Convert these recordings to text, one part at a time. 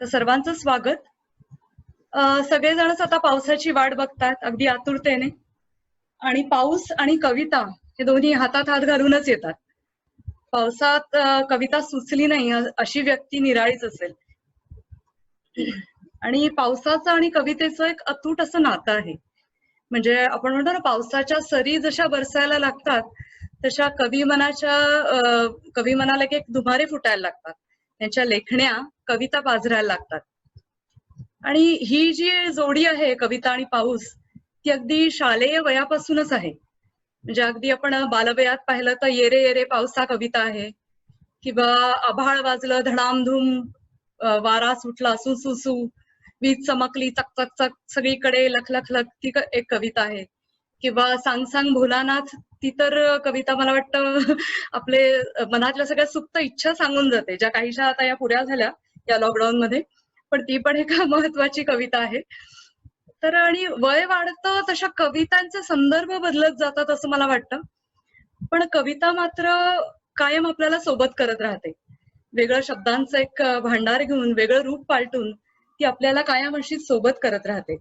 तर सर्वांचं स्वागत. सगळेजणच आता पावसाची वाट बघतात अगदी आतुरतेने, आणि पाऊस आणि कविता हे दोन्ही हातात हात घालूनच येतात. पावसात कविता सुचली नाही अशी व्यक्ती निराळीच असेल. आणि पावसाचं आणि कवितेचं एक अतूट असं नातं आहे. म्हणजे आपण म्हणतो ना, पावसाच्या सरी जशा बरसायला लागतात तशा कवी मनाला एक दुमारे फुटायला लागतात. त्यांच्या लेखण्या कविता पाझरायला लागतात. आणि ही जी जोडी आहे कविता आणि पाऊस, ती अगदी शालेय वयापासूनच आहे. म्हणजे अगदी आपण बालवयात पाहिलं तर ये रे ये रे पावसा कविता आहे, किंवा आभाळ वाजलं धडामधूम, वारा सुटला सुसुसू, वीज चमकली चक चक चक, सगळीकडे लख लख लख, ती एक कविता आहे. किंवा सांग सांग भोलानाथ, ती तर कविता मला वाटतं आपले मनातल्या सगळ्या सुप्त इच्छा सांगून जाते, ज्या काहीशा आता या पुऱ्या झाल्या या लॉकडाऊन मध्ये, पण ती पण एक महत्वाची कविता आहे. तर आणि वय वाढतं तशा कवितांचे संदर्भ बदलत जातात असं मला वाटतं, पण कविता मात्र कायम आपल्याला सोबत करत राहते. वेगळं शब्दांचं एक भांडार घेऊन, वेगळं रूप पालटून ती आपल्याला कायम अशी सोबत करत राहते.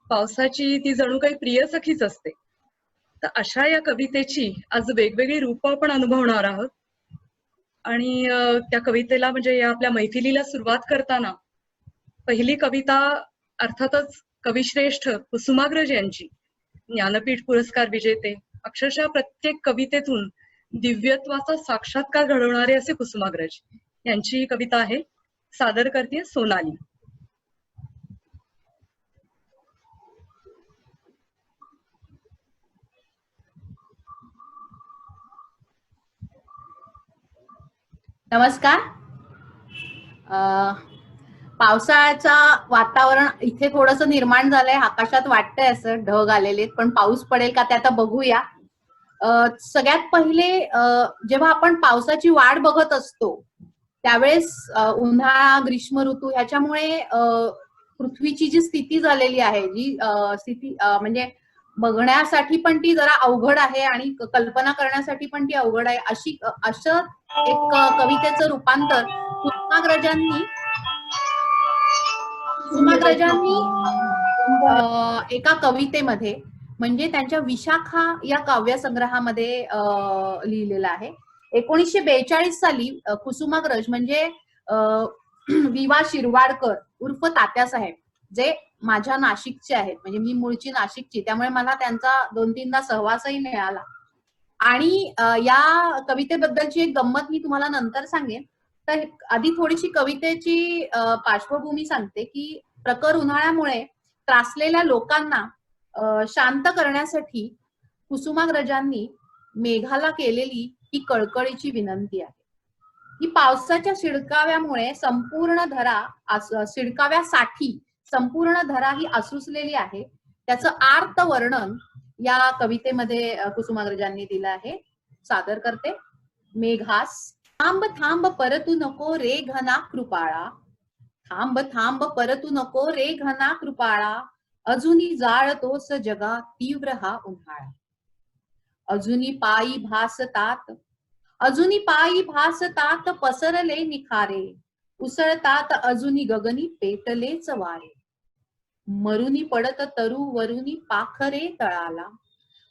पावसाची ती जणू काही प्रिय सखीच असते. तर अशा या कवितेची आज वेगवेगळी रूपं आपण अनुभवणार आहोत. आणि त्या कवितेला म्हणजे या आपल्या मैफिलीला सुरुवात करताना पहिली कविता अर्थातच कविश्रेष्ठ कुसुमाग्रज यांची, ज्ञानपीठ पुरस्कार विजेते, अक्षरशः प्रत्येक कवितेतून दिव्यत्वाचा साक्षात्कार घडवणारे असे कुसुमाग्रज यांची कविता आहे. सादर करते सोनाली. नमस्कार. पावसाळ्याचं वातावरण इथे थोडस निर्माण झालंय. आकाशात वाटतंय असं ढग आलेले, पण पाऊस पडेल का ते आता बघूया. सगळ्यात पहिले जेव्हा आपण पावसाची वाट बघत असतो त्यावेळेस उन्हाळा ग्रीष्म ऋतू ह्याच्यामुळे पृथ्वीची जी स्थिती झालेली आहे, जी स्थिती म्हणजे बघण्यासाठी पण ती जरा अवघड आहे आणि कल्पना करण्यासाठी पण ती अवघड आहे. असं एक कवितेचं रूपांतर कुसुमाग्रजांनी एका कवितेमध्ये म्हणजे त्यांच्या विशाखा या काव्यसंग्रहामध्ये लिहिलेलं आहे. 1942 साली कुसुमाग्रज म्हणजे विवा शिरवाडकर उर्फ तात्यासाहेब, जे माझ्या नाशिकचे आहेत, म्हणजे मी मूळची नाशिकची, त्यामुळे मला त्यांचा 2-3दा सहवासही मिळाला. आणि या कवितेबद्दलची एक गंमत मी तुम्हाला नंतर सांगेन. तर आधी थोडीशी कवितेची पार्श्वभूमी सांगते की प्रखर उन्हाळ्यामुळे त्रासलेल्या लोकांना शांत करण्यासाठी कुसुमाग्रजांनी मेघाला केलेली ही कळकळीची विनंती आहे की पावसाच्या शिडकाव्यामुळे शिडकाव्यासाठी संपूर्ण धरा ही आसुसलेली आहे. त्याचं आर्त वर्णन या कवितेमध्ये कुसुमाग्रजांनी दिलं आहे. सादर करते. मेघास थांब थांब परतू नको रे घना कृपाळा, थांब थांब परतू नको रे घना कृपाळा, अजूनी जाळतोस जगा तीव्र हा उन्हाळा. अजूनी पायी भासतात पसरले निखारे, उसळतात अजूनी गगनी पेटलेच वारे. मरुनी पडत तरु वरुनी पाखरे तळाला,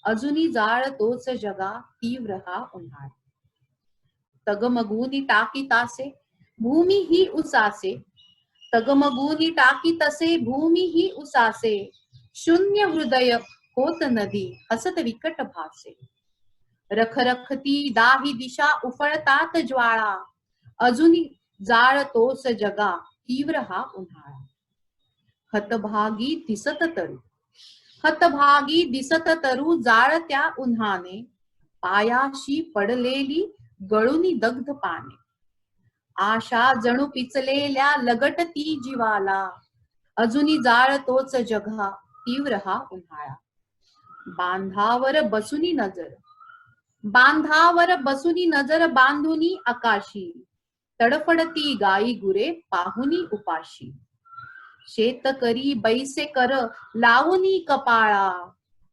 अजूनी जाळतोच जगा तीव्र हा उन्हाळा. तगमगुनी टाकी तासे भूमी ही उसासे, तगमगुनी टाकी तसे भूमी ही उसासे, शून्य हृदय होत नदी हसत विकट भासे. रखरखती दाही दिशा उफळतात ज्वाळा, अजूनी जाळतोस जगा तीव्र हा उन्हाळा. हतभागी दिसत तरु जाळत्या उन्हाने, पायाशी पडलेली गळुनी दग्ध पाने. आशा जणू पिचलेल्या लगटती जीवाला, अजूनी जाळतोच जगा तीव्र हा उन्हाळा. बांधावर बसुनी नजर बांधुनी आकाशी, तडफडती गाई गुरे पाहुनी उपाशी. शेतकरी बैसे कर लावुनी कपाळा,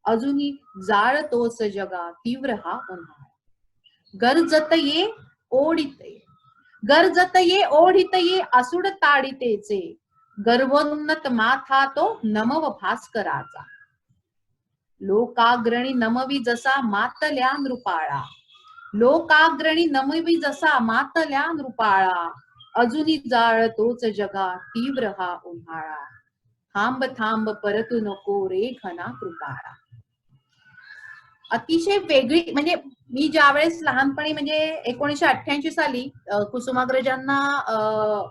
अजूनी जाळतोच जगा तीव्र हा उन्हाळा. गरजत ये गर्जत ये ओढित ये असुड ताडितेचे, गर्वोन्नत माथा तो नमव भास्कराचा. लोकाग्रणी नमवी जसा मातल्या नृपाळा, लोकाग्रणी नमवी जसा मातल्या नृपाळा, अजूनी जाळतोच जगा तीव्र हा उन्हाळा. थांब थांब परतू नको रे घना कृपाळा. अतिशय वेगळी, म्हणजे मी ज्यावेळेस लहानपणी म्हणजे 1988 साली कुसुमाग्रजांना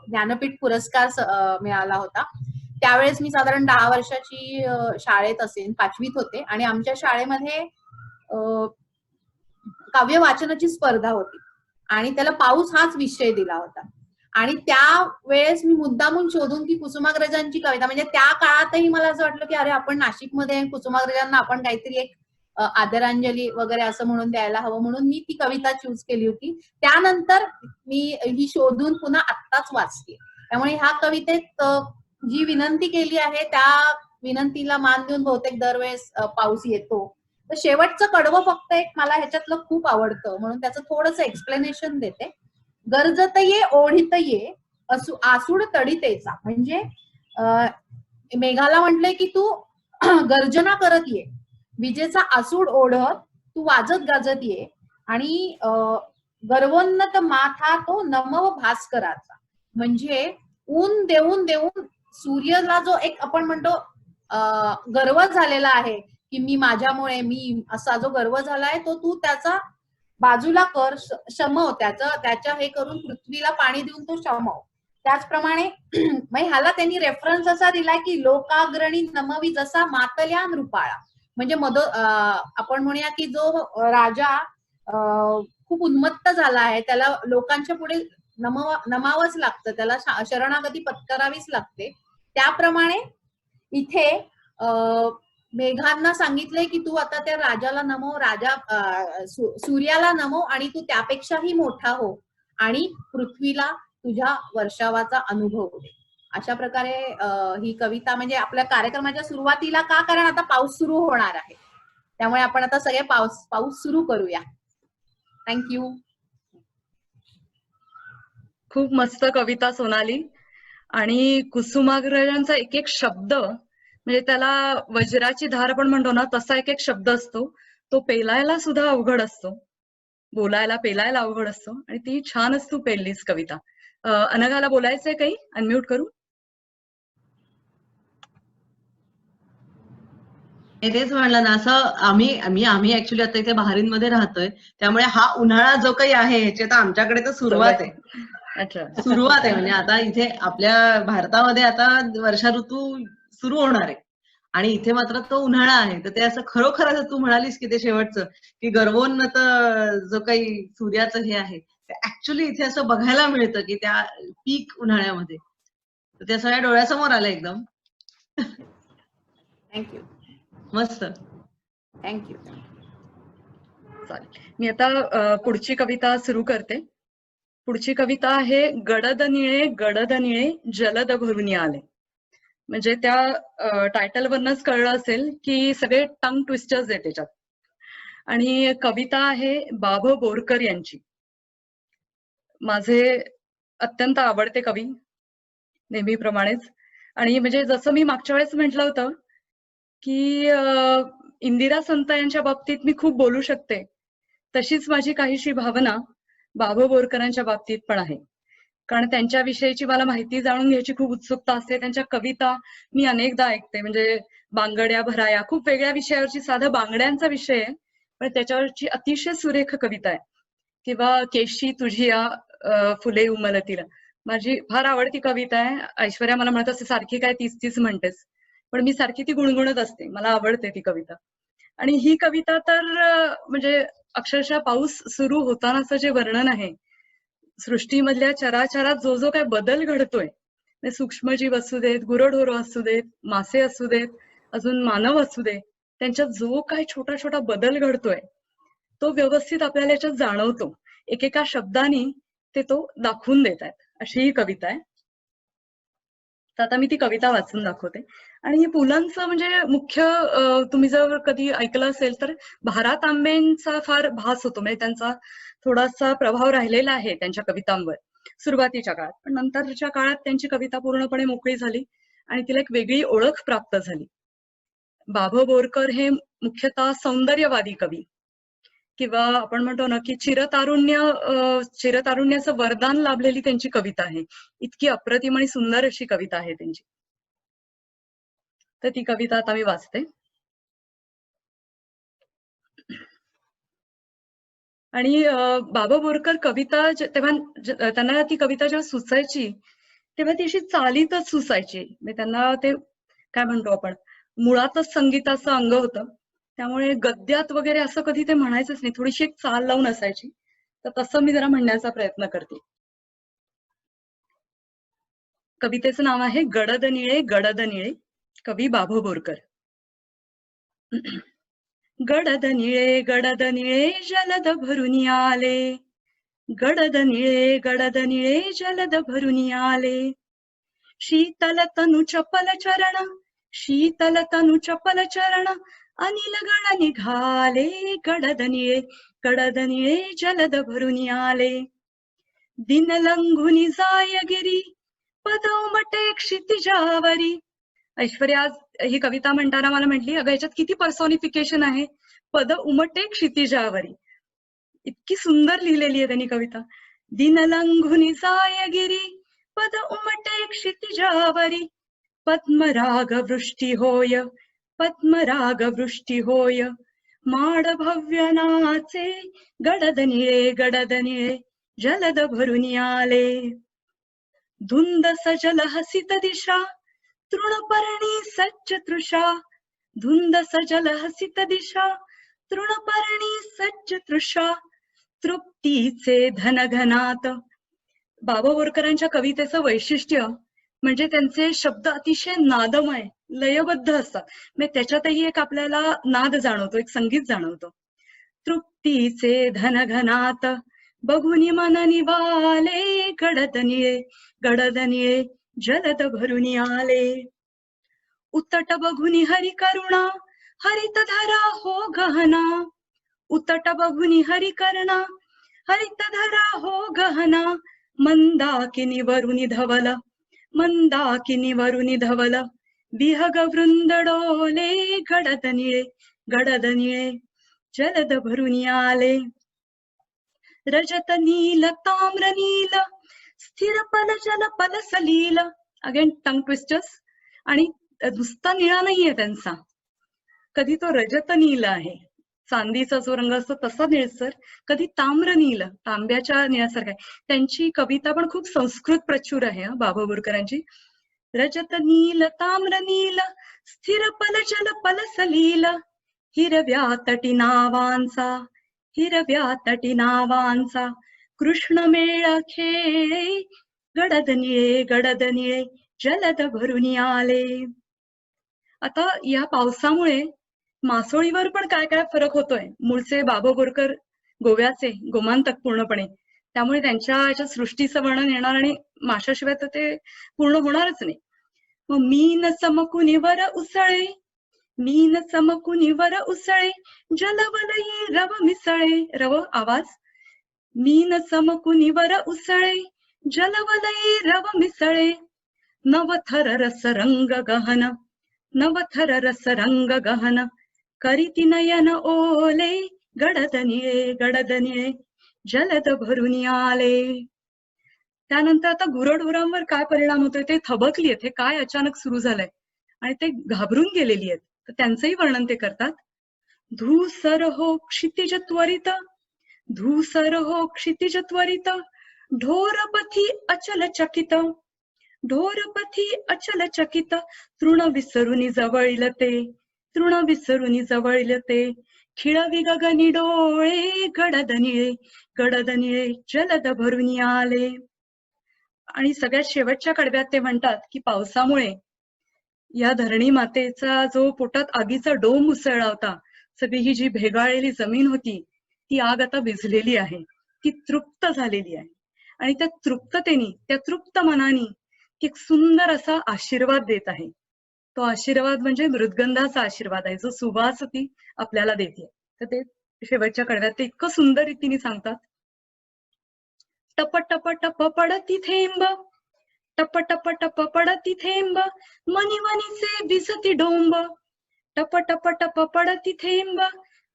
ज्ञानपीठ पुरस्कार मिळाला होता. त्यावेळेस मी साधारण 10 वर्षाची शाळेत असेल, 5वीत होते, आणि आमच्या शाळेमध्ये काव्य वाचनाची स्पर्धा होती आणि त्याला पाऊस हाच विषय दिला होता. आणि त्यावेळेस मी मुद्दामून शोधून की कुसुमाग्रजांची कविता, म्हणजे त्या काळातही मला असं वाटलं की अरे आपण नाशिकमध्ये कुसुमाग्रजांना आपण काहीतरी एक आदरांजली वगैरे असं म्हणून द्यायला हवं, म्हणून मी ती कविता चूज केली होती. त्यानंतर मी ही शोधून पुन्हा आत्ताच वाचते. त्यामुळे ह्या कवितेत जी विनंती केली आहे त्या विनंतीला मान देऊन बहुतेक दरवेळेस पाऊस येतो. तर शेवटचं कडवं फक्त एक मला ह्याच्यातलं खूप आवडतं, म्हणून त्याचं थोडंसं एक्सप्लेनेशन देते. गर्जत ये ओढित ये आसूड तडितेचा, म्हणजे मेघाला म्हटलंय की तू गर्जना करत ये, विजेचा आसूड ओढत तू वाजत गाजत ये, आणि गर्वोन्नत माथा तो नमव भास्कराचा, म्हणजे ऊन देऊन देऊन सूर्याला जो एक आपण म्हणतो गर्व झालेला आहे की मी माझ्यामुळे मी असा जो गर्व झालाय तो तू त्याचा बाजूला कर, शमव, त्याच्या हे करून पृथ्वीला पाणी देऊन तो शमव. त्याचप्रमाणे ह्याला त्यांनी रेफरन्स असा दिलाय की लोकाग्रणी नमवी जसा मातल्या नृपाळा, म्हणजे आपण म्हणूया की जो राजा खूप उन्मत्त झाला आहे, त्याला लोकांच्या पुढे नमावंच लागतं, त्याला शरणागती पत्करावीच लागते. त्याप्रमाणे इथे मेघांना सांगितलंय की तू आता त्या राजाला नमव, सूर्याला नमव, आणि तू त्यापेक्षाही मोठा हो आणि पृथ्वीला तुझ्या वर्षावाचा अनुभव दे. अशा प्रकारे ही कविता, म्हणजे आपल्या कार्यक्रमाच्या सुरुवातीला का, कारण आता पाऊस सुरू होणार आहे, त्यामुळे आपण आता सगळे पाऊस सुरू करूया. थँक्यू. खूप मस्त कविता सोनाली. आणि कुसुमाग्रजांचा एक एक शब्द, म्हणजे त्याला वज्राची धार आपण म्हणतो ना, तसा एक एक शब्द असतो, तो पेलायला सुद्धा अवघड असतो, बोलायला पेलायला अवघड असतो, आणि ती छानच तू पेललीस कविता. अनघाला बोलायचंय काही? अनम्यूट करू? तेच म्हणलं ना, असं आम्ही ऍक्च्युली आता इथे बहारीनमध्ये राहतोय, त्यामुळे हा उन्हाळा जो काही आहे ह्याची आता आमच्याकडे तर सुरुवात आहे. अच्छा, सुरुवात आहे, म्हणजे आता इथे आपल्या भारतामध्ये आता वर्षा ऋतू सुरू होणार आहे आणि इथे मात्र तो उन्हाळा आहे. तर ते असं खरोखर असं तू म्हणालीस की ते शेवटचं की गर्वोन्नत जो काही सूर्याचं हे आहे ते ऍक्च्युली इथे असं बघायला मिळतं की त्या पीक उन्हाळ्यामध्ये, तर ते सगळ्या डोळ्यासमोर आलं एकदम. थँक्यू. मस्त. थँक्यू. चालेल. मी आता पुढची कविता सुरू करते. पुढची कविता आहे गडद निळे जलद भरून आले. म्हणजे त्या टायटल वरनच कळलं असेल की सगळे टंग ट्विस्टर्स आहेत त्याच्यात. आणि कविता आहे बाभ बोरकर यांची, माझे अत्यंत आवडते कवी नेहमीप्रमाणेच. आणि म्हणजे जसं मी मागच्या वेळेस म्हटलं होतं की इंदिरा संत यांच्या बाबतीत मी खूप बोलू शकते, तशीच माझी काहीशी भावना बाभ बोरकरांच्या बाबतीत पण आहे. कारण त्यांच्याविषयीची मला माहिती जाणून घ्यायची खूप उत्सुकता असते. त्यांच्या कविता मी अनेकदा ऐकते, म्हणजे बांगड्या भराया, खूप वेगळ्या विषयावरची, साधा बांगड्यांचा विषय आहे पण त्याच्यावरची अतिशय सुरेख कविता आहे. किंवा केशी तुझिया फुले उमलतीला, माझी फार आवडती कविता आहे. ऐश्वर्या मला म्हणत असते सारखी काय 30-30 म्हणतेस, पण मी सारखी ती गुणगुणत असते, मला आवडते ती कविता. आणि ही कविता तर म्हणजे अक्षरशः पाऊस सुरू होतानाचं जे वर्णन आहे, सृष्टीमधल्या चराचरात जो जो काय बदल घडतोय, सूक्ष्मजीव असू देत, गुरढोर असू देत, मासे असू देत, अजून मानव असू दे, त्यांच्यात जो काय छोटा छोटा बदल घडतोय तो व्यवस्थित आपल्याला याच्यात जाणवतो. एकेका शब्दानी ते तो दाखवून देत आहेत, अशी ही कविता आहे. तर आता मी ती कविता वाचून दाखवते. आणि पुलंचं म्हणजे मुख्य तुम्ही जर कधी ऐकलं असेल तर भारत तांबेंचा फार भास होतो, म्हणजे त्यांचा थोडासा प्रभाव राहिलेला आहे त्यांच्या कवितांवर. सुरुवातीच्या काळात. पण नंतरच्या काळात त्यांची कविता पूर्णपणे मोकळी झाली आणि तिला एक वेगळी ओळख प्राप्त झाली. बाभो बोरकर हे मुख्यतः सौंदर्यवादी कवी किंवा आपण म्हणतो ना की चिरतारुण्याचं वरदान लाभलेली त्यांची कविता आहे. इतकी अप्रतिम आणि सुंदर अशी कविता आहे त्यांची. तर ती कविता आता मी वाचते. आणि बाबा बोरकर कविता तेव्हा त्यांना ती कविता जेव्हा सुचायची तेव्हा ती अशी चालीतच सुचायची. म्हणजे त्यांना ते काय म्हणतो आपण मुळातच संगीताचं अंग होतं. त्यामुळे गद्यात वगैरे असं कधी ते म्हणायचंच नाही. थोडीशी एक चाल लावून असायची. तर तसं मी जरा म्हणण्याचा प्रयत्न करते. कवितेचं नाव आहे गडद निळे गडद निळे, कवी बाभो बोरकर. गडद निळे जलद भरून आले, गडद निळे जलद भरून आले. शीतल तनु चपल चरण, अनिल गण निघाले. गडद निळे जलद भरून आले. दिन लंघुनी जायगिरी, पद उमटे क्षितिजावरी. ऐश्वर्या ही कविता म्हणताना मला म्हटली, अगं याच्यात किती पर्सॉनिफिकेशन आहे. पद उमटे क्षितिजावरी, इतकी सुंदर लिहिलेली आहे त्यांनी कविता. दिन लंघुनी जायगिरी, पद उमटे क्षितिजावरी. पद्मराग वृष्टी होय, माड भव्य नाचे. गडद निळे जलद भरून आले. धुंद सजल हसित दिशा, तृणपर्णी सज्ज तृषा. धुंद सजल हसित दिशा, तृणपर्णी सज्ज तृषा. तृप्तीचे धनघनात. बाबा बोरकरांच्या कवितेचं वैशिष्ट्य म्हणजे त्यांचे शब्द अतिशय नादमय, लयबद्ध असतात. म्हणजे त्याच्यातही एक आपल्याला नाद जाणवतो, एक संगीत जाणवतो. तृप्तीचे धनघनात, बघुनी मन निवाले. गडद निळे जलद भरून आले. उतट बघुनी हरी करुणा, हरित धरा हो गहना. उतट बघुनी हरी करुणा, हरित धरा हो गहना. मंदाकिनी वरुनी धवल, विहग वृंद डोले. गडद निळे जलद भरून आले. रजत नील ताम्र नील, स्थिर पल जल पल सलील. अगेन टंग ट्विस्टर्स. आणि नुसता निळा नाहीये त्यांचा, कधी तो रजत नील आहे, चांदीचा जो रंग असतो तसा निळसर, कधी ताम्र नील, तांब्याच्या निळासारखा आहे. त्यांची कविता पण खूप संस्कृत प्रचूर आहे बाबा बोरकरांची. रजत नील ताम्र नील, स्थिर पल जल पल सलील. हिरव्या तटी नावांचा कृष्ण मेळ खेळे. गडद निळे जलद भरून आले. आता या पावसामुळे मासोळीवर पण काय काय फरक होतोय. मूळचे बाबा बोरकर गोव्याचे, गोमांतक पूर्णपणे, त्यामुळे त्यांच्या याच्या सृष्टीचं वर्णन येणार आणि माशाशिवाय तर ते पूर्ण होणारच नाही. मग मीन चमकुनी वर उसळे, जलवलयी रव मिसळे. रव आवाज. मीन चमकुनी वर उसळे, जलवलयी रव मिसळे. नवथर रस रंग गहन, करीती नयन ओले. गडद निळे जलद भरून आले. त्यानंतर आता गुरढोरांवर काय परिणाम होतोय ते थबकली आहेत. हे काय अचानक सुरू झालंय आणि ते घाबरून गेलेली आहेत. तर त्यांचंही वर्णन ते करतात. धूसर हो क्षितिज त्वरित, ढोरपथी अचल चकित. तृण विसरुनी जवळील ते, खिळवी गगनी डोळे. गडद निळे जलद भरून आले. आणि सगळ्यात शेवटच्या कडव्यात ते म्हणतात की पावसामुळे या धरणी मातेचा जो पोटात आगीचा डोंब उसळला होता, सगळी ही जी भेगाळलेली जमीन होती, ती आग आता विझलेली आहे, ती तृप्त झालेली आहे. आणि त्या तृप्ततेने, त्या तृप्त मनाने एक सुंदर असा आशीर्वाद देत आहे. तो आशीर्वाद म्हणजे मृदगंधाचा आशीर्वाद आहे, जो सुवास ती आपल्याला देते. तर ते शेवटच्या कडव्यात ते इतकं सुंदर रीतीने सांगतात. टप टप टप पडती थेंब, टप टप टप पडती थेंब, मनी मनीचे भिजती डोंब, टप टप टप पडती थेंब,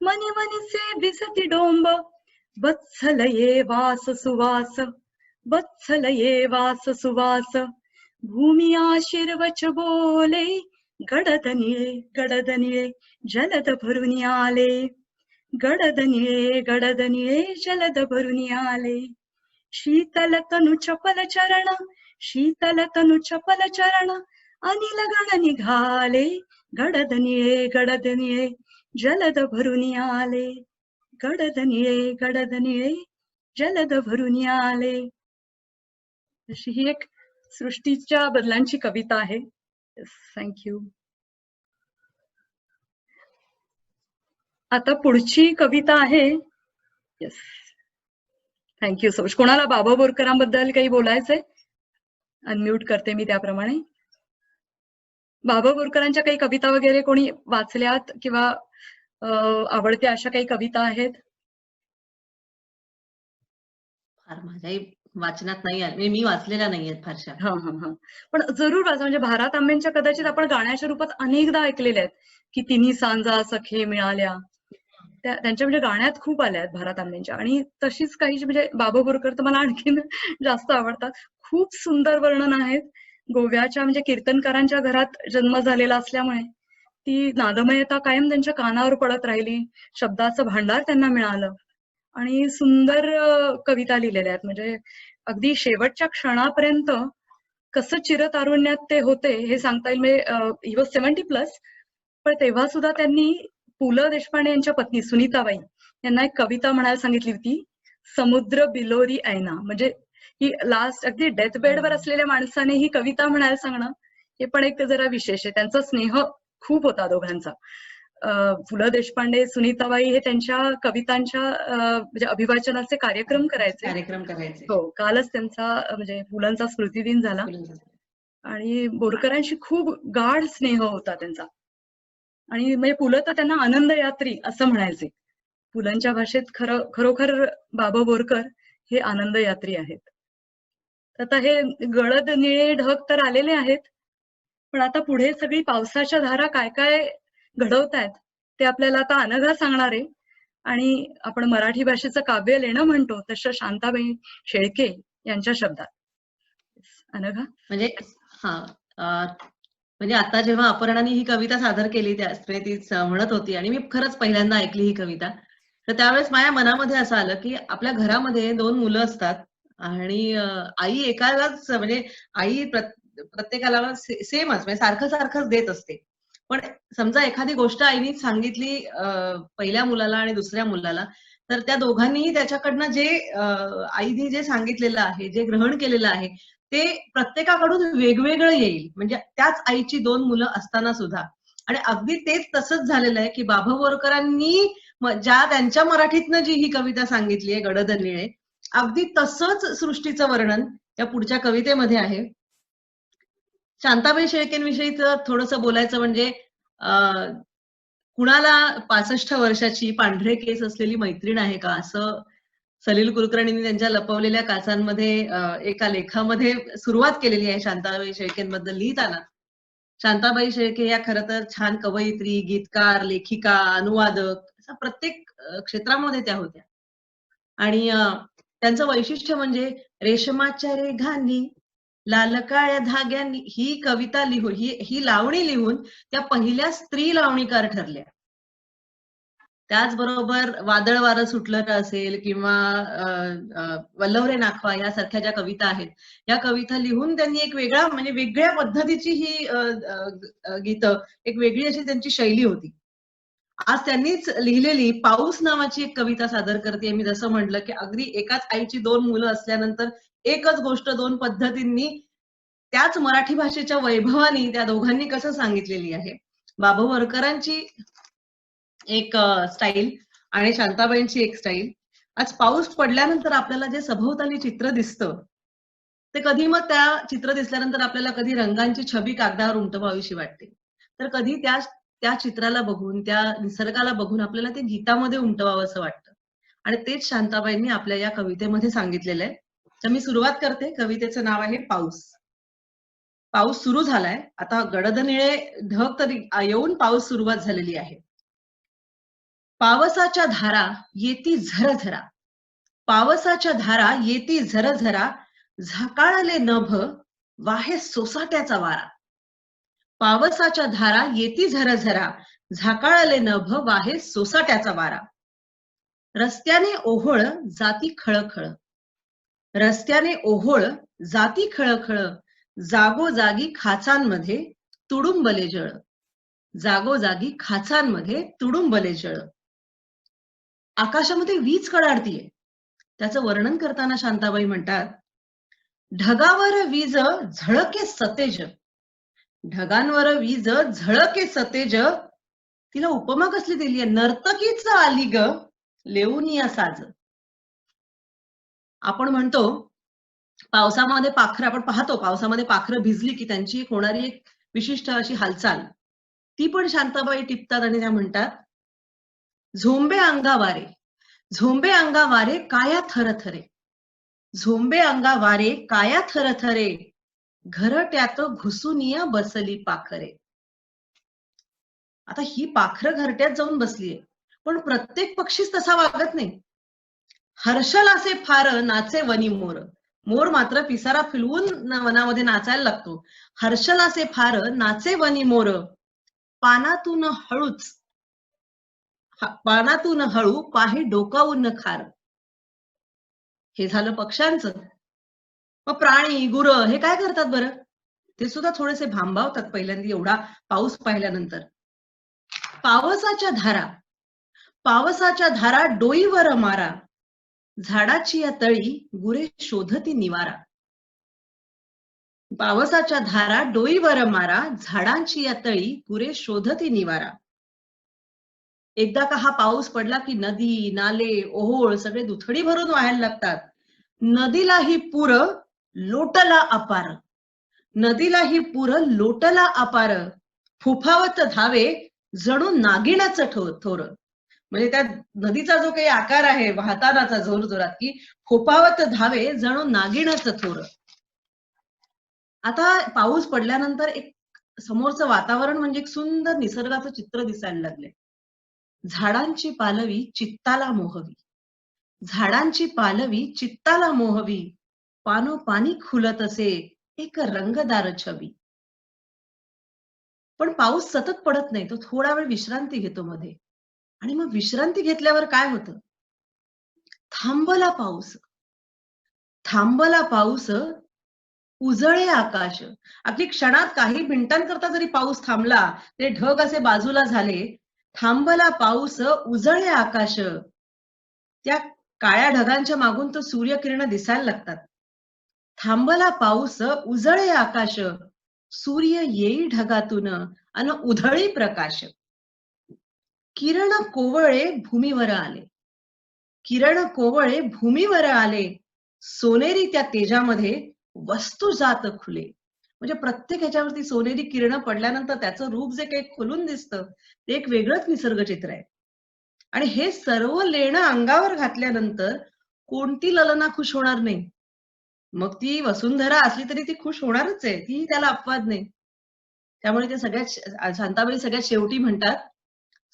मनी मनीचे भिजती डोंब, वत्सल ये वास सुवास, वत्सल ये वास सुवास, भूमी आशीर्वच बोले, गडद निळे जलद भरून आले, गडद निळे जलद भरून आले, शीतल तनु चपल चरण, शीतल तनु चपल चरण, अनिल गण निघाले, गडद निळे जलद भरून आले, गडद निळे जलद भरून आले. अशी ही एक सृष्टीच्या बदलांची कविता आहे. थँक्यू. आता पुढची कविता आहे. Yes, thank you so much. कोणाला बाबा बोरकरांबद्दल काही बोलायचंय? अनम्यूट करते मी त्याप्रमाणे. बाबा बोरकरांच्या काही कविता वगैरे कोणी वाचल्यात किंवा आवडत्या अशा काही कविता आहेत? फार माझ्याही वाचनात नाही आले, मी वाचलेल्या नाहीयेत फारशा. हा हा हा. पण जरूर वाचा. म्हणजे भारत आंबेंच्या कदाचित आपण गाण्याच्या रूपात अनेकदा ऐकलेल्या आहेत की तिन्ही सांजा सखे मिळाल्या. त्यांच्या म्हणजे गाण्यात खूप आल्या आहेत भारत आंबेंच्या. आणि तशीच काही म्हणजे बाबा बोरकर तर मला आणखीन जास्त आवडतात. खूप सुंदर वर्णन आहेत. गोव्याच्या म्हणजे कीर्तनकारांच्या घरात जन्म झालेला असल्यामुळे ती नादमयता कायम त्यांच्या कानावर पडत राहिली. शब्दाचं भांडार त्यांना मिळालं आणि सुंदर कविता लिहिलेल्या आहेत. म्हणजे अगदी शेवटच्या क्षणापर्यंत कसं चिरतारुण्यात ते होते हे सांगता येईल. म्हणजे ही वॉज 70+, पण तेव्हा सुद्धा त्यांनी पु ल देशपांडे यांच्या पत्नी सुनीताबाई यांना एक कविता म्हणायला सांगितली होती, समुद्र बिलोरी ऐना. म्हणजे ही लास्ट अगदी डेथ बेडवर असलेल्या माणसाने ही कविता म्हणायला सांगणं हे पण एक जरा विशेष आहे. त्यांचा स्नेह खूप होता दोघांचा. पु ल देशपांडे, सुनीताबाई हे त्यांच्या कवितांच्या म्हणजे अभिवाचनाचे कार्यक्रम करायचे. हो, कालच त्यांचा म्हणजे पुलंचा स्मृतिदिन झाला आणि बोरकरांशी खूप गाढ स्नेह होता त्यांचा. आणि म्हणजे पुलं तर त्यांना आनंद यात्री असं म्हणायचे. पुलंच्या भाषेत खरोखर बाबा बोरकर हे आनंद यात्री आहेत. आता हे गडद निळे ढग तर आलेले आहेत, पण आता पुढे सगळी पावसाच्या धारा काय काय घडवतायत ते आपल्याला आता अनघा सांगणार आहे. आणि आपण मराठी भाषेचं काव्य लेणं म्हणतो तसं शांताबाई शेळके यांच्या शब्दात. अनघा. म्हणजे म्हणजे आता जेव्हा अपर्णाने ही कविता सादर केली त्यावेळेस तीच म्हणत होती आणि मी खरंच पहिल्यांदा ऐकली ही कविता. तर त्यावेळेस माझ्या मनामध्ये असं आलं की आपल्या घरामध्ये 2 मुलं असतात आणि आई एकालाच म्हणजे आई प्रत्येकाला सेमच म्हणजे सारखंच देत असते. पण समजा एखादी गोष्ट आईने सांगितली पहिल्या मुलाला आणि दुसऱ्या मुलाला, तर त्या दोघांनीही त्याच्याकडनं जे आईने जे सांगितलेलं आहे, जे ग्रहण केलेलं आहे ते प्रत्येकाकडून वेगवेगळं येईल. म्हणजे त्याच आईची 2 मुलं असताना सुद्धा. आणि अगदी तेच तसंच झालेलं आहे की बाबा बोरकरांनी ज्या त्यांच्या मराठीतनं जी ही कविता सांगितली आहे गडद निळे, अगदी तसंच सृष्टीचं वर्णन या पुढच्या कवितेमध्ये आहे. शांताबाई शेळकेंविषयीचं थोडंसं बोलायचं म्हणजे कुणाला 65 वर्षाची पांढरे केस असलेली मैत्रीण आहे का, असं सलील कुलकर्णींनी त्यांच्या लपवलेल्या काचांमध्ये एका लेखामध्ये सुरुवात केलेली आहे शांताबाई शेळकेंबद्दल लिहिताना. शांताबाई शेळके या खरं तर छान कवयित्री, गीतकार, लेखिका, अनुवादक असा प्रत्येक क्षेत्रामध्ये त्या होत्या. आणि त्यांचं वैशिष्ट्य म्हणजे रेशमाच्या रेघांनी लाल काळ्या धाग्यांनी ही कविता लिहून ही लावणी लिहून त्या पहिल्या स्त्री लावणीकार ठरल्या. त्याचबरोबर वादळ वारं सुटलं असेल किंवा वल्लवरे नाखवा यासारख्या ज्या कविता आहेत, या कविता लिहून त्यांनी एक वेगळा म्हणजे वेगळ्या पद्धतीची ही गीतं, एक वेगळी अशी त्यांची शैली होती. आज त्यांनीच लिहिलेली पाऊस नावाची एक कविता सादर करते. मी जसं म्हटलं की अगदी एकाच आईची 2 मुलं असल्यानंतर एकच गोष्ट 2 पद्धतींनी त्याच मराठी भाषेच्या वैभवानी त्या दोघांनी कसं सांगितलेली आहे. बाबा बोरकरांची एक स्टाईल आणि शांताबाईंची एक स्टाईल. आज पाऊस पडल्यानंतर आपल्याला जे सभोवताली चित्र दिसतं ते कधी मग त्या चित्र दिसल्यानंतर आपल्याला कधी रंगांची छबी कागदावर उमटवावीशी वाटते, तर कधी त्या चित्राला बघून त्या निसर्गाला बघून आपल्याला ते गीतामध्ये उमटवावं असं वाटतं. आणि तेच शांताबाईंनी आपल्या या कवितेमध्ये सांगितलेलं आहे. तर मी सुरुवात करते. कवितेचं नाव आहे पाऊस. पाऊस सुरू झालाय. आता गडद निळे ढग तरी येऊन पाऊस सुरुवात झालेली आहे. पावसाच्या धारा येती झरझरा, पावसाच्या धारा येती झरझरा, झाकाळले नभ वाहे सोसाट्याचा वारा. पावसाच्या धारा येती झरझरा, झाकाळले नभ वाहे सोसाट्याचा वारा. रस्त्याने ओहोळ जाती खळखळ, रस्त्याने ओहोळ जाती खळखळ, जागोजागी खाचांमध्ये तुडुंबले जळ, जागोजागी खाचांमध्ये तुडुंबले जळ. आकाशामध्ये वीज कडाडतीये. त्याचं वर्णन करताना शांताबाई म्हणतात, ढगावर वीज झळके सतेज, ढगांवर वीज झळके सतेज. तिला उपमा कसली दिली आहे, नर्तकीच आली ग लेऊनिया साज. आपण म्हणतो पावसामध्ये पाखरं, आपण पाहतो पावसामध्ये पाखरं भिजली की त्यांची एक होणारी एक विशिष्ट अशी हालचाल, ती पण शांताबाई टिपतात आणि त्या म्हणतात, झोंबे अंगावारे, झोंबे अंगावारे काया थरथरे, झोंबे अंगावारे काया थरथरे, घरट्यात घुसूनिया बसली पाखरे. आता ही पाखरं घरट्यात जाऊन बसलीये, पण प्रत्येक पक्षीच तसा वागत नाही. हर्षल असे फार नाचे वनी मोर, मोर मात्र पिसारा फिरवून वनामध्ये नाचायला लागतो. हर्षल असे फार नाचे वनी मोर, पानातून हळूच, पानातून हळू पाही डोकावून खार. हे झालं पक्ष्यांचं. मग प्राणी गुरं हे काय करतात बरं, ते सुद्धा थोडेसे भांबावतात पहिल्यांदा एवढा पाऊस पाहिल्यानंतर. पावसाच्या धारा, पावसाच्या धारा डोईवर मारा, झाडाची या तळी गुरे शोधती निवारा. पावसाच्या धारा डोईवर मारा, झाडांची या तळी गुरे शोधती निवारा. एकदा का हा पाऊस पडला की नदी नाले ओहोळ सगळे दुथडी भरून वाहायला लागतात. नदीलाही पूर लोटला अपार, नदीलाही पूर लोटला अपार, फुफावत धावे जणू नागिणाचं थोर. म्हणजे त्या नदीचा जो काही आकार आहे वाहतानाचा जोर जोरात, की फोपावत धावे जणू नागिणाचं थोर. आता पाऊस पडल्यानंतर एक समोरचं वातावरण म्हणजे एक सुंदर निसर्गाचं चित्र दिसायला लागले. झाडांची पालवी चित्ताला मोहवी, झाडांची पालवी चित्ताला मोहवी, पानोपानी खुलत असे एक रंगदार छबी. पण पाऊस सतत पडत नाही, तो थोडा वेळ विश्रांती घेतो मध्ये. आणि मग विश्रांती घेतल्यावर काय होतं, थांबला पाऊस, थांबला पाऊस उजळे आकाश. अगदी क्षणात काही मिनिटांकरता जरी पाऊस थांबला, ते ढग असे बाजूला झाले. थांबला पाऊस उजळे आकाश, त्या काळ्या ढगांच्या मागून तो सूर्यकिरण दिसायला लागतात. थांबला पाऊस उजळे आकाश, सूर्य येई ढगातून अन उधळी प्रकाश. किरण कोवळे भूमीवर आले, किरण कोवळे भूमीवर आले, सोनेरी त्या तेजामध्ये वस्तू जात खुले. म्हणजे प्रत्येक ह्याच्यावरती सोनेरी किरण पडल्यानंतर त्याचं रूप जे काही खुलून दिसतं, ते एक वेगळंच निसर्ग चित्र आहे. आणि हे सर्व लेणं अंगावर घातल्यानंतर कोणती ललना खुश होणार नाही. मग ती वसुंधरा असली तरी ती खुश होणारच आहे, ती त्याला अपवाद नाही. त्यामुळे ते सगळ्यात शांताबाई सगळ्यात शेवटी म्हणतात,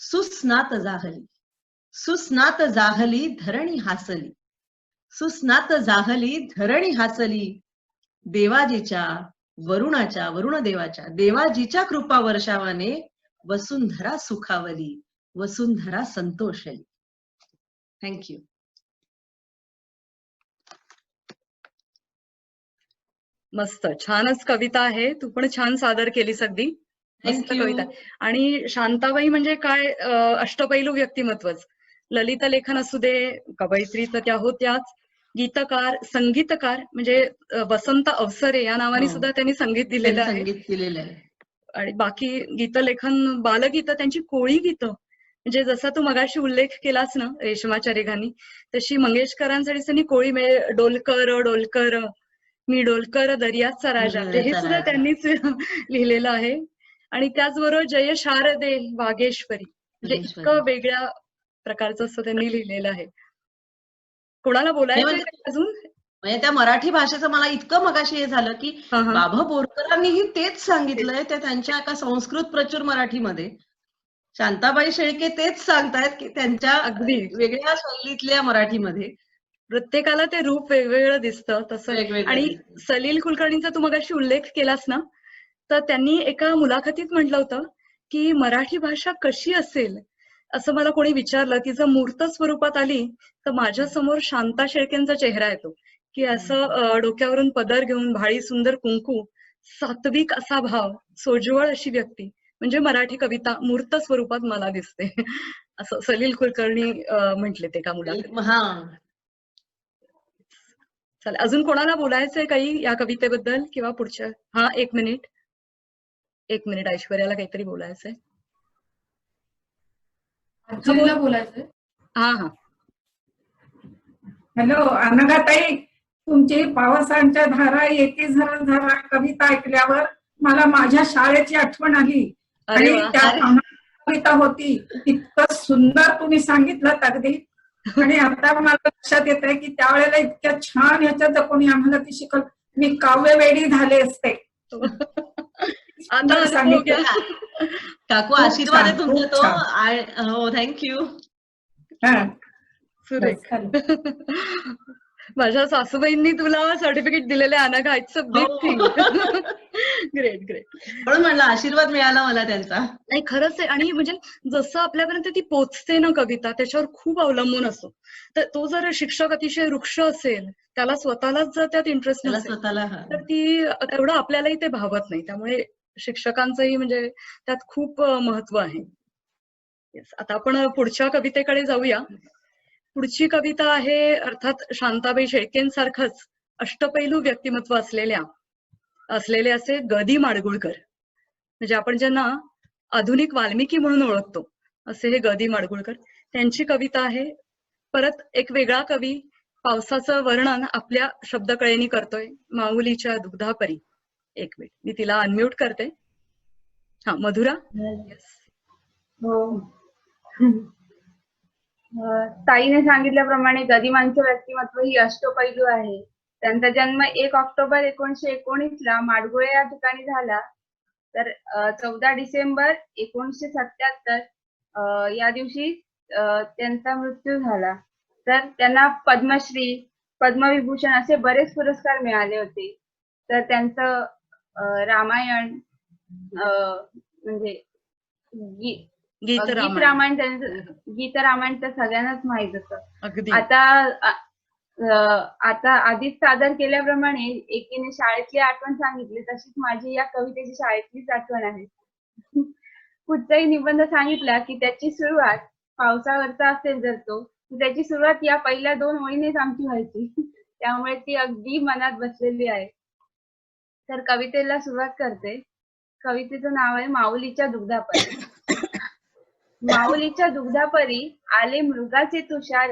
सुस्नात जाहली, सुस्नात जाहली धरणी हासली, सुस्नात जाहली धरणी हासली, देवाजीच्या वरुणाच्या वरुणदेवाच्या देवाजीच्या कृपा वर्षावाने वसुंधरा सुखावली, वसुंधरा संतोषली. थँक्यू. मस्त, छानच कविता आहे. तू पण छान सादर केलीस अगदी. मस्त कविता. आणि शांताबाई म्हणजे काय, अष्टपैलू व्यक्तिमत्वच. ललित लेखन असू दे, कवयित्री तर त्या होत्याच, गीतकार, संगीतकार म्हणजे वसंत अवसरे या नावाने सुद्धा त्यांनी संगीत दिलेलं आहे. संगीत दिलेलं आहे. आणि बाकी गीतलेखन, बालगीतं, त्यांची कोळी गीतं, म्हणजे जसा तू मगाशी उल्लेख केलास ना रेशमाच्या रेघांनी, तशी मंगेशकरांसाठी त्यांनी कोळी, म्हणजे डोलकर डोलकर मी डोलकर दर्याचा राजा, हे सुद्धा त्यांनीच लिहिलेलं आहे. आणि त्याचबरोबर जय शारदे वागेश्वरी, म्हणजे इतकं वेगळ्या प्रकारचं असं त्यांनी लिहिलेलं आहे. कोणाला बोलायचं अजून? म्हणजे त्या मराठी भाषेचं मला इतकं मगाशी हे झालं की हा हा बाबा बोरकरांनीही तेच सांगितलंय त्या त्यांच्या एका संस्कृत प्रचूर मराठीमध्ये. शांताबाई शेळके तेच सांगतायत की त्यांच्या अगदी वेगळ्या शैलीतल्या मराठीमध्ये प्रत्येकाला ते रूप वेगवेगळं दिसतं तसं. वेगवेगळं आणि दिसतं. सलील कुलकर्णींचा तू मगाशी उल्लेख केलास ना, तर त्यांनी एका मुलाखतीत म्हटलं होतं की मराठी भाषा कशी असेल असं मला कोणी विचारलं, ती जर मूर्त स्वरूपात आली तर माझ्या समोर शांता शेळकेंचा चेहरा येतो, की असं डोक्यावरून पदर घेऊन भाळी सुंदर कुंकू, सात्विक असा भाव, सोज्वळ अशी व्यक्ती म्हणजे मराठी कविता मूर्त स्वरूपात मला दिसते. असं सलील कुलकर्णी म्हटले ते एका मुलाखतीत. हा, चालेल, अजून कोणाला बोलायचंय काही या कवितेबद्दल किंवा पुढच्या? हा, एक मिनिट ऐश्वर्याला काहीतरी बोलायचंय. हा बोल. आजीला बोलायचंय. हा हा हॅलो अनघाताई, तुमची पावसांच्या धारा येती झरा झरा कविता ऐकल्यावर मला माझ्या शाळेची आठवण आली. अरे आणि वा. त्यात आम्हाला कविता होती. इतकं सुंदर तुम्ही सांगितलं अगदी. आणि आता मला लक्षात येत आहे की त्यावेळेला इतक्या छान ह्याच्यात कोणी आम्हाला ती शिकवलं. मी काव्यवेडी झाले असते. आता सुंदर अनुभव घ्या. सांगितलं. काकू खूप आशीर्वाद आहे छान, तुमचा खूप तो. छान. हो, थँक्यू. हा, सुरेख. बस झालं. माझ्या सासूबाईंनी तुला सर्टिफिकेट दिलेले Anagha, it's a big thing. हो. Great great. म्हणून म्हणलं आशीर्वाद मिळाला मला त्यांचा. नाही, खरंच आहे. आणि म्हणजे जसं आपल्यापर्यंत ती पोचते ना कविता, त्याच्यावर खूप अवलंबून असतो. तर तो जर शिक्षक अतिशय वृक्ष असेल, त्याला स्वतःलाच जर त्यात इंटरेस्ट त्याला नसेल स्वतःला तर ती तेवढं आपल्यालाही ते भावत नाही. त्यामुळे शिक्षकांचंही म्हणजे त्यात खूप महत्व आहे. Yes. आता आपण पुढच्या कवितेकडे जाऊया. पुढची कविता आहे अर्थात शांताबाई शेळकेंसारखंच अष्टपैलू व्यक्तिमत्व असलेले असे ग. माडगुळकर. म्हणजे आपण ज्यांना आधुनिक वाल्मिकी म्हणून ओळखतो असे हे ग. माडगुळकर. त्यांची कविता आहे. परत एक वेगळा कवी पावसाचं वर्णन आपल्या शब्दकळेनी करतोय. माऊलीच्या दुग्धापरी. एक मिनिट, मी तिला अनम्यूट करते. हा, मधुरा. Yes. हो. ताईने सांगितल्याप्रमाणे गदिमांचे व्यक्तिमत्व ही अष्टपैलू आहे. त्यांचा जन्म 1 ऑक्टोबर 1919 ला माडगुळे या ठिकाणी झाला. तर 14 डिसेंबर 1977 या दिवशी त्यांचा मृत्यू झाला. तर त्यांना पद्मश्री, पद्मविभूषण असे बरेच पुरस्कार मिळाले होते. तर त्यांचं रामायण म्हणजे गीत गीत रामायण. रामायण तर सगळ्यांनाच माहित होतं. अगदी. आता आधीच सादर केल्याप्रमाणे एकीने शाळेतली आठवण सांगितली, तशीच माझी या कवितेची शाळेतलीच आठवण आहे. कुठचाही निबंध सांगितला की त्याची सुरुवात पावसावरचा असेल जर तो, त्याची सुरुवात या पहिल्या 2 ओळीनेच आमची व्हायची. त्यामुळे ती अगदी मनात बसलेली आहे. तर कवितेला सुरुवात करते. कवितेचं नाव आहे माऊलीच्या दुग्धापरी. माऊलीच्या दुग्धापरी आले मृगाचे तुषार,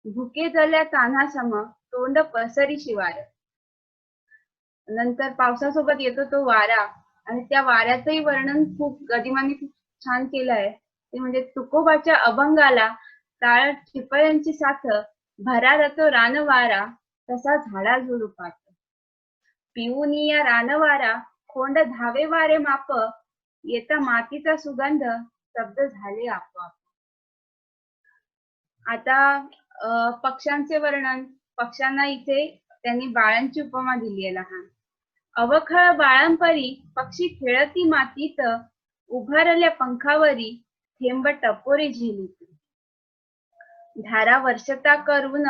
भुके झाल्या तान्हासम तोंड पसरी शिवार. नंतर पावसासोबत येतो तो वारा, आणि त्या वाऱ्याचंही वर्णन खूप गदिमांनी खूप छान केलं आहे. ते म्हणजे तुकोबाच्या अभंगाला टाळ ठिपळ्यांची साथ, भरारतो रानवारा तसा झाडा झुडुपात. पिऊनिया रानवारा खोंड धावे वारे माप, येता मातीचा सुगंध स्तब्ध झाले आपोआप. आता पक्ष्यांचे वर्णन. पक्ष्यांना इथे त्यांनी बाळांची उपमा दिली आहे लहान. अवखळ बाळांपरी पक्षी खेळती मातीत, उभारल्या पंखावरी थेंब टपोरे झेलीत. धारा वर्षता करून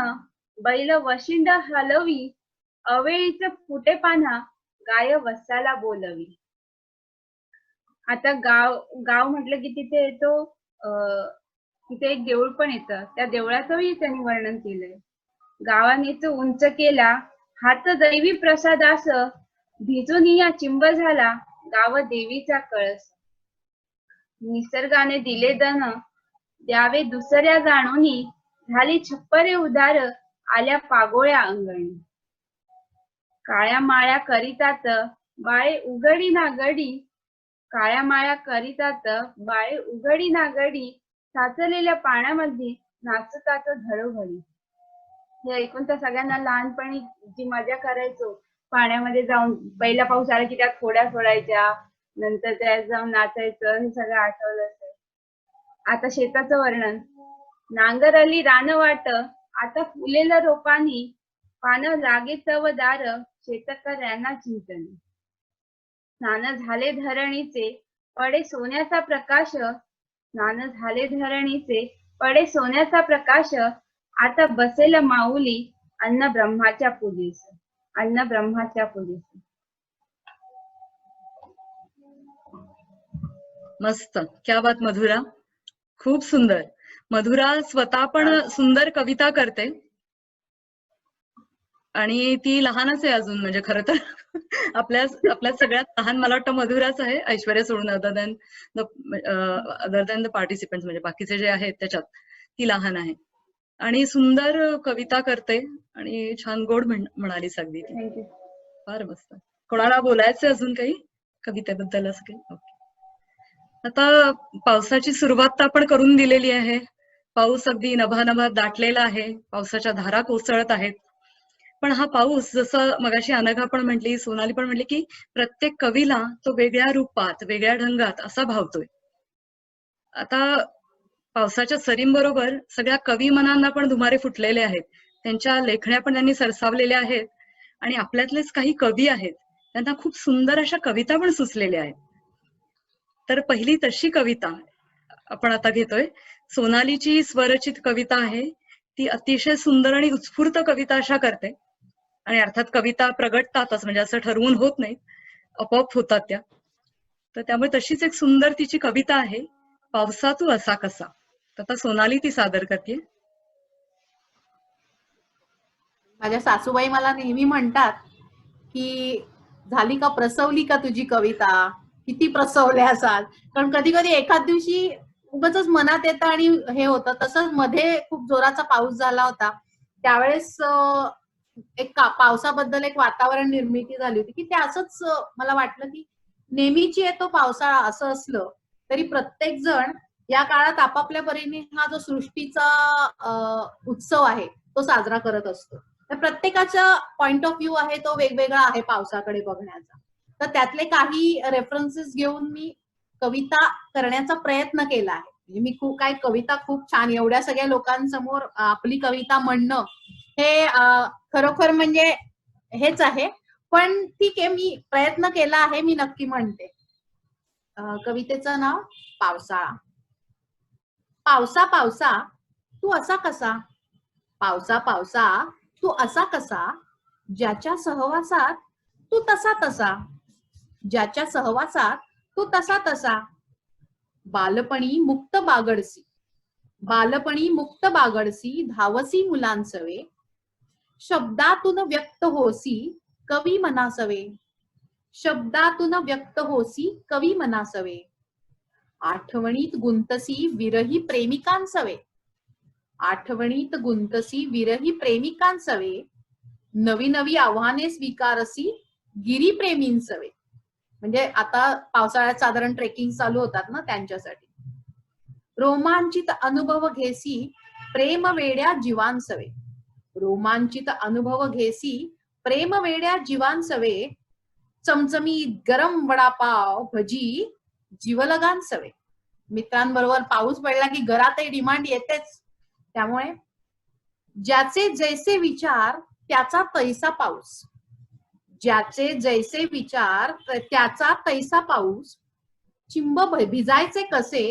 बैल वशिंड हलवी, अवेळीच फुटे पान्हा गाय वसाला बोलवी. आता गाव म्हटलं की तिथे येतो तिथे एक देऊळ पण येतं. त्या देवळाचंही त्यांनी वर्णन केलंय. गावानेच उंच केला हात दैवी प्रसादास, भिजून या चिंब झाला गाव देवीचा कळस. निसर्गाने दिले दन द्यावे दुसऱ्या जाणोनी, झाली छप्परे उदार आल्या पागोळ्या अंगणी. काळ्या माळ्या करीतात बाळे उघडी ना गडी, काळ्या माळ्या करीतात बाळे उघडी ना गडी, साचलेल्या पाण्यामध्ये नाचतात घडोघडी. हे ऐकून तर सगळ्यांना लहानपणी जी मजा करायचो पाण्यामध्ये जाऊन, पहिला पाऊस आला की त्यात होड्या सोडायच्या, नंतर त्यात जाऊन नाचायचं, हे सगळं आठवलं असेल. आता शेताचं वर्णन. नांगरली रान वाट, आता फुलेलं रोपानी, पानं लागे चवदार, शेतकऱ्यांना चिंतनी. स्नान झाले धरणीचे, पडे सोन्याचा प्रकाश, स्नान झाले धरणीचे, पडे सोन्याचा प्रकाश, आता बसेल माऊली, अन्न ब्रह्माच्या पूजेस, अन्न ब्रह्माच्या पूजेस. मस्त, क्या बात मधुरा, खूप सुंदर. मधुरा स्वतः पण सुंदर कविता करते आणि ती लहानच आहे अजून, म्हणजे खरं तर आपल्या सगळ्यात लहान मला वाटतं मधुराच आहे, ऐश्वर्या सोडून, अदर दॅन द पार्टिसिपंट, म्हणजे बाकीचे जे आहेत त्याच्यात ती लहान आहे आणि सुंदर कविता करते आणि छान गोड म्हणालीस अगदी ती. थँक्यू. फार मस्त. कोणाला बोलायचं अजून काही कवितेबद्दल असं काही? ओके. आता पावसाची सुरुवात तर आपण करून दिलेली आहे. पाऊस अगदी नभानभात दाटलेला आहे, पावसाच्या धारा कोसळत आहेत. पण हा पाऊस, जसं मगाशी अनघा पण म्हटली, सोनाली पण म्हटली, की प्रत्येक कवीला तो वेगळ्या रूपात, वेगळ्या ढंगात असा भावतोय. आता पावसाच्या सरींबरोबर सगळ्या कवी मनांना पण धुमारे फुटलेले आहेत, त्यांच्या लेखण्या पण त्यांनी सरसावलेल्या आहेत आणि आपल्यातलेच काही कवी आहेत, त्यांना खूप सुंदर अशा कविता पण सुचलेल्या आहेत. तर पहिली तशी कविता आपण आता घेतोय. सोनालीची स्वरचित कविता आहे. ती अतिशय सुंदर आणि उत्स्फूर्त कविता अशा करते आणि अर्थात कविता प्रगटतातच, म्हणजे असं ठरवून होत नाही, आपोआप होतात त्या. तर त्यामुळे तशीच एक सुंदर तिची कविता आहे, पावसा तू असा कसा. तर आता सोनाली ती सादर करते. माझ्या सासूबाई मला नेहमी म्हणतात की झाली का, प्रसवली का तुझी कविता, किती प्रसवल्या असाल. कारण कधी कधी एखाद दिवशी उगाच मनात येतं आणि हे होतं. तसंच मध्ये खूप जोराचा पाऊस झाला होता, त्यावेळेस एक पावसाबद्दल एक वातावरण निर्मिती झाली होती की ते असंच मला वाटलं की नेहमीची येतो पावसाळा असं असलं तरी प्रत्येक जण या काळात आपापल्या परीने हा जो सृष्टीचा उत्सव आहे तो साजरा करत असतो. तर प्रत्येकाचा पॉइंट ऑफ व्ह्यू आहे तो वेगवेगळा आहे पावसाकडे बघण्याचा. तर त्यातले काही रेफरन्सेस घेऊन मी कविता करण्याचा प्रयत्न केला आहे. म्हणजे मी काय कविता खूप छान, एवढ्या सगळ्या लोकांसमोर आपली कविता म्हणणं हे खरोखर म्हणजे हेच आहे. पण ठीक आहे, मी प्रयत्न केला आहे, मी नक्की म्हणते. कवितेचं नाव पावसाळा. पावसा पावसा तू असा कसा, पावसा पावसा तू असा कसा, ज्याच्या सहवासात तू तसा तसा, ज्याच्या सहवासात तू तसा तसा. बालपणी मुक्त बागडसी, बालपणी मुक्त बागडसी, धावसी मुलांसवे, शब्दातून व्यक्त होसी कवी मनासवे, शब्दातून व्यक्त होसी कवी मनासवे. आठवणीत गुंतसी विरही प्रेमिकांसवे, आठवणीत गुंतसी विरही प्रेमिकांसवे, नवी नवी आव्हाने स्वीकारसी गिरीप्रेमींसवे. म्हणजे आता पावसाळ्यात साधारण ट्रेकिंग चालू होतात ना, त्यांच्यासाठी. रोमांचित अनुभव घेसी प्रेम वेड्या जीवांसवे, रोमांचित अनुभव घेसी प्रेम वेड्या जीवांसवे, चमचमीत गरम वडापाव भजी जीवलगांसवे. मित्रांबरोबर पाऊस पडला की घरातही डिमांड येतेच. त्यामुळे ज्याचे जैसे विचार त्याचा तैसा पाऊस, ज्याचे जैसे विचार त्याचा तैसा पाऊस. चिंब भिजायचे कसे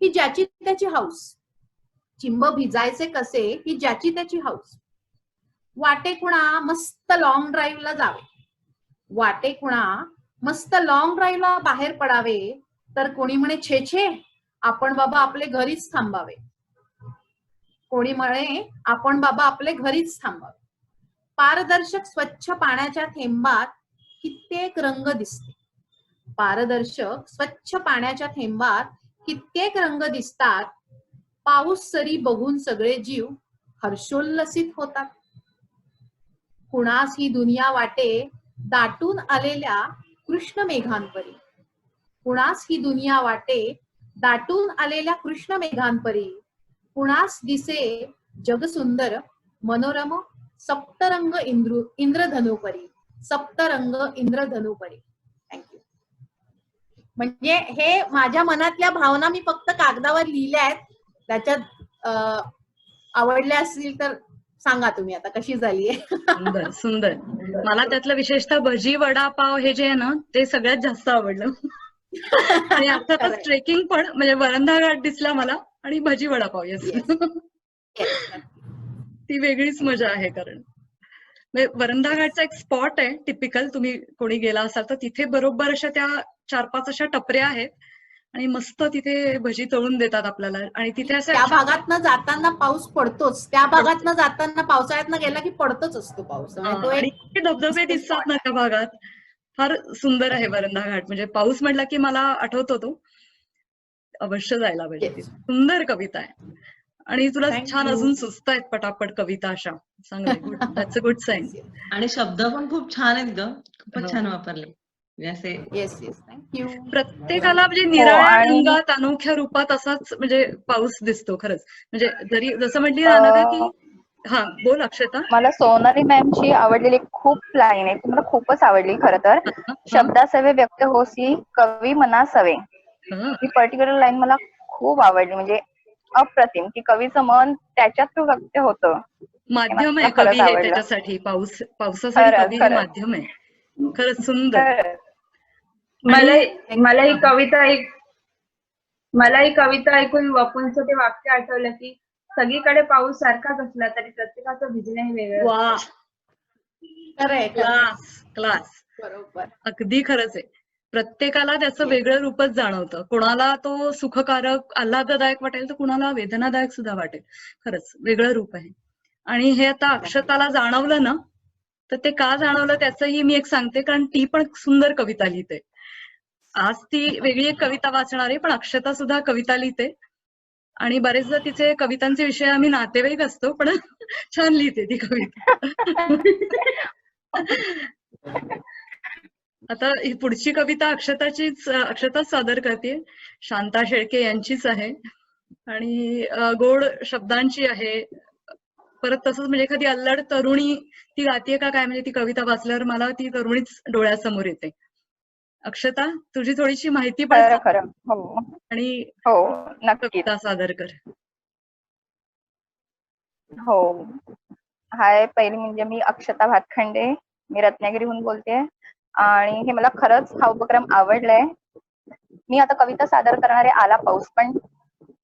ही ज्याची त्याची हौस, चिंब भिजायचे कसे ही ज्याची त्याची हौस. वाटे कुणा मस्त लॉंग ड्राईव्हला जावे, वाटे कुणा मस्त लॉंग ड्राईव्हला बाहेर पडावे, तर कोणी म्हणे छे छे आपण बाबा आपले घरीच थांबावे, कोणी म्हणे आपण बाबा आपले घरीच थांबावे. पारदर्शक स्वच्छ पाण्याच्या थेंबात कित्येक रंग दिसते, पारदर्शक स्वच्छ पाण्याच्या थेंबात कित्येक रंग दिसतात. पाऊस सरी बघून सगळे जीव हर्षोल्लसित होतात. कुणास ही दुनिया वाटे दाटून आलेल्या कृष्ण मेघांपरी, कुणास ही दुनिया वाटे दाटून आलेल्या कृष्ण मेघांपरी. कुणास दिसे जग सुंदर मनोरम सप्तरंग इंद्रधनुपरी, सप्तरंग इंद्रधनुपरी. थँक्यू. म्हणजे हे माझ्या मनातल्या भावना मी फक्त कागदावर लिहिल्या आहेत. त्याच्यात आवडल्या असतील तर सांगा तुम्ही आता कशी झालीये. सुंदर सुंदर. मला त्यातलं विशेषतः भजी वडापाव हे जे आहे ना ते सगळ्यात जास्त आवडलं. आणि अर्थातच Correct. ट्रेकिंग पण, म्हणजे वरंधा घाट दिसला मला आणि भजी वडापाव. येस. Yes. ती वेगळीच मजा आहे. कारण म्हणजे वरंधा घाटचा एक स्पॉट आहे टिपिकल, तुम्ही कोणी गेला असाल तर तिथे बरोबर अशा त्या 4-5 अशा टपऱ्या आहेत आणि मस्त तिथे भजी तळून देतात आपल्याला. आणि तिथे असं त्या भागातनं जाताना पाऊस पडतोच. त्या भागातनं जाताना पावसाळ्यातनं गेला की पडतोच असतो पाऊस. म्हणजे तो आणि एक इतके धबधबे दिसतात ना त्या भागात. फार सुंदर आहे वरंधा घाट. म्हणजे पाऊस म्हटला की मला आठवतो तो. अवश्य जायला पाहिजे Yes. तिथे. सुंदर कविता आहे. आणि तुला Thank छान you. अजून सुचतायत पटापट कविता अशा. चांगलंय. Good. That's a good sign. आणि शब्द पण खूप छान आहेत ग, हो. खूपच छान वापरले. म्हणजे असे येस येस थँक्यू. प्रत्येकाला म्हणजे हो निराळ्या आणि रंगात अनोख्या रूपात असाच म्हणजे पाऊस दिसतो खरंच. म्हणजे जरी जसं म्हटली रानगा की हा बोल अक्षता. मला सोनाली मॅमची आवडलेली खूप लाईन आहे, ती मला खूपच आवडली खरं तर. हा, हा, शब्दासवे व्यक्त होसी कवी मनासवे, हा. ही पर्टिक्युलर लाईन मला खूप आवडली. म्हणजे अप्रतिम की कवीचं मन त्याच्यात तो व्यक्त होतं. हे माध्यम मला आहे खरंच कवी हे आवडलं. त्याच्यासाठी. पावसासाठी खरंच कवी हे खरंच माध्यम आहे. खरंच सुंदर. खरंच. मला आणि मला ही हा, कविता मला ही कविता ऐकून वपूंचं ते वाक्य आठवलं की सगळीकडे पाऊस सारखाच असला तरी प्रत्येकाचं भिजणे हे वेगळं वा, असतं. खरंय क्लास क्लास. बरोबर. अगदी खरंच आहे. प्रत्येकाला त्याचं वेगळं रूपच जाणवतं. कोणाला तो सुखकारक आल्हाददायक वाटेल तर कुणाला वेदनादायक सुद्धा वाटेल. खरंच वेगळं रूप आहे. आणि हे आता अक्षताला जाणवलं ना, तर ते का जाणवलं त्याचंही मी एक सांगते. कारण ती पण सुंदर कविता लिहिते. आज ती वेगळी एक कविता वाचणार आहे, पण अक्षता सुद्धा कविता लिहिते. आणि बरेचदा तिचे कवितांचे विषय आम्ही नातेवाईक असतो, पण छान लिहिते ती कविता. आता ही पुढची कविता अक्षताच सादर करते. शांता शेळके यांचीच आहे आणि गोड शब्दांची आहे. परत तसंच म्हणजे एखादी अल्लड तरुणी ती गातीये का काय, म्हणजे ती कविता वाचल्यावर मला ती तरुणीच डोळ्यासमोर येते. अक्षता, तुझी थोडीशी माहिती पण खरं सांग खरं. हो आणि हो नक्कीच. कविता सादर कर. हो. हाय, पहिली म्हणजे मी अक्षता भातखंडे, मी रत्नागिरीहून बोलतेय आणि हे मला खरंच हा उपक्रम आवडलाय. मी आता कविता सादर करणारे आला पाऊस. पण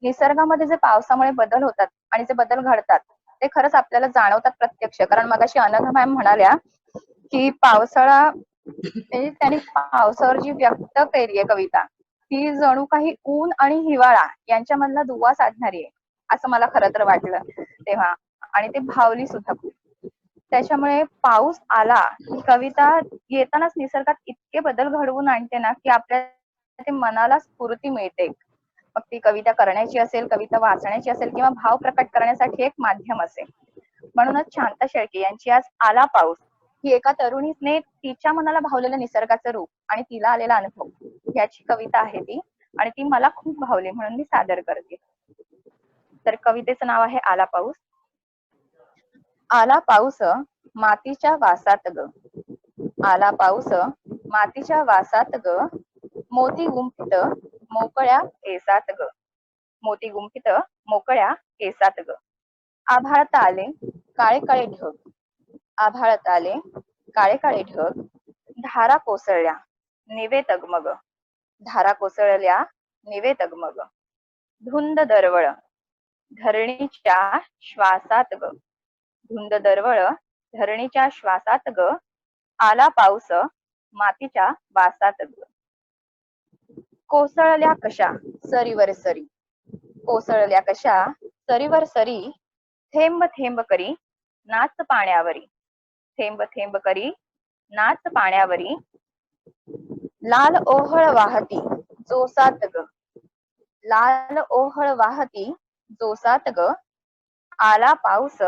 निसर्गामध्ये जे पावसामुळे बदल होतात आणि जे बदल घडतात ते खरंच आपल्याला जाणवतात प्रत्यक्ष. कारण मगाशी अनघा मॅम म्हणाल्या की पावसाळा म्हणजे त्यांनी पावसावर जी व्यक्त केली आहे कविता, ती जणू काही ऊन आणि हिवाळा यांच्यामधला दुवा साधणारी आहे असं मला खरं तर वाटलं तेव्हा. आणि ते भावली सुद्धा खूप. त्याच्यामुळे पाऊस आला ही कविता येतानाच निसर्गात इतके बदल घडवून आणते ना की आपल्या ते मनाला स्फूर्ती मिळते. मग ती कविता करण्याची असेल, कविता वाचण्याची असेल किंवा भाव प्रकट करण्यासाठी एक माध्यम असेल. म्हणूनच शांता शेळके यांची आज आला पाऊस ही एका तरुणीने तिच्या मनाला भावलेलं निसर्गाचं रूप आणि तिला आलेला अनुभव याची कविता आहे ती. आणि ती मला खूप भावली म्हणून मी सादर करते. तर कवितेचं नाव आहे आला पाऊस. आला पाऊस मातीच्या वासात ग, आला पाऊस मातीच्या वासात ग, मोती गुंफित मोकळ्या केसात ग, मोती गुंफित मोकळ्या केसात ग. आभाळात आले काळे काळे ढग, आभाळात आले काळे काळे ढग, धारा कोसळल्या निवे तगमग, धारा कोसळल्या निवे तगमग. धुंद दरवळ धरणीच्या श्वासात ग, धुंद दरवळ धरणीच्या श्वासात ग, आला पाऊस मातीच्या वासात ग. कोसळल्या कशा सरीवर सरी, कोसळल्या कशा सरीवर सरी, थेंब थेंब करी नाच पाण्यावरी, थेंब थेंब करी नाच पाण्यावरी. लाल ओहळ वाहती जोसात ग, लाल ओहळ वाहती जोसात ग, आला पाऊस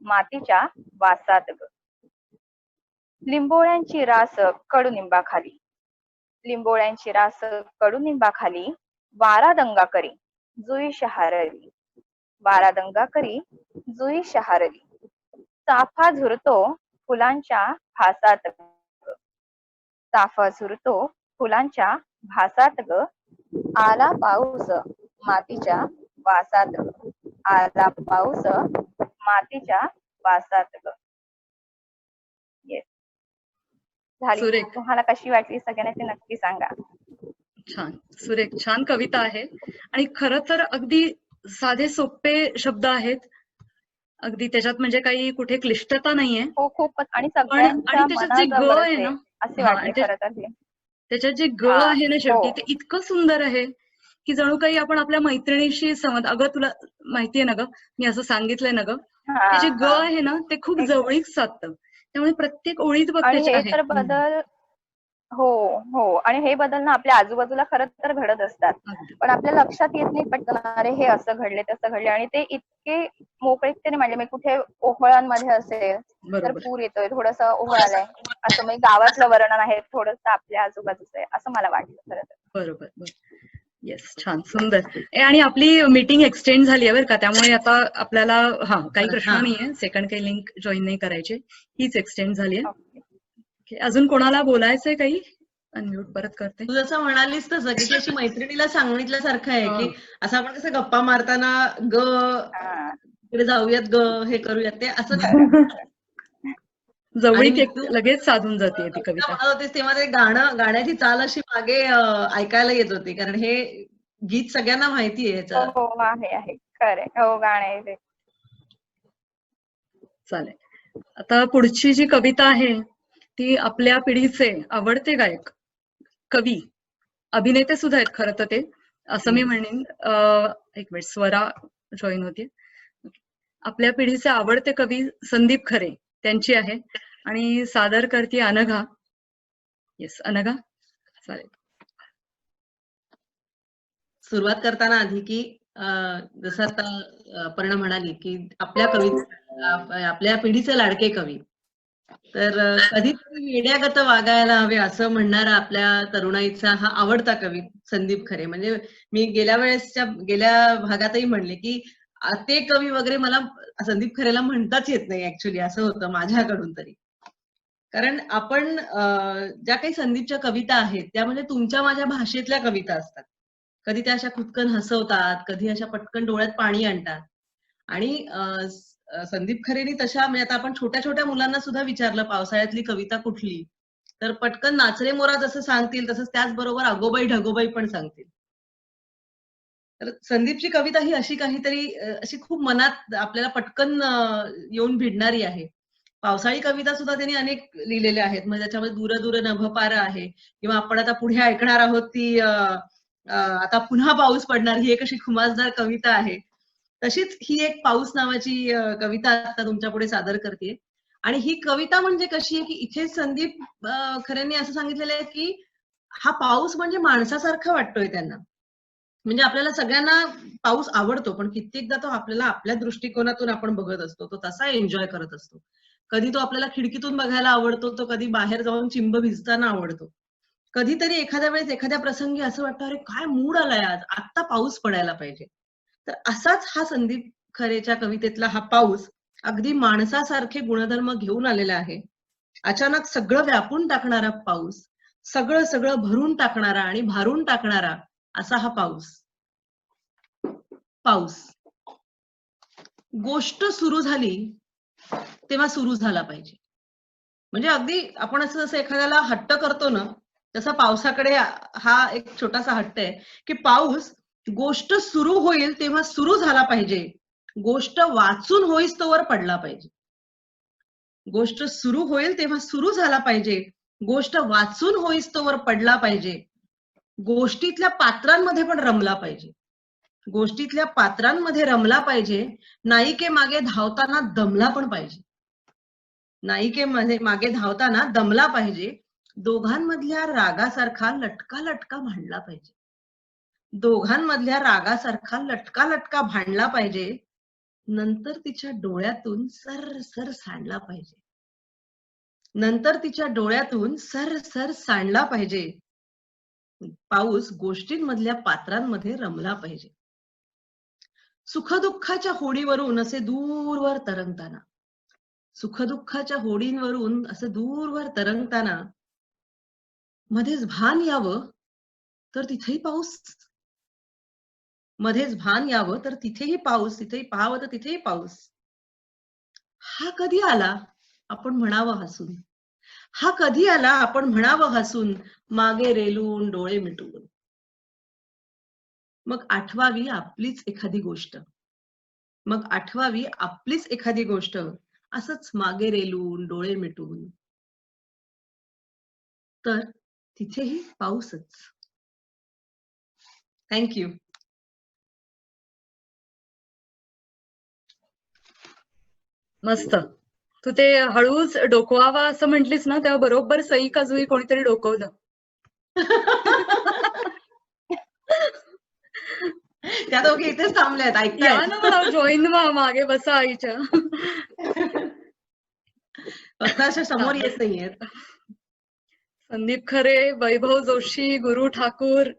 मातीच्या वासात ग. लिंबोळ्यांची रास कडुनिंबाखाली, लिंबोळ्यांची रास कडुनिंबाखाली, वारा दंगा करी जुई शहारली, वारा दंगा करी जुई शहारली. चाफा झुरतो फुलांच्या भासात ग. चाफा झुरतो फुलांच्या भासात ग. आला पाऊस मातीच्या वासात ग. आला पाऊस मातीच्या वासात ग. येस, झाली. सुरेख. तुम्हाला कशी वाटली सगळ्यांना ते नक्की सांगा. छान, सुरेख, छान कविता आहे. आणि खरं तर अगदी साधे सोपे शब्द आहेत, अगदी त्याच्यात म्हणजे काही कुठे क्लिष्टता नाहीये. हो, खूपच. आणि पण सगळ्यांच्या आणि त्याच्यात जे ग आहे मनाजवळचे ना, असे हा, वाटले खरं तर हे. त्याच्यात जे ग हा, आहे ना शेवटी, हो. ते इतकं सुंदर आहे की जणू काही आपण आपल्या मैत्रिणीशी संवाद. अगं तुला माहितीये ना ग, मी असं सांगितलंय ना ग, हा, ते जे ग हा. आहे ना ते खूप एक- जवळीक साधतं. त्यामुळे प्रत्येक ओळीत बघ आणि त्याचे हे आहे. तर बदल, हो हो, आणि हे बदल ना आपल्या आजूबाजूला खरं तर घडत असतात, अगदी. पण आपल्या लक्षात येत नाही पटकन, अरे हे असं घडले तसं घडले. आणि ते इतके मोकळीकतेने म्हणजे मी कुठे ओहळांमध्ये असेल तर बरोबर, पूर येतोय, थोडस ओहळ आलाय, असं म्हणजे गावातलं वर्णन आहे, थोडस आपल्या आजूबाजूचं आहे, असं मला वाटलं खरं तर. बरोबर. येस, छान, सुंदर. आणि आपली मीटिंग एक्सटेंड झाली आहे बरं का, त्यामुळे आता आपल्याला काही प्रश्न हा. नाहीये, सेकंड काही लिंक जॉईन नाही करायचे, हीच एक्सटेंड झाली आहे. ओके. अजून कोणाला बोलायचंय काही? अनम्यूट परत करते. तू जसं म्हणालीस तसं की ती अशी मैत्रिणीला सांगितल्यासारखं आहे की असं आपण कसं गप्पा मारताना ग हा. इकडे जाऊयात ग हे करूयात ते असं खरं, खरं. जवळीक आणि एक तू लगेच साधून जाते ती कविता कविता. म्हणत होतीस तेव्हा ते गाण्याची चाल अशी मागे ऐकायला येत होती, कारण हे गीत सगळ्यांना माहिती आहे हो ह्याचं. हो, आहे खरं. हो, गाणं आहे ते. चालेल. आता पुढची जी कविता आहे ती आपल्या पिढीचे आवडते गायक, कवी, अभिनेते सुद्धा आहेत खरं तर ते, असं मी म्हणेन. एक मिनिट, स्वरा जॉईन होते. आपल्या पिढीचे आवडते कवी संदीप खरे त्यांची आहे, आणि सादर करते अनघा. येस, अनघा, चालेल. सुरुवात करताना आधी की जसं आता अपर्णा म्हणाली की आपल्या आपल्या पिढीचे लाडके कवी, तर कधीतरी वेड्यागत वागायला हवे असं म्हणणारा आपल्या तरुणाईचा हा आवडता कवी संदीप खरे. म्हणजे मी गेल्या भागातही म्हणले की ते कवी वगैरे मला संदीप खरेला म्हणताच येत नाही ऍक्च्युली, असं होतं माझ्याकडून तरी. कारण आपण ज्या काही संदीपच्या कविता आहेत त्या म्हणजे तुमच्या माझ्या भाषेतल्या कविता असतात. कधी त्या अशा खुदकन हसवतात, कधी अशा पटकन डोळ्यात पाणी आणतात. आणि संदीप खरेंनी तशा, म्हणजे आता आपण छोट्या छोट्या मुलांना सुद्धा विचारलं पावसाळ्यातली कविता कुठली, तर पटकन नाचरे मोरा जसं सांगतील तसंच त्याचबरोबर अगोबाई ढगोबाई पण सांगतील. तर संदीपची कविता ही अशी काहीतरी अशी खूप मनात आपल्याला पटकन येऊन भिडणारी आहे. पावसाळी कविता सुद्धा त्यांनी अनेक लिहिलेल्या आहेत, म्हणजे त्याच्यामध्ये दूर दूर नभपार आहे, किंवा आपण आता पुढे ऐकणार आहोत ती आता पुन्हा पाऊस पडणार, ही एक अशी खुमासदार कविता आहे. तशीच ही एक पाऊस नावाची कविता आता तुमच्या पुढे सादर करते. आणि ही कविता म्हणजे कशी आहे की इथे संदीप खरेंनी असं सांगितलेलं आहे की हा पाऊस म्हणजे माणसासारखा वाटतोय त्यांना. म्हणजे आपल्याला सगळ्यांना पाऊस आवडतो, पण कित्येकदा तो आपल्याला आपल्या दृष्टिकोनातून आपण बघत असतो, तो तसा एन्जॉय करत असतो. कधी तो आपल्याला खिडकीतून बघायला आवडतो, तो कधी बाहेर जाऊन चिंब भिजताना आवडतो. कधीतरी एखाद्या वेळेस एखाद्या प्रसंगी असं वाटतं, अरे काय मूड आलाय आज, आत्ता पाऊस पडायला पाहिजे. तर असाच हा संदीप खरेच्या कवितेतला हा पाऊस अगदी माणसासारखे गुणधर्म घेऊन आलेला आहे. अचानक सगळं व्यापून टाकणारा पाऊस, सगळं सगळं भरून टाकणारा आणि भारून टाकणारा असा हा पाऊस. पाऊस, गोष्ट सुरू झाली तेव्हा सुरू झाला पाहिजे. म्हणजे अगदी आपण असं जसं एखाद्याला हट्ट करतो ना, तसा पावसाकडे हा एक छोटासा हट्ट आहे की पाऊस गोष्ट सुरू होईल तेव्हा सुरू झाला पाहिजे, गोष्ट वाचून होईस तोवर पडला पाहिजे. गोष्ट सुरू होईल तेव्हा सुरू झाला पाहिजे, गोष्ट वाचून होईस तोवर पडला पाहिजे, गोष्टीतल्या पात्रांमध्ये पण रमला पाहिजे. गोष्टीतल्या पात्रांमध्ये रमला पाहिजे, नायिके मागे धावताना दमला पण पाहिजे. नायिकेमध्ये मागे धावताना दमला पाहिजे, दोघांमधल्या रागासारखा लटका लटका भांडला पाहिजे. दोघांमधल्या रागासारखा लटका लटका भांडला पाहिजे, नंतर तिच्या डोळ्यातून सर सर सांडला पाहिजे. नंतर तिच्या डोळ्यातून सर सर सांडला पाहिजे. पाऊस गोष्टींमधल्या पात्रांमध्ये रमला पाहिजे. सुखदुःखाच्या होडीवरून असे दूरवर तरंगताना, सुखदुःखाच्या होडींवरून असं दूरवर तरंगताना मध्येच भान यावं तर तिथेही पाऊस, मध्येच भान यावं तर तिथेही पाऊस, तिथेही पाहावं तर तिथेही पाऊस. हा कधी आला आपण म्हणावं हसून, हा कधी आला आपण म्हणावं हसून, मागे रेलून डोळे मिटून. मग आठवावी आपलीच एखादी गोष्ट, मग आठवावी आपलीच एखादी गोष्ट, असंच मागे रेलून डोळे मिटून. तर तिथेही पाऊसच. थँक्यू. मस्त. तू ते हळूच डोकवावा असं म्हटलीस ना, तेव्हा बरोबर सई काजुई कोणीतरी डोकवलं. त्या दोघे इथेच थांबल्यात, या ऐकतायत. ना म्हणा, जॉईन व्हा, मागे बसा आईच्या. फक्त अशा समोर चालेल. येत नाहीयेत. संदीप खरे, वैभव जोशी, गुरु ठाकूर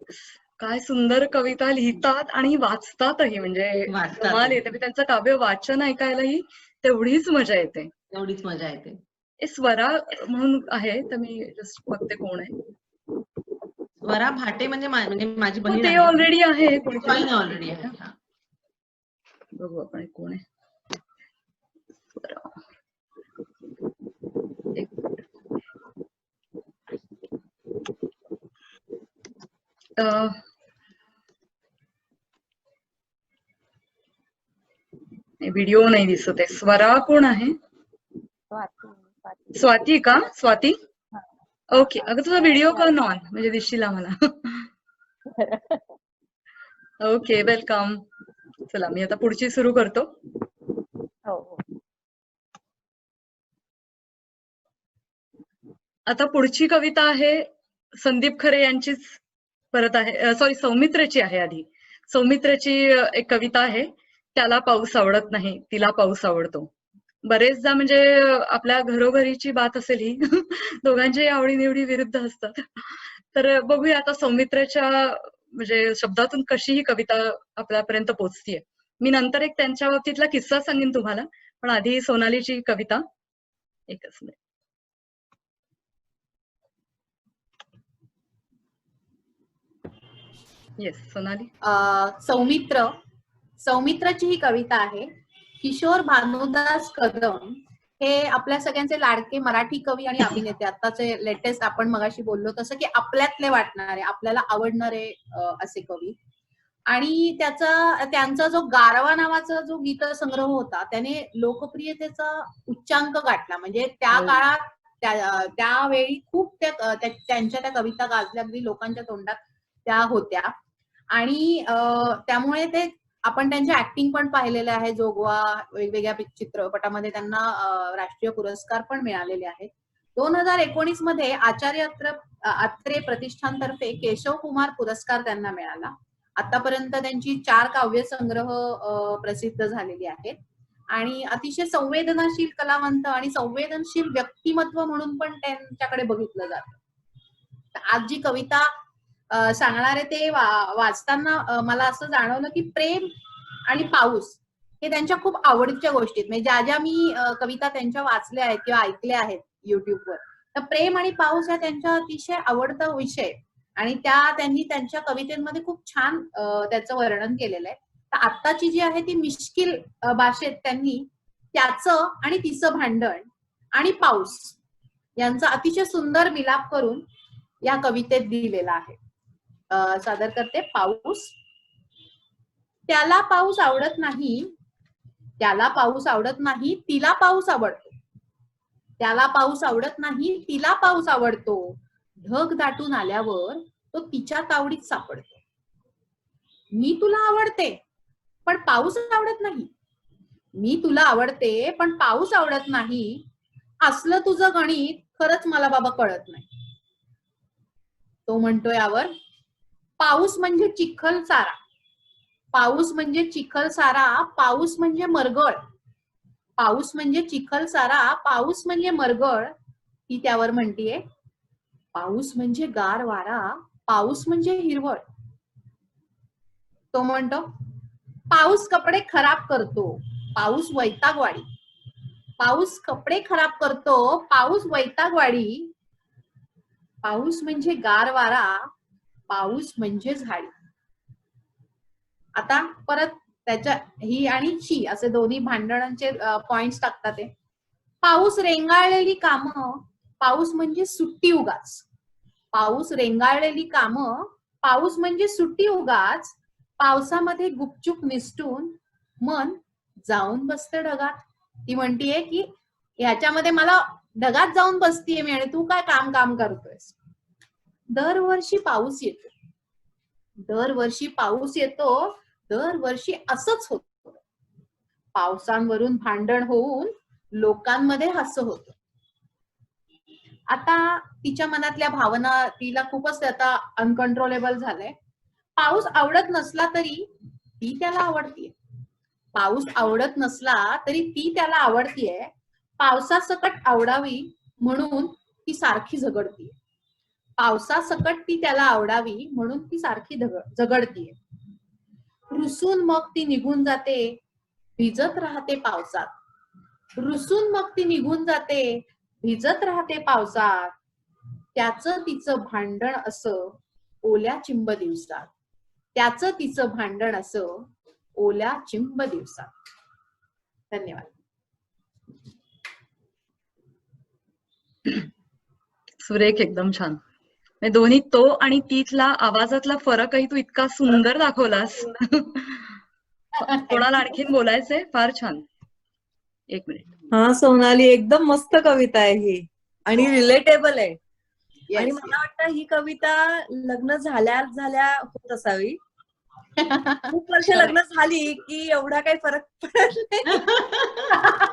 काय सुंदर कविता लिहितात आणि वाचतातही. म्हणजे वाचतात. कमाल येते. त्यांचं काव्य वाचन ऐकायलाही तेवढीच मजा येते. एवढीच मजा येते. हे स्वरा म्हणून आहे, तर मी जस्ट बघते कोण आहे. स्वरा भाटे म्हणजे म्हणजे माझी हो, बहीण ते आहे. ऑलरेडी आहे कोणीतरी. जॉईन ऑलरेडी आहे. हा. बघू आपण कोण आहे. स्वरा. एक मिनिट. व्हिडिओ नाही दिसत आहे. स्वरा कोण आहे? स्वाती का? स्वाती, ओके. अगं तुझा व्हिडिओ कर ऑन, म्हणजे दिसशील आम्हाला. Okay, welcome. चला, मी आता पुढची सुरू करतो. आता पुढची कविता आहे संदीप खरे यांचीच परत आहे. सॉरी, सौमित्रची आहे. आधी सौमित्रची एक कविता आहे, त्याला पाऊस आवडत नाही, तिला पाऊस आवडतो. बरेचदा म्हणजे आपल्या घरोघरीची बात असेल ही. दोघांची आवडीनिवडी विरुद्ध असतात. तर बघूया आता सौमित्रच्या म्हणजे शब्दातून कशी ही कविता आपल्यापर्यंत पोहोचतीये. मी नंतर एक त्यांच्या बाबतीतला किस्सा सांगेन तुम्हाला, पण आधी सोनालीची कविता. एकच मिनिट. येस, सोनाली. सौमित्रची ही कविता आहे. किशोर भानुदास कदम हे आपल्या सगळ्यांचे लाडके मराठी कवी आणि अभिनेते. आताचे लेटेस्ट आपण मगाशी बोललो तसं की आपल्यातले वाटणारे, आपल्याला आवडणारे असे कवी. आणि त्यांचा जो गारवा नावाचा जो गीतसंग्रह होता, त्याने लोकप्रियतेचा उच्चांक गाठला. म्हणजे त्या काळात त्यावेळी खूप त्यांच्या त्या कविता गाजल्या, अगदी लोकांच्या तोंडात त्या होत्या. आणि त्यामुळे ते आपण त्यांच्या ऍक्टिंग पण पाहिलेले आहे. जोगवा वेगवेगळ्या चित्रपटामध्ये त्यांना राष्ट्रीय पुरस्कार पण मिळालेले आहेत. 2019 मध्ये आचार्य अत्रे प्रतिष्ठानतर्फे केशव कुमार पुरस्कार त्यांना मिळाला. आतापर्यंत त्यांची 4 काव्यसंग्रह प्रसिद्ध झालेली आहेत. आणि अतिशय संवेदनशील कलावंत आणि संवेदनशील व्यक्तिमत्व म्हणून पण त्यांच्याकडे बघितलं जातं. आज जी कविता सांगणारे ते वाचताना मला असं जाणवलं की प्रेम आणि पाऊस हे त्यांच्या खूप आवडीच्या गोष्टी आहेत. म्हणजे ज्या मी कविता त्यांच्या वाचल्या आहेत किंवा ऐकल्या आहेत युट्यूबवर, तर प्रेम आणि पाऊस हा त्यांच्या अतिशय आवडता विषय आणि त्यांनी त्यांच्या कवितेमध्ये खूप छान त्याचं वर्णन केलेलं आहे. तर आत्ताची जी आहे ती मिश्किल भाषेत त्यांनी त्याचं आणि तिचं भांडण आणि पाऊस यांचा अतिशय सुंदर मिलाप करून या कवितेत दिलेला आहे. सादर करते. पाऊस. त्याला पाऊस आवडत नाही, त्याला पाऊस आवडत नाही, तिला पाऊस आवडतो. त्याला पाऊस आवडत नाही, तिला पाऊस आवडतो. ढग दाटून आल्यावर तो तिच्या तावडीत सापडतो. मी तुला आवडते पण पाऊस आवडत नाही, मी तुला आवडते पण पाऊस आवडत नाही, असलं तुझं गणित खरंच मला बाबा कळत नाही. तो म्हणतो यावर, पाऊस म्हणजे चिखल सारा, पाऊस म्हणजे चिखल सारा, पाऊस म्हणजे मरगळ, पाऊस म्हणजे चिखल सारा, पाऊस म्हणजे मरगळ. ती त्यावर म्हणतीये, पाऊस म्हणजे गार वारा, पाऊस म्हणजे हिरवळ. तो म्हणतो, पाऊस कपडे खराब करतो, पाऊस वैतागवाडी, पाऊस कपडे खराब करतो, पाऊस वैतागवाडी, पाऊस म्हणजे गार वारा, पाऊस म्हणजे झाडी. आता परत त्याच्या ही आणि ची असे दोन्ही भांडणांचे पॉइंट्स टाकतात ते. पाऊस रेंगाळलेली कामं, पाऊस म्हणजे सुट्टी उगाच. पाऊस रेंगाळलेली कामं, पाऊस म्हणजे सुट्टी उगाच. पावसामध्ये गुपचूप निसटून मन जाऊन बसते ढगात. ती म्हणतीये की ह्याच्यामध्ये मला ढगात जाऊन बसतीये मी आणि तू काय काम काम करतोयस. दरवर्षी पाऊस येतो, दरवर्षी पाऊस येतो, दरवर्षी असंच होतं. पावसांवरून भांडण होऊन लोकांमध्ये हास्य होतं. आता तिच्या मनातल्या भावना तिला खूपच आता अनकंट्रोलेबल झालंय. पाऊस आवडत नसला तरी ती त्याला आवडतीये. पाऊस आवडत नसला तरी ती त्याला आवडतीये. पावसासकट आवडावी म्हणून ती सारखी झगडतीये. पावसासकट ती त्याला आवडावी म्हणून ती सारखी झगडतीये. रुसून मग ती निघून जाते, भिजत राहते पावसात. रुसून मग ती निघून जाते, भिजत राहते पावसात. त्याचं तिचं भांडण असं ओल्या चिंब दिवसात. त्याचं तिचं भांडण असं ओल्या चिंब दिवसात. धन्यवाद. सुरेख, एकदम छान. दोन्ही तो आणि तीतला आवाजातला फरकही तू इतका सुंदर दाखवलास. कोणाला आणखीन बोलायचंय? फार छान. एक मिनिट. हा सोनाली, एकदम मस्त कविता आहे ही आणि रिलेटेबल आहे. आणि मला वाटतं ही कविता लग्न झाल्या झाल्या होत असावी. खूप वर्ष लग्न झाली की एवढा काही फरक पडत नाही.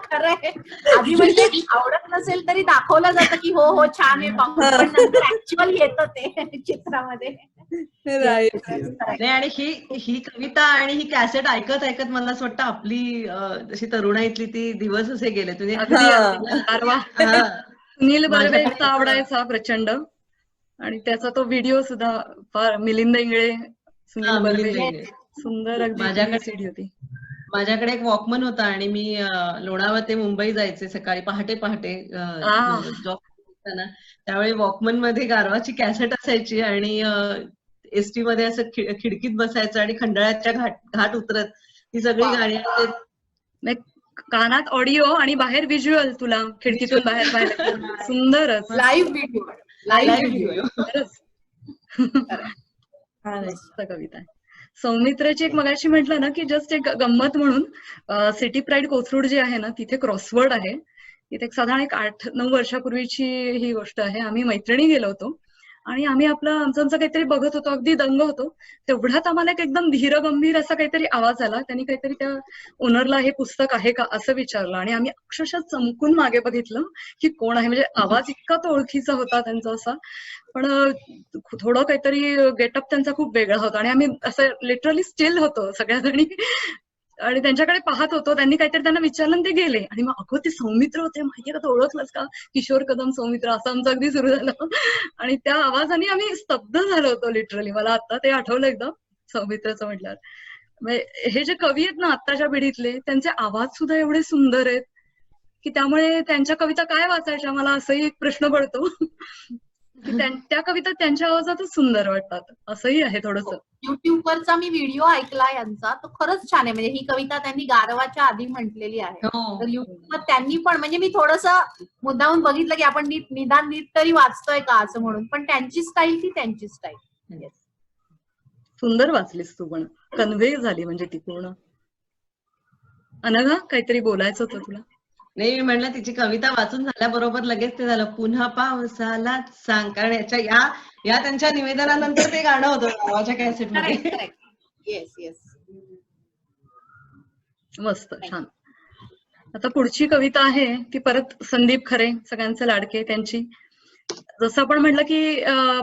खरंय. आधी म्हणजे आवडत नसेल तरी दाखवलं जातं की हो हो छान आहे पाऊस, पण नंतर ऍक्च्युअल येतं ते चित्रामध्ये. Right. नाही, आणि ही कविता आणि ही कॅसेट ऐकत ऐकत मला असं वाटतं आपली जशी तरुणाईतली ती दिवस असे गेले. अगदी हा. अगदी. गारवा. हा. सुनील माझ्याकडे- बर्वेचा आवडायचा प्रचंड, आणि त्याचा तो व्हिडिओ सुद्धा फार. मिलिंद इंगळे, सुनील हा, बर्वे, मिलिंद इंगळे. सुंदर अगदी माझ्याकडे- सीडी होती. माझ्याकडे एक वॉकमन होता आणि मी लोणावळा ते मुंबई जायचे सकाळी पहाटे जॉब करताना. त्यावेळी वॉकमन मध्ये गारवाची कॅसेट असायची आणि एसटी मध्ये असं खिडकीत बसायचं आणि खंडाळ्याच्या घाट उतरत ही सगळी गाणी कानात ऑडिओ आणि बाहेर व्हिज्युअल, तुला खिडकीतून बाहेर पाहिलं. सुंदरच. Live video. Live video. खरंच. छान आहे. मस्त कविता आहे. सौमित्रची एक मगाशी म्हटलं ना की जस्ट एक गंमत म्हणून, सिटी प्राईड कोथरूड जे आहे ना तिथे क्रॉसवर्ड आहे. तिथे साधारण एक 8-9 वर्षापूर्वीची ही गोष्ट आहे. आम्ही मैत्रिणी गेलो होतो आणि आम्ही आमचं काहीतरी बघत होतो, अगदी दंग होतो. तेवढ्यात आम्हाला एक एकदम धीरगंभीर असा काहीतरी आवाज आला. त्यांनी काहीतरी त्या ओनरला हे पुस्तक आहे का असं विचारलं आणि आम्ही अक्षरशः चमकून मागे बघितलं की कोण आहे. म्हणजे आवाज इतका तो ओळखीचा होता त्यांचा असा, पण थोडं काहीतरी गेटअप त्यांचा खूप वेगळा होता आणि आम्ही असं लिटरली स्टिल होतो सगळ्याजणी आणि त्यांच्याकडे पाहत होतो. त्यांनी काहीतरी त्यांना विचारलं आणि ते गेले आणि मग अगो ते सौमित्र होते, माहितीये का, तो ओळखलंस का, किशोर कदम सौमित्र, असं आमचं अगदी सुरू झालं. आणि त्या आवाजाने आम्ही स्तब्ध झालो होतो लिटरली. मला आता ते आठवलं एकदम सौमित्रचं म्हटल्यावर. म्हणजे हे जे कवी आहेत ना आत्ताच्या पिढीतले, त्यांचे आवाज सुद्धा एवढे सुंदर आहेत की त्यामुळे त्यांच्या कविता काय वाचायच्या, मला असंही एक प्रश्न पडतो की त्या कविता त्यांच्या आवाजातच सुंदर वाटतात. असंही आहे थोडंसं. युट्यूबवरचा मी व्हिडिओ ऐकला यांचा, तो खरंच छान आहे. म्हणजे ही कविता त्यांनी गारवाच्या आधी म्हटलेली आहे. हो. तर युट्यूबवर त्यांनी पण, म्हणजे मी थोडंसं मुद्दामून बघितलं की आपण निदान नीट तरी वाचतोय का असं म्हणून, पण त्यांची स्टाईल ती त्यांची स्टाईल. सुंदर वाचलीस तू, पण कन्व्हे झाली म्हणजे ती पूर्ण. अनघा, काहीतरी बोलायचं होतं तुला? नाही, मी म्हणलं तिची कविता वाचून झाल्याबरोबर लगेच ते झालं, पुन्हा पावसाला सांग. कारण या त्यांच्या निवेदनानंतर ते गाणं होतं गावाच्या कॅसेट मध्ये. Yes yes. मस्त, छान. आता पुढची कविता आहे ती परत संदीप खरे, सगळ्यांचे लाडके, त्यांची. जसं आपण म्हटलं की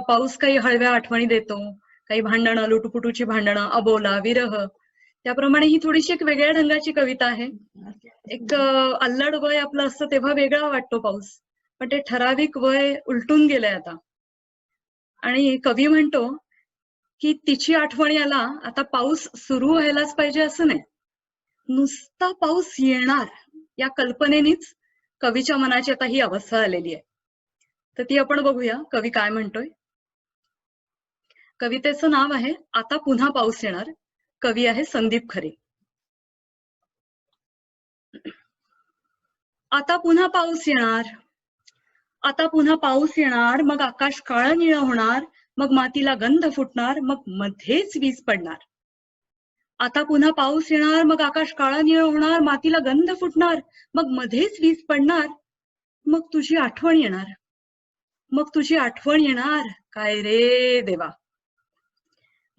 पाऊस काही हळव्या आठवणी देतो, काही भांडणं, लुटुपुटूची भांडणं, अबोला, विरह, त्याप्रमाणे ही थोडीशी एक वेगळ्या ढंगाची कविता आहे. एक अल्लड वय आपलं असतं तेव्हा वेगळा वाटतो पाऊस, पण ते ठराविक वय उलटून गेलंय आता. आणि कवी म्हणतो की तिची आठवण याला आता पाऊस सुरू व्हायलाच पाहिजे असं नाही, नुसता पाऊस येणार या कल्पनेनीच कवीच्या मनाची आता ही अवस्था आलेली आहे. तर ती आपण बघूया कवी काय म्हणतोय. कवितेचं नाव आहे आता पुन्हा पाऊस येणार. कवी आहे संदीप खरे. आता पुन्हा पाऊस येणार, आता पुन्हा पाऊस येणार, मग आकाश काळं निळं होणार, मग मातीला गंध फुटणार, मग मध्येच वीज पडणार. आता पुन्हा पाऊस येणार, मग आकाश काळं निळं होणार, मातीला गंध फुटणार, मग मध्येच वीज पडणार. मग तुझी आठवण येणार, मग तुझी आठवण येणार, काय रे देवा.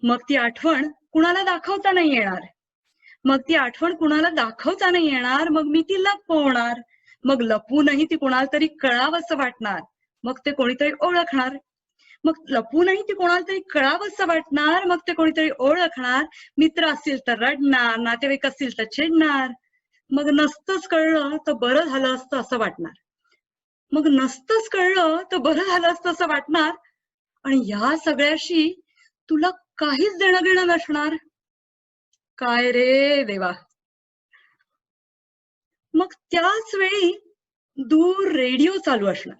मग ती आठवण कुणाला दाखवता नाही येणार, मग ती आठवण कुणाला दाखवता नाही येणार, मग मी ती लपवणार. मग लपूनही ती कोणाला तरी कळावंसं वाटणार, मग ते कोणीतरी ओळखणार. मग लपूनही ती कोणाला तरी कळावंसं वाटणार, मग ते कोणीतरी ओळखणार. मित्र असतील तर रडणार, नातेवाईक असतील तर चिडणार. मग नसतंच कळलं तर बरं झालं असतं असं वाटणार, मग नसतंच कळलं तर बरं झालं असतं असं वाटणार. आणि या सगळ्याशी तुला काहीच देणं घेणं नसणार, काय रे देवा. मग त्याच वेळी दूर रेडिओ चालू असणार,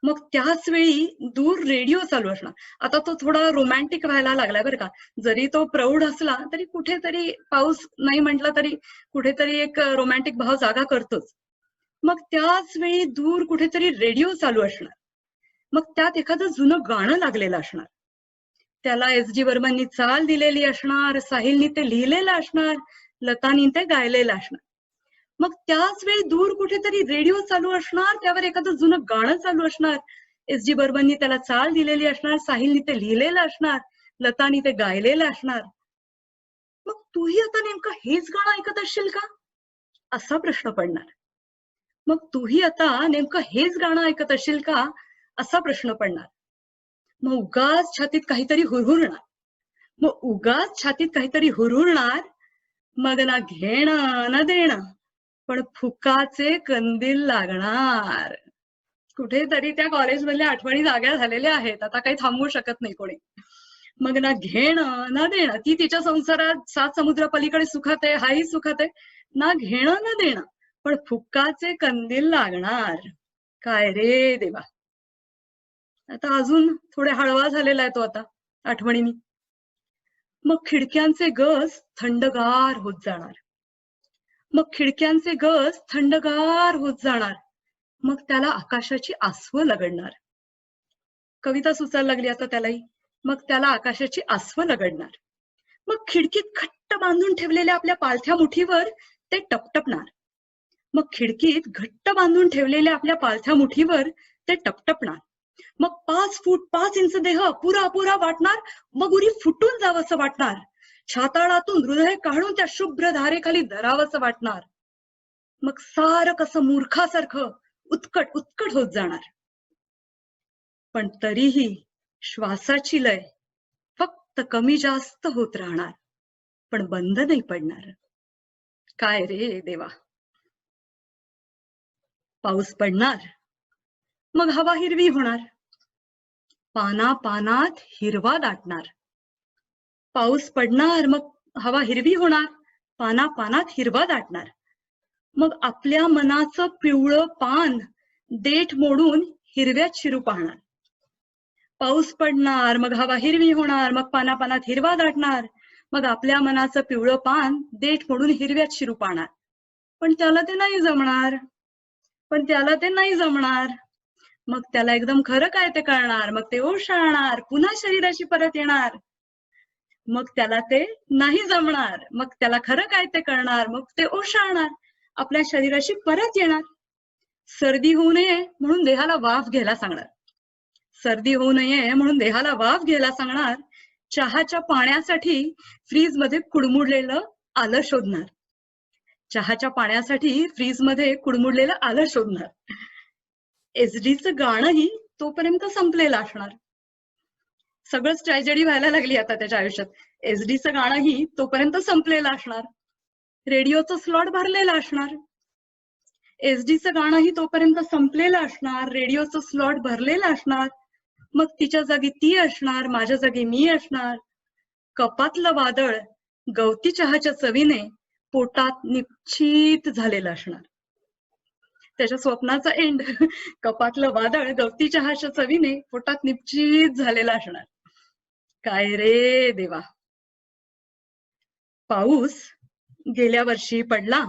मग त्याच वेळी दूर रेडिओ चालू असणार. आता तो थोडा रोमॅन्टिक व्हायला लागलाय बरं का. जरी तो प्रौढ असला तरी कुठेतरी पाऊस नाही म्हटला तरी कुठेतरी एक रोमॅन्टिक भाव जागा करतोच. मग त्याच वेळी दूर कुठेतरी रेडिओ चालू असणार, मग त्यात एखादं जुनं गाणं लागलेलं असणार. त्याला एस.जी. बर्मननी चाल दिलेली असणार, साहिलनी ते लिहिलेलं असणार, लतानी ते गायलेलं असणार. मग त्याच वेळी दूर कुठेतरी रेडिओ चालू असणार, त्यावर एखादं जुनं गाणं चालू असणार. एस.जी. बर्मननी त्याला चाल दिलेली असणार, साहिलनी ते लिहिलेलं असणार, लतानी ते गायलेलं असणार. मग तूही आता नेमकं हेच गाणं ऐकत असशील का, असा प्रश्न पडणार. मग तूही आता नेमकं हेच गाणं ऐकत असशील का, असा प्रश्न पडणार. मग उगाच छातीत काहीतरी हुरहुरणार, मग उगाच छातीत काहीतरी हुरहुरणार. मग ना घेणं ना देणं, पण फुकाचे कंदील लागणार. कुठेतरी त्या कॉलेजमधल्या आठवणी जाग्या झालेल्या आहेत, आता काही थांबवू शकत नाही कोणी. मग ना घेणं ना देणं, ती तिच्या संसारात 7 समुद्र पलीकडे सुखात आहे, हाही सुखात आहे. ना घेणं ना देणं, पण फुकाचे कंदील लागणार, काय रे देवा. आता अजून थोडे हळवा झालेला आहे तो आता आठवणींनी. मग खिडक्यांचे गज थंडगार होत जाणार, मग खिडक्यांचे गज थंडगार होत जाणार. मग त्याला आकाशाची आसवं लगडणार. कविता सुचायला लागली आता त्यालाही. मग त्याला आकाशाची आसवं लगडणार. मग खिडकीत घट्ट बांधून ठेवलेल्या आपल्या पालथ्या मुठीवर ते टपटपणार. मग खिडकीत घट्ट बांधून ठेवलेल्या आपल्या पालथ्या मुठीवर ते टपटपणार. मग 5 फूट 5 इंच देह पुरा पुरा वाटणार, मग उरी फुटून जावंसं वाटणार. छाताळातून हृदय काढून त्या शुभ्र धारेखाली धरावंसं वाटणार. मग सारं कसं मूर्खासारखं उत्कट उत्कट होत जाणार. पण तरीही श्वासाची लय फक्त कमी जास्त होत राहणार, पण बंद नाही पडणार, काय रे देवा. पाऊस पडणार, मग हवा हिरवी होणार, पाना पानात हिरवा दाटणार. पाऊस पडणार, मग हवा हिरवी होणार, पाना पानात हिरवा दाटणार. मग आपल्या मनाचं पिवळं पान देठ मोडून हिरव्यात शिरू पाहणार. पाऊस पडणार, मग हवा हिरवी होणार, मग पाना पानात हिरवा दाटणार. मग आपल्या मनाचं पिवळं पान देठ मोडून हिरव्यात शिरू पाहणार. पण त्याला ते नाही जमणार, पण त्याला ते नाही जमणार. मग त्याला एकदम खरं काय ते कळणार, मग ते ओशाळणार, पुन्हा शरीराशी परत येणार. मग त्याला ते नाही जमणार, मग त्याला खरं काय ते कळणार, मग ते ओशाळणार, आपल्या शरीराशी परत येणार. सर्दी होऊ नये म्हणून देहाला वाफ घ्यायला सांगणार. सर्दी होऊ नये म्हणून देहाला वाफ घ्यायला सांगणार. चहाच्या पाण्यासाठी फ्रीजमध्ये कुडमुडलेलं आलं शोधणार. चहाच्या पाण्यासाठी फ्रीजमध्ये कुडमुडलेलं आलं शोधणार. एसडीचं गाणंही तोपर्यंत संपलेलं असणार. सगळंच ट्रॅजेडी व्हायला लागली आता त्याच्या आयुष्यात. एसडीचं गाणंही तोपर्यंत संपलेलं असणार. रेडिओचं स्लॉट भरलेलं असणार. एसडीचं गाणंही तोपर्यंत संपलेलं असणार, रेडिओचं स्लॉट भरलेलं असणार. मग तिच्या जागी ती असणार, माझ्या जागी मी असणार. कपातलं वादळ गवती चहाच्या चवीने पोटात निश्चित झालेलं असणार. त्याच्या स्वप्नाचा एंड कपातलं वादळ गवती चहाच्या चवीने पोटात निपचित झालेला असणार. काय रे देवा. पाऊस गेल्या वर्षी पडला,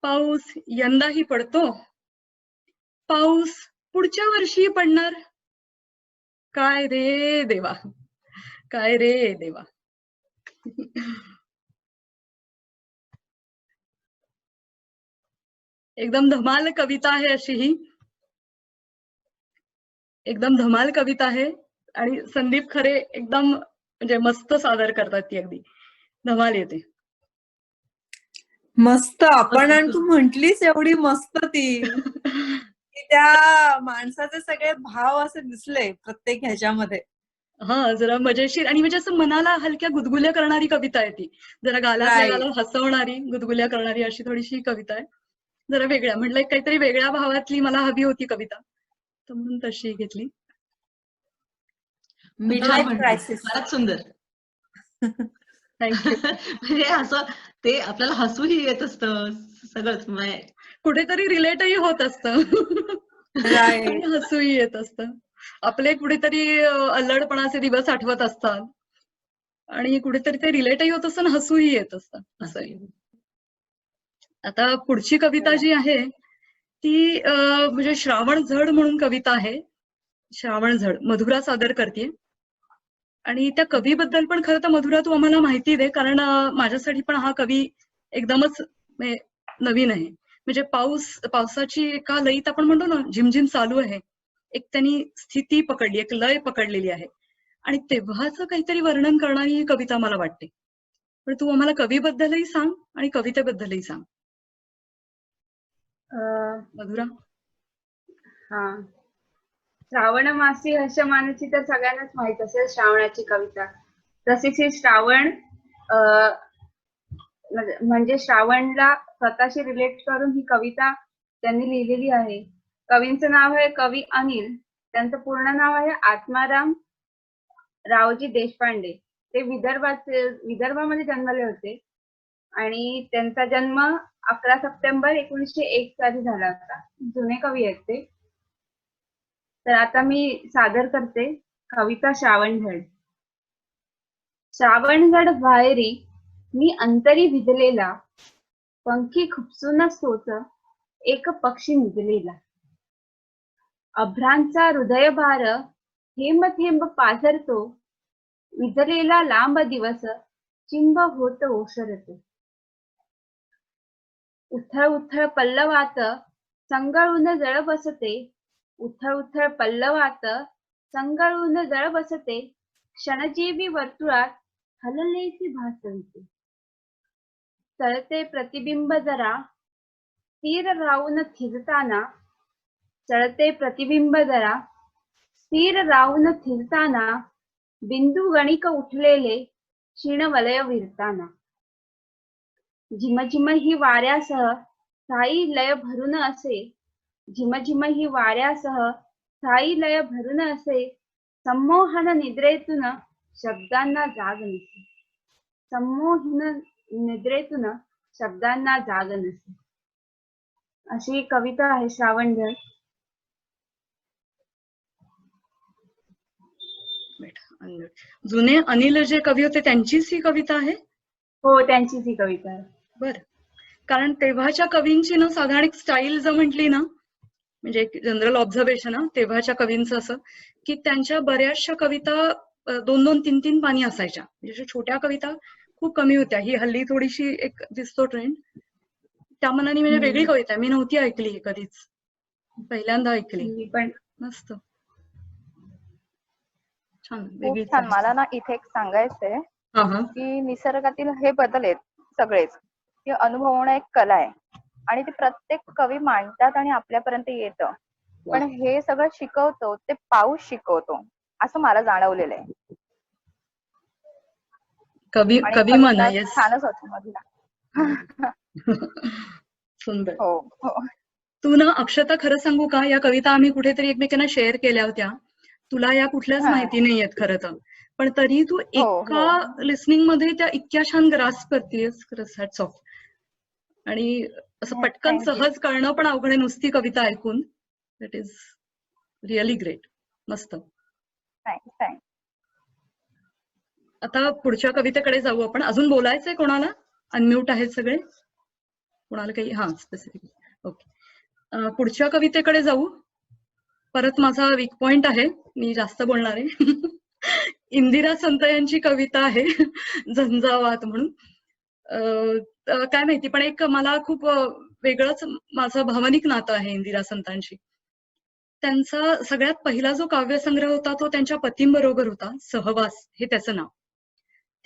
पाऊस यंदाही पडतो, पाऊस पुढच्या वर्षी पडणार. काय रे देवा, काय रे देवा. एकदम धमाल कविता आहे अशी ही, एकदम धमाल कविता आहे. आणि संदीप खरे एकदम म्हणजे मस्त सादर करतात ती, अगदी धमाल येते. मस्त. आपण आणि तू म्हंटलीस एवढी मस्त ती की त्या माणसाचे सगळे भाव असे दिसले प्रत्येक ह्याच्यामध्ये. हा, जरा मजेशीर आणि म्हणजे असं मनाला हलक्या गुदगुल्या करणारी कविता आहे ती. जरा गालातल्या Right. गालात हसवणारी, गुदगुल्या करणारी अशी थोडीशी कविता आहे. जरा वेगळ्या, म्हटलं काहीतरी वेगळ्या भावातली मला हवी होती कविता, तर म्हणून तशी घेतली. मिड छान लाईफ म्हणतेस. क्रायसिस. फारच सुंदर. थँक्यू. म्हणजे असं ते आपल्याला हसूही येत असतं सगळंच. म्हणजे कुठेतरी रिलेटही होत असतं Right. आणि हसूही येत असतं. आपले कुठेतरी अल्लडपणाचे दिवस आठवत असतात आणि कुठेतरी ते रिलेटही होत असतं आणि हसूही येत असतं. असं आहे. आता पुढची कविता जी आहे ती म्हणजे श्रावण झड म्हणून कविता आहे. श्रावण झड मधुरा सादर करते. आणि त्या कवीबद्दल पण खरं तर मधुरा तू आम्हाला माहिती दे, कारण माझ्यासाठी पण हा कवी एकदमच म्हणजे नवीन आहे. म्हणजे पावसाची एका लयीत आपण म्हणतो ना, झिमझिम चालू आहे, एक त्यांनी स्थिती पकडली, एक लय पकडलेली आहे आणि तेव्हाच काहीतरी वर्णन करणारी ही कविता मला वाटते. पण तू आम्हाला कवीबद्दलही सांग आणि कवितेबद्दलही सांग मधुरा. हा, श्रावण मासी हर्ष मानसी तर सगळ्यांनाच माहित असेल, श्रावणाची कविता. तसेच हे श्रावण म्हणजे श्रावणला स्वतःशी रिलेट करून ही कविता त्यांनी लिहिलेली आहे. कवींचं नाव आहे कवी अनिल. त्यांचं पूर्ण नाव आहे आत्माराम रावजी देशपांडे. ते विदर्भामध्ये जन्मले होते आणि त्यांचा जन्म 11 सप्टेंबर 1901 साली झाला होता. जुने कवी आहेत ते. तर आता मी सादर करते कविता श्रावणझड. श्रावणझड बाहेरी मी अंतरी भिजलेला, पंखी खुपसूनच तोच एक पक्षी निजलेला. अभ्रांचा हृदयभार थेंब थेंब पाझरतो, विजलेला लांब दिवस चिंब होत ओसरतो. उथळ उथळ पल्लवात संगळून जळ बसते, उथळ उथळ पल्लवात संगळून जळ बसते. क्षणजीवी वर्तुळात हललेची भासविते. चळते प्रतिबिंब जरा स्थिर राहून थिजताना, चळते प्रतिबिंब जरा स्थिर राहून थिजताना. बिंदू गणिक उठलेले क्षीण वलय विरताना. झिमझिम ही वाऱ्यासह स्थायी लय भरून असे, झिमझिम ही वाऱ्यासह स्थायी लय भरून असे. संमोहन निद्रेतून शब्दांना जाग नसे, संमोहन निद्रेतून शब्दांना जाग नसे. अशी कविता आहे श्रावणझड. जुने अनिल जे कवी होते त्यांचीच ही कविता आहे? हो, त्यांचीच ही कविता आहे. बर. कारण तेव्हाच्या कवींची ना साधारण एक स्टाईल जर म्हटली ना, म्हणजे एक जनरल ऑब्झर्वेशन तेव्हाच्या कवींचं असं की त्यांच्या बऱ्याचशा कविता 2-2, 3-3 पानी असायच्या. म्हणजे छोट्या कविता खूप कमी होत्या. ही हल्ली थोडीशी एक दिसतो ट्रेंड. त्या मनाने म्हणजे वेगळी कविता मी नव्हती ऐकली कधीच, पहिल्यांदा ऐकली. मी पण. मस्त, छान, खूप वेगळीच छान. आहे. मला ना इथे एक सांगायचंय हा हा. की निसर्गातील हे बदल आहेत सगळेच, ते अनुभवणं एक कला आहे आणि ते प्रत्येक कवी मांडतात आणि आपल्यापर्यंत येतं. पण हे सगळं शिकवतो ते पाऊस शिकवतो, असं मला जाणवलेलं आहे. कवी आणि कवी कविता म्हणा. येस. छानच होती मधला. सुंदर. हो हो. तू ना अक्षता, खरं सांगू का, या कविता आम्ही कुठेतरी एकमेकांना शेअर केल्या होत्या. तुला या कुठल्याच हा. माहिती नाहीयेत खरं तर, पण तरी तू हो, एका हो. लिस्निंग मध्ये त्या इतक्या छान ग्रास्प करतेस. खरंच हॅट्स ऑफ. आणि असं पटकन Thank you. सहज कळणं पण अवघड आहे नुसती कविता ऐकून. That is really great. मस्त. Thanks. आता पुढच्या कवितेकडे जाऊ आपण. अजून बोलायचंय कोणाला? अनम्यूट आहेत सगळे? कोणाला काही? हा, स्पेसिफिक. ओके. पुढच्या कवितेकडे जाऊ. परत माझा वीक पॉइंट आहे, मी जास्त बोलणार आहे. इंदिरा संत यांची कविता आहे झंझावात म्हणून. काय माहिती, पण एक मला खूप वेगळंच माझं भावनिक नातं आहे इंदिरा संतांशी. त्यांचा सगळ्यात पहिला जो काव्यसंग्रह होता तो त्यांच्या पतींबरोबर होता, सहवास हे त्याचं नाव.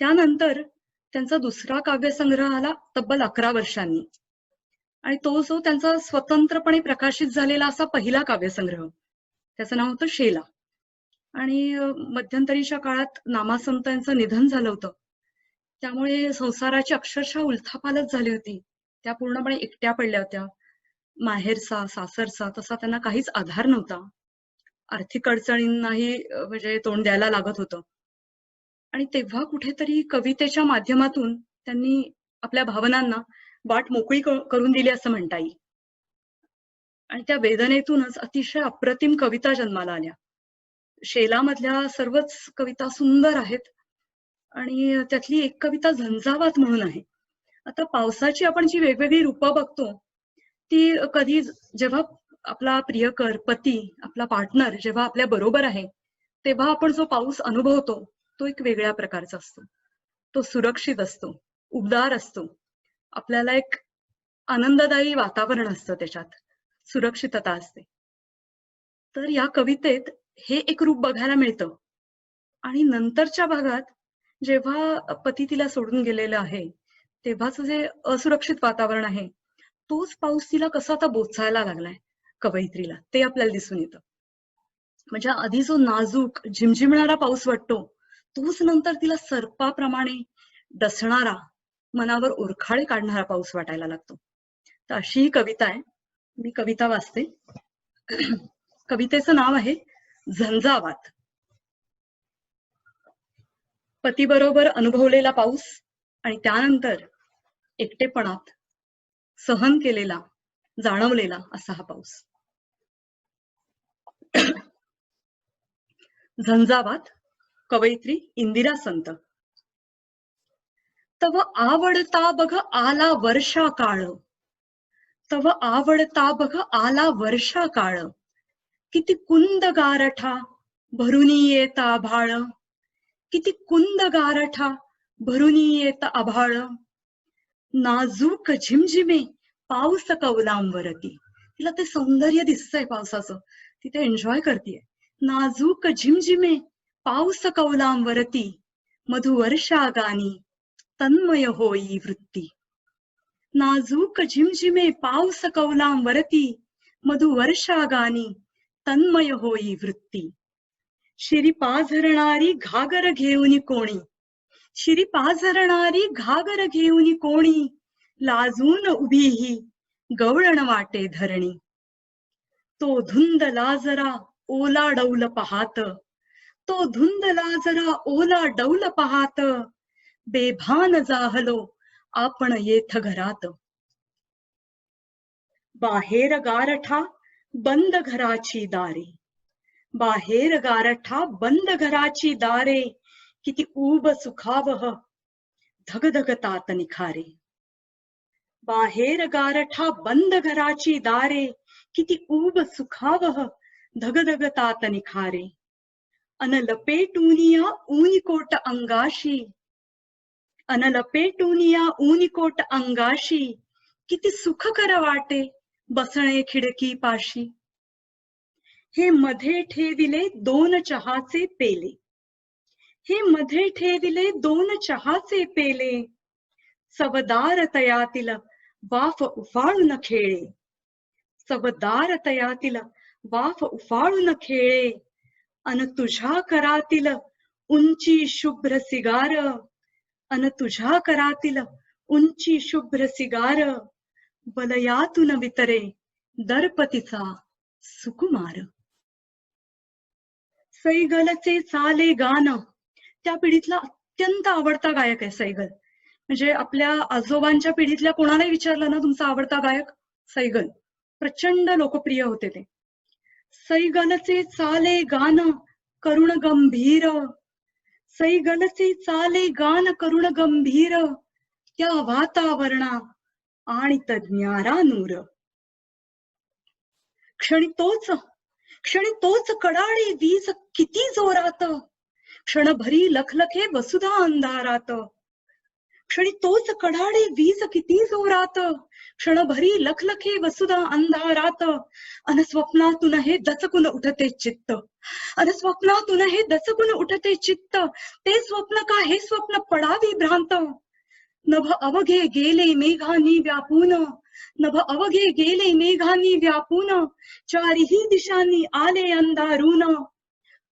त्यानंतर त्यांचा दुसरा काव्यसंग्रह आला तब्बल 11 वर्षांनी, आणि तो जो त्यांचा स्वतंत्रपणे प्रकाशित झालेला असा पहिला काव्यसंग्रह, त्याचं नाव होतं शेला. आणि मध्यंतरीच्या काळात नामासंत यांचं निधन झालं होतं, त्यामुळे संसाराची अक्षरशः उलथापालथ झाली होती. त्या पूर्णपणे एकट्या पडल्या होत्या. माहेरचा, सासरचा तसा त्यांना काहीच आधार नव्हता. आर्थिक अडचणींनाही म्हणजे तोंड द्यायला लागत होतं. आणि तेव्हा कुठेतरी कवितेच्या माध्यमातून त्यांनी आपल्या भावनांना वाट मोकळी करून दिली असं म्हणता येईल. आणि त्या वेदनेतूनच अतिशय अप्रतिम कविता जन्माला आल्या. शेलामधल्या सर्वच कविता सुंदर आहेत, आणि त्यातली एक कविता झंझावात म्हणून आहे. आता पावसाची आपण जी वेगवेगळी रूपं बघतो, ती कधी जेव्हा आपला प्रियकर, पती, आपला पार्टनर जेव्हा आपल्या बरोबर आहे, तेव्हा आपण जो पाऊस अनुभवतो तो एक वेगळ्या प्रकारचा असतो. तो सुरक्षित असतो, उबदार असतो. आपल्याला एक आनंददायी वातावरण असतं, त्याच्यात सुरक्षितता असते. तर या कवितेत हे एक रूप बघायला मिळतं. आणि नंतरच्या भागात जेव्हा पती तिला सोडून गेलेला आहे, तेव्हाच जे असुरक्षित वातावरण आहे, तोच पाऊस तिला कसा आता बोचायला लागलाय कवयित्रीला, ते आपल्याला दिसून येतं. म्हणजे आधी जो नाजूक झिमझिमणारा पाऊस वाटतो, तोच नंतर तिला सर्पाप्रमाणे डसणारा, मनावर ओरखाळे काढणारा पाऊस वाटायला लागतो. तर अशी ही कविता आहे. मी कविता वाचते. कवितेचं नाव आहे झंझावात. पतीबरोबर अनुभवलेला पाऊस आणि त्यानंतर एकटेपणात सहन केलेला, जाणवलेला असा हा पाऊस. झंझावात, कवयित्री इंदिरा संत. तव आवडता बघ आला वर्षा काळ, तव आवडता बघ आला वर्षा काळ, किती कुंद गारठा भरुनी येत आभाळ, किती कुंद गारठा भरुनी येत आभाळ, नाजूक झिमझिमे पाऊस कौलांवरती. तिला ते सौंदर्य दिसतंय पावसाचं, तिथे एन्जॉय करतीये. नाजूक झिमझिमे पाऊस कौलांवरती, मधुवर्षा गाणी तन्मय होई वृत्ती. नाजूक झिमझिमे पाऊस कौलांवरती, मधुवर्षा गाणी तन्मय होई वृत्ती. शिरी पाझरणारी घागर घेऊन कोणी, शिरी पाझरणारी घागर घेऊन कोणी, लाजून उभी ही गवळण वाटे धरणी. तो धुंद लाजरा ओला डौल पाहात, तो धुंद लाजरा ओला डौल पाहात, बेभान जाहलो आपण येथ घरात. बाहेर गारठा बंद घराची दारे, बाहेर गारठा बंद घराची दारे, किती ऊब सुखावह धगधगतात निखारे. बाहेर गारठा बंद घराची दारे, किती ऊब सुखावह धगधगतात निखारे. अन लपेटूनिया ऊनिकोट अंगाशी, अन लपेटूनिया ऊनिकोट अंगाशी, किती सुखकर वाटे बसणे खिडकी पाशी. हे मध्ये ठेविले 2 चहाचे पेले, हे मध्ये ठेविले 2 चहाचे पेले, सवदार तयातील वाफ उफाळून खेळे, सवदार तयातील वाफ उफाळून खेळे. अन तुझ्या करातील उंची शुभ्र सिगार, अन तुझ्या करातील उंची शुभ्र सिगार, बलयातून वितरे दर्पतीचा सुकुमार. सैगलचे चाले गाणं, त्या पिढीतला अत्यंत आवडता गायक आहे सैगल. म्हणजे आपल्या आजोबांच्या पिढीतल्या कोणालाही विचारलं ना तुमचा आवडता गायक, सैगल. प्रचंड लोकप्रिय होते ते. सैगलचे चाले गान करुण गंभीर, सैगलचे चाले गान करुण गंभीर, त्या वातावरणा आणि तज्ञारा नूर. क्षणी तोच कडाळे वीज किती जोरात, क्षणभरी लखलखे वसुधा अंधारात. क्षणी तोच कडाळे वीज किती जोरात, क्षणभरी लखलखे वसुधा अंधारात. अन स्वप्नातून हे दचकून उठते चित्त, अन स्वप्नातून हे दचकून उठते चित्त. ते स्वप्न का हे स्वप्न पडावी भ्रांत. नभ अवघे गेले मेघांनी व्यापून, नभ अवघे गेले मेघांनी व्यापून, चारीही दिशांनी आले अंधारून.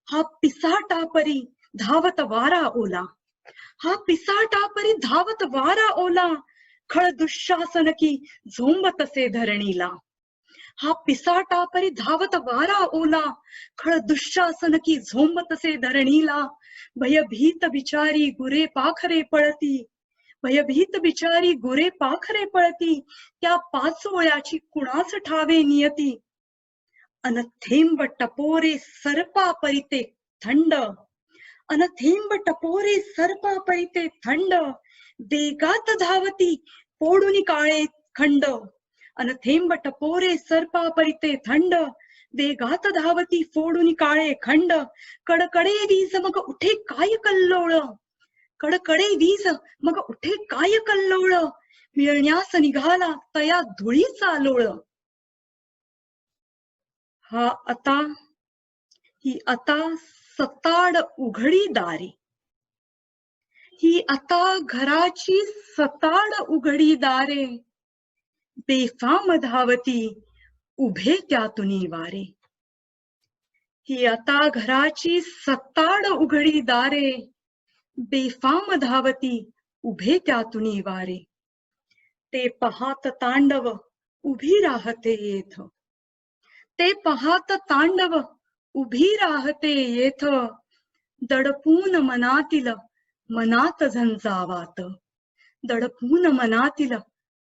हा पिसाटा परी धावत वारा ओला, हा पिसाटा परी धावत वारा ओला, खळ दुःशासन की झोंबतसे धरणीला. हा पिसाटा परी धावत वारा ओला, खळ दुःशासन की झोंबतसे धरणीला. भयभीत बिचारी गुरे पाखरे पळती, भयभीत बिचारी गुरे पाखरे पळती, त्या पाचोळ्याची कुणास ठावे नियती. अन थेंब टपोरे सर्पा परिते थंड, अन थेंब टपोरे सर्पा परिते थंड, वेगात धावती पोडून काळे खंड. अन थेंब टपोरे सर्पा परिते थंड, वेगात धावती फोडून काळे खंड. कडकडे वीज मग उठे काय कल्लोळ, कडकडे वीज मग उठे काय कल्लोळ, मिळण्यास निघाला तया धुळीचा लोळ. ही आता सताड उघडी दारे, ही आता घराची सताड उघडी दारे, बेफाम धावती उभे त्यातुनी वारे. ही आता घराची सताड उघडी दारे, बेफाम धावती उभे त्यातुनी वारे. ते पहात तांडव उभी राहते येथ, ते पहात तांडव उभी राहते येथ, दडपून मनातील मनात झंझावात, दडपून मनातील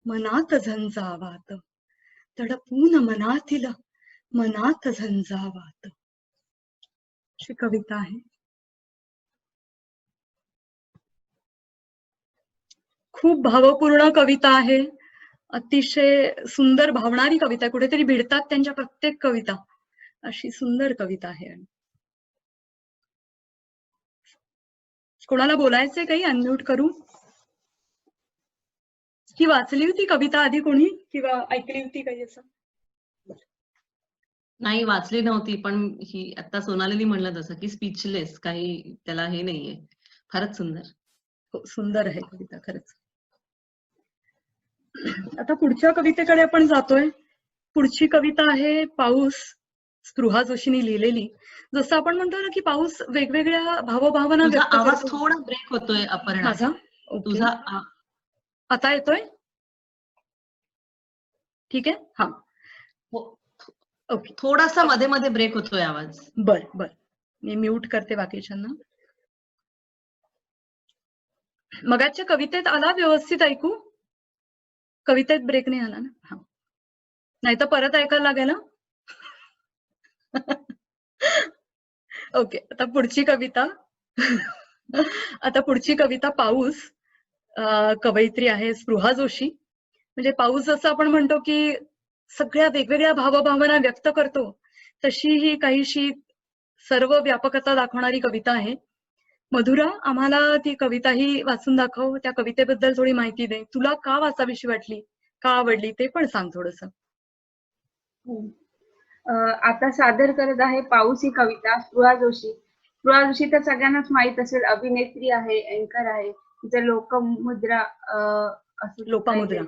मनात झंझावात, दडपून मनातील मनात झंझावात. अशी कविता आहे. खूप भावपूर्ण कविता आहे, अतिशय सुंदर भावणारी कविता. कुठेतरी भिडतात त्यांच्या प्रत्येक कविता. अशी सुंदर कविता आहे. कोणाला बोलायचंय काही? अनम्यूट करू. ही वाचली होती कविता आधी कोणी किंवा ऐकली होती काही असं? नाही, वाचली नव्हती, पण ही आता सोनालीने म्हणलं तसं की स्पीचलेस, काही त्याला हे नाहीये. फारच सुंदर. हो, सुंदर आहे कविता खरंच. आता पुढच्या कवितेकडे आपण जातोय. पुढची कविता आहे पाऊस, स्पृहा जोशींनी लिहिलेली. जसं आपण म्हणतो ना की पाऊस वेगवेगळ्या भावभावना तुझा व्यक्त आवाज करतो. थोडा ब्रेक होतोय अपर्णा. माझा ओके. तुझा आता येतोय? ठीक आहे. हा, ओके. थोडासा मध्ये मध्ये ब्रेक होतोय आवाज. बर बर, मी म्यूट करते बाकीच्यांना. मगाच्या कवितेत आला व्यवस्थित ऐकू? कवितेत ब्रेक नाही आला ना? हा, नाही तर परत ऐकायला लागेल ना. ओके. आता पुढची कविता पाऊस. कवयित्री आहे स्पृहा जोशी. म्हणजे पाऊस जसं आपण म्हणतो की सगळ्या वेगवेगळ्या भावभावना व्यक्त करतो, तशी ही काहीशी सर्व व्यापकता दाखवणारी कविता आहे. मधुरा, आम्हाला ती कविता ही वाचून दाखव. त्या कवितेबद्दल थोडी माहिती दे. तुला का वाचावीशी वाटली, का आवडली ते पण सांग थोडस. आता सादर करत आहे पाऊस ही कविता स्पृहा जोशी. स्पृहा जोशी तर सगळ्यांनाच माहित असेल, अभिनेत्री आहे, अँकर आहे. तिचं लोकमुद्रा लोपामुद्रा,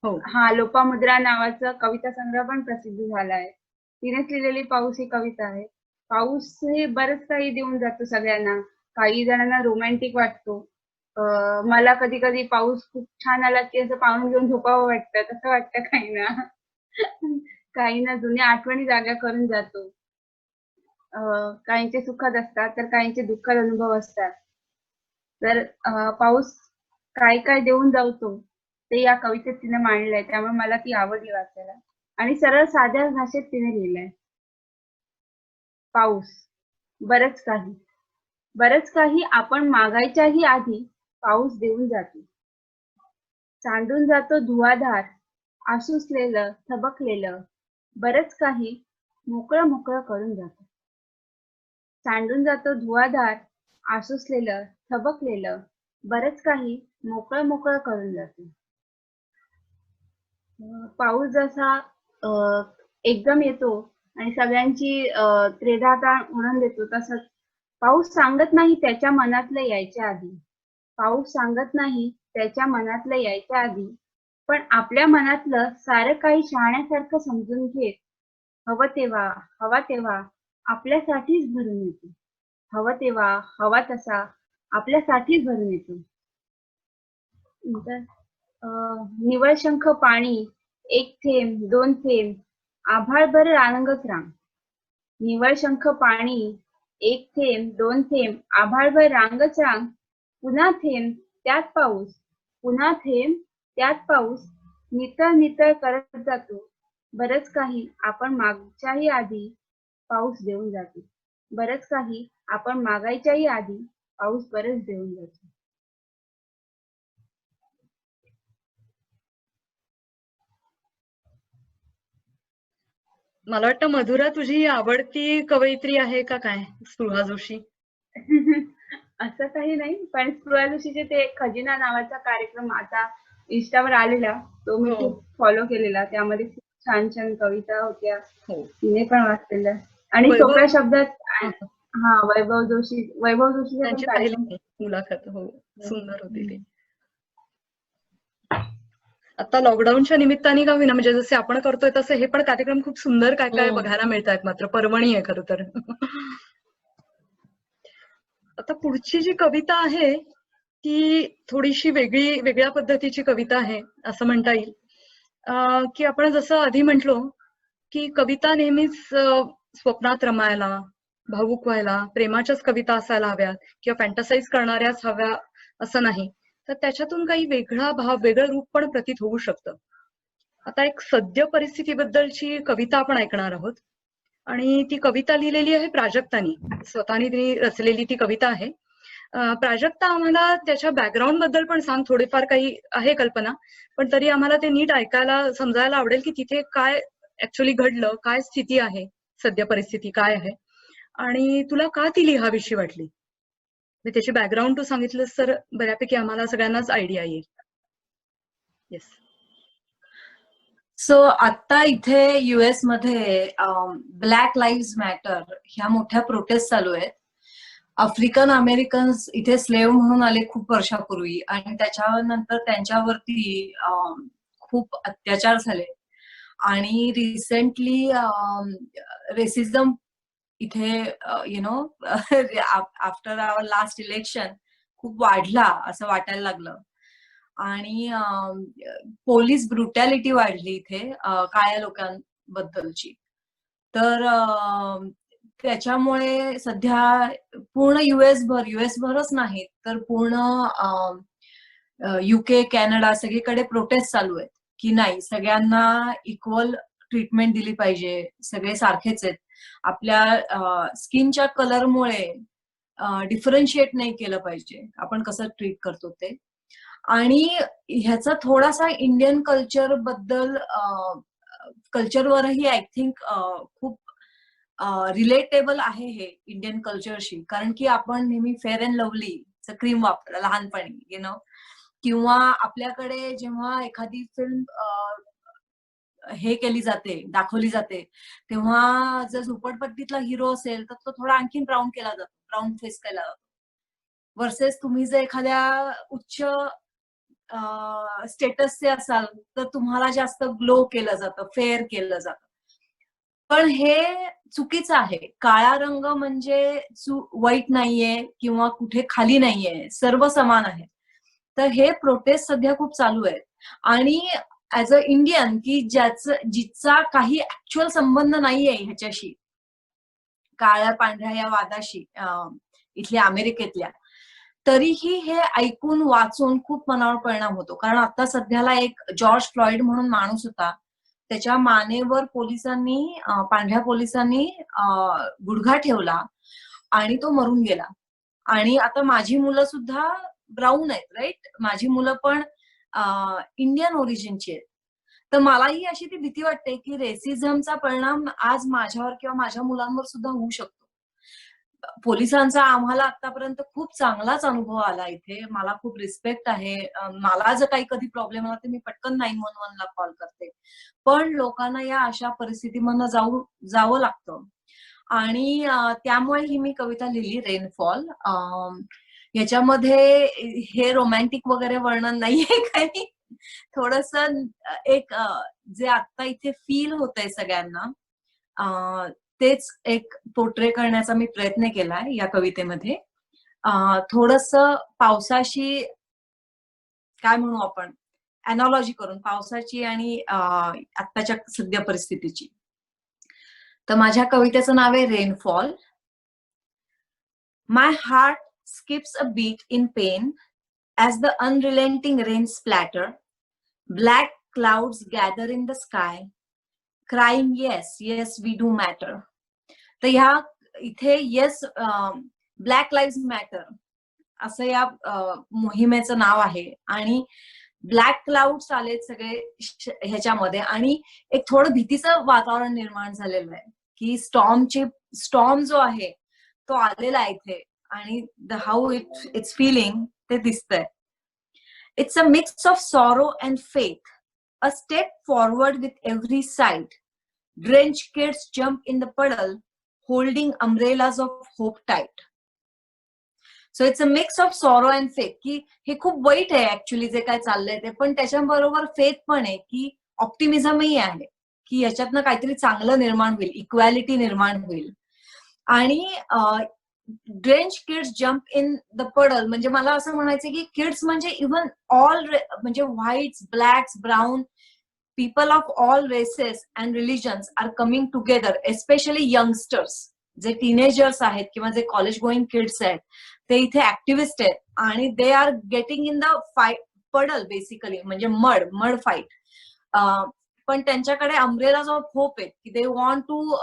हो हा, लोपामुद्रा नावाचा कविता संग्रह पण प्रसिद्ध झाला आहे. तिनेच लिहिलेली पाऊस ही कविता आहे. पाऊस हे बरंच काही देऊन जातो सगळ्यांना. काही जणांना रोमॅन्टिक वाटतो. मला कधी कधी पाऊस खूप छान आला की असं पाहून घेऊन झोपावं वाटतं, तसं वाटतं काहींना. काहींना जुन्या आठवणी जागा करून जातो. काहींचे सुखद असतात तर काहींचे दुःखद अनुभव असतात. तर पाऊस काय काय देऊन जातो ते या कवितेत तिने मांडलंय, त्यामुळे मला ती आवडली वाचायला. आणि सरळ साध्या भाषेत तिने लिहिलंय. पाऊस. बरंच काही. बरंच काही आपण मागायच्याही आधी पाऊस देऊन जातो. सांडून जातो धुवाधार, आसुसलेलं, थबकलेलं. बरंच काही मोकळं मोकळं करून जातो. सांडून जातो धुवाधार, आसुसलेलं, थबकलेलं. बरंच काही मोकळं मोकळं करून जातो. पाऊस जसा एकदम येतो आणि सगळ्यांची त्रेधाता उडवून देतो, तसंच पाऊस सांगत नाही त्याच्या मनातलं यायच्या आधी. पाऊस सांगत नाही त्याच्या मनातलं यायच्या आधी, पण आपल्या मनातलं सारं काही शहाण्यासारखं समजून घेत हवं तेव्हा हवा तेव्हा आपल्यासाठीच भरून येतो. हवं तेव्हा हवा तसा आपल्यासाठीच भरून येतो. नंतर निव्वळ शंख पाणी, एक थेंब दोन थेंब, आभाळभर रांगच रांग. निव्वळ शंख पाणी, एक थेंब दोन थेंब, आभाळभर रांगच रांग. पुन्हा थेंब त्यात पाऊस, पुन्हा थेंब त्यात पाऊस. नितळ नितळ करत जातो. बरंच काही आपण मागच्याही आधी पाऊस देऊन जातो. बरंच काही आपण मागायच्याही आधी पाऊस बरंच देऊन जातो. मला वाटतं मधुरा तुझी आवडती कवयित्री आहे का काय, स्पृहा जोशी? असं काही नाही, पण स्पृहा जोशीचे ते खजिना नावाचा कार्यक्रम आता इंस्टावर आलेला, तो मी हो. खूप फॉलो केलेला. त्यामध्ये खूप छान छान कविता होत्या, हो. तिने पण वाचलेल्या. आणि वैभव- सोप्या शब्दात हा. हा वैभव जोशीचे त्यांची पण पाहिली कार्यक्रम. मी मुलाखत. हो, सुंदर होती ती. आता लॉकडाऊनच्या निमित्ताने का होईना, म्हणजे जसे आपण करतोय तसे हे पण कार्यक्रम खूप सुंदर काय काय बघायला मिळतात. मात्र पर्वणी आहे खरं तर. आता पुढची जी कविता आहे ती थोडीशी वेगळ्या पद्धतीची कविता आहे असं म्हणता येईल. की आपण जसं आधी म्हटलो की कविता नेहमीच स्वप्नात रमायला, भावुक व्हायला, प्रेमाच्याच कविता असायला हव्यात किंवा फॅन्टसाइज करणाऱ्याच हव्या असं नाही. तर त्याच्यातून काही वेगळा भाव, वेगळं रूप पण प्रतीत होऊ शकतं. आता एक सद्य परिस्थितीबद्दलची कविता आपण ऐकणार आहोत आणि ती कविता लिहिलेली आहे प्राजक्तानी. स्वतःने तिने रचलेली ती कविता आहे. प्राजक्ता, आम्हाला त्याच्या बॅकग्राऊंड बद्दल पण सांग. थोडीफार काही आहे कल्पना, पण तरी आम्हाला ते नीट ऐकायला समजायला आवडेल की तिथे काय ऍक्च्युअली घडलं, काय स्थिती आहे, सद्य परिस्थिती काय आहे आणि तुला का ती लिहावीशी वाटली. त्याची बॅकग्राऊंड तू सांगितलंस तर बऱ्यापैकी आम्हाला सगळ्यांनाच आयडिया येईल. येस. सो आता इथे US मध्ये ब्लॅक लाईव्ह मॅटर ह्या मोठ्या प्रोटेस्ट चालू आहेत. आफ्रिकन अमेरिकन्स इथे स्लेव्ह म्हणून आले खूप वर्षापूर्वी आणि त्याच्यानंतर त्यांच्यावरती खूप अत्याचार झाले आणि रिसेंटली रेसिझम इथे आफ्टर आवर लास्ट इलेक्शन खूप वाढला असं वाटायला लागलं आणि पोलीस ब्रुटॅलिटी वाढली इथे काळ्या लोकांबद्दलची. तर त्याच्यामुळे सध्या पूर्ण युएस भरच नाही तर पूर्ण UK, कॅनडा सगळीकडे प्रोटेस्ट चालू आहेत की नाही, सगळ्यांना इक्वल ट्रीटमेंट दिली पाहिजे, सगळे सारखेच आहेत. आपल्या स्किनच्या कलरमुळे डिफरन्शिएट नाही केलं पाहिजे, आपण कसं ट्रीट करतो ते. आणि ह्याचा थोडासा इंडियन कल्चरवरही आय थिंक खूप रिलेटेबल आहे हे इंडियन कल्चरशी, कारण की आपण नेहमी फेअर अँड लवलीचं क्रीम वापरलं लहानपणी, किंवा आपल्याकडे जेव्हा एखादी फिल्म हे केली जाते, दाखवली जाते, तेव्हा जर झोपडपट्टीतला हिरो असेल तर तो थोडा आणखीन ब्राऊन केला जातो, ब्राऊन फेस केला जातो. वर्सेस तुम्ही जर एखाद्या उच्च स्टेटसचे असाल तर तुम्हाला जास्त ग्लो केलं जातं, फेअर केलं जातं. पण हे चुकीचं आहे. काळा रंग म्हणजे वाईट नाहीये किंवा कुठे खाली नाहीये, सर्व समान आहे. तर हे प्रोटेस्ट सध्या खूप चालू आहेत आणि ऍज अ इंडियन की जिचा काही ऍक्च्युअल संबंध नाहीये ह्याच्याशी, काळ्या पांढऱ्या या वादाशी इथल्या अमेरिकेतल्या, तरीही हे ऐकून वाचून खूप मनावर परिणाम होतो. कारण आता सध्याला एक जॉर्ज फ्लॉइड म्हणून माणूस होता. त्याच्या मानेवर पांढऱ्या पोलिसांनी गुडघा ठेवला आणि तो मरून गेला. आणि आता माझी मुलं सुद्धा ब्राऊन आहेत, राईट? माझी मुलं पण इंडियन ओरिजिनची आहेत. तर मलाही अशी ती भीती वाटते की रेसिझमचा परिणाम आज माझ्यावर किंवा माझ्या मुलांवर सुद्धा होऊ शकतो. पोलिसांचा आम्हाला आतापर्यंत खूप चांगलाच अनुभव आला इथे. मला खूप रिस्पेक्ट आहे. मला जर काही कधी प्रॉब्लेम आला तर मी पटकन 911 ला कॉल करते. पण लोकांना या अशा परिस्थितीमधनं जावं लागतं. आणि त्यामुळे ही मी कविता लिहिली, रेनफॉल. याच्यामध्ये हे रोमॅन्टिक वगैरे वर्णन नाहीये काही. थोडंसं एक जे आता इथे फील होतंय सगळ्यांना, तेच एक पोर्ट्रे करण्याचा मी प्रयत्न केलाय या कवितेमध्ये. थोडंसं पावसाशी काय म्हणू आपण, अॅनॉलॉजी करून पावसाची आणि आत्ताच्या सध्या परिस्थितीची. तर माझ्या कवितेचं नाव आहे rainfall. My heart skips a beat in pain as the unrelenting rain splatter. Black clouds gather in the sky, crying, yes, yes, we do matter. तर ह्या इथे येस, ब्लॅक लाईव्ह मॅटर असं या मोहिमेचं नाव आहे. आणि ब्लॅक क्लाउड्स आलेत सगळे ह्याच्यामध्ये आणि एक थोडं भीतीचं वातावरण निर्माण झालेलं आहे की स्टॉर्म जो आहे तो आलेला आहे इथे. आणि हाऊ इट्स फीलिंग ते दिसतंय. It's a mix of sorrow and faith, a step forward with every side. Drench kids jump in the puddle, holding umbrellas of hope tight. So it's a mix of sorrow and faith, की हे खूप वाईट आहे actually जे काय चाललंय ते, पण त्याच्याबरोबर फेथ पण आहे की ऑप्टिमिझमही आहे की याच्यातनं काहीतरी चांगलं निर्माण होईल, इक्वॅलिटी निर्माण होईल. आणि drench kids jump in the puddle म्हणजे मला असं म्हणायचं की किड्स म्हणजे इव्हन म्हणजे whites, blanks, brown, people of all races and religions are coming together, especially youngsters, जे टीनेजर्स आहेत किंवा जे कॉलेज गोईंग किड्स आहेत ते इथे ऍक्टिव्हिस्ट आहेत आणि they are getting in the puddle basically, म्हणजे मड फाईट. पण त्यांच्याकडे अम्ब्रेलाज ऑफ होप आहेत की they want to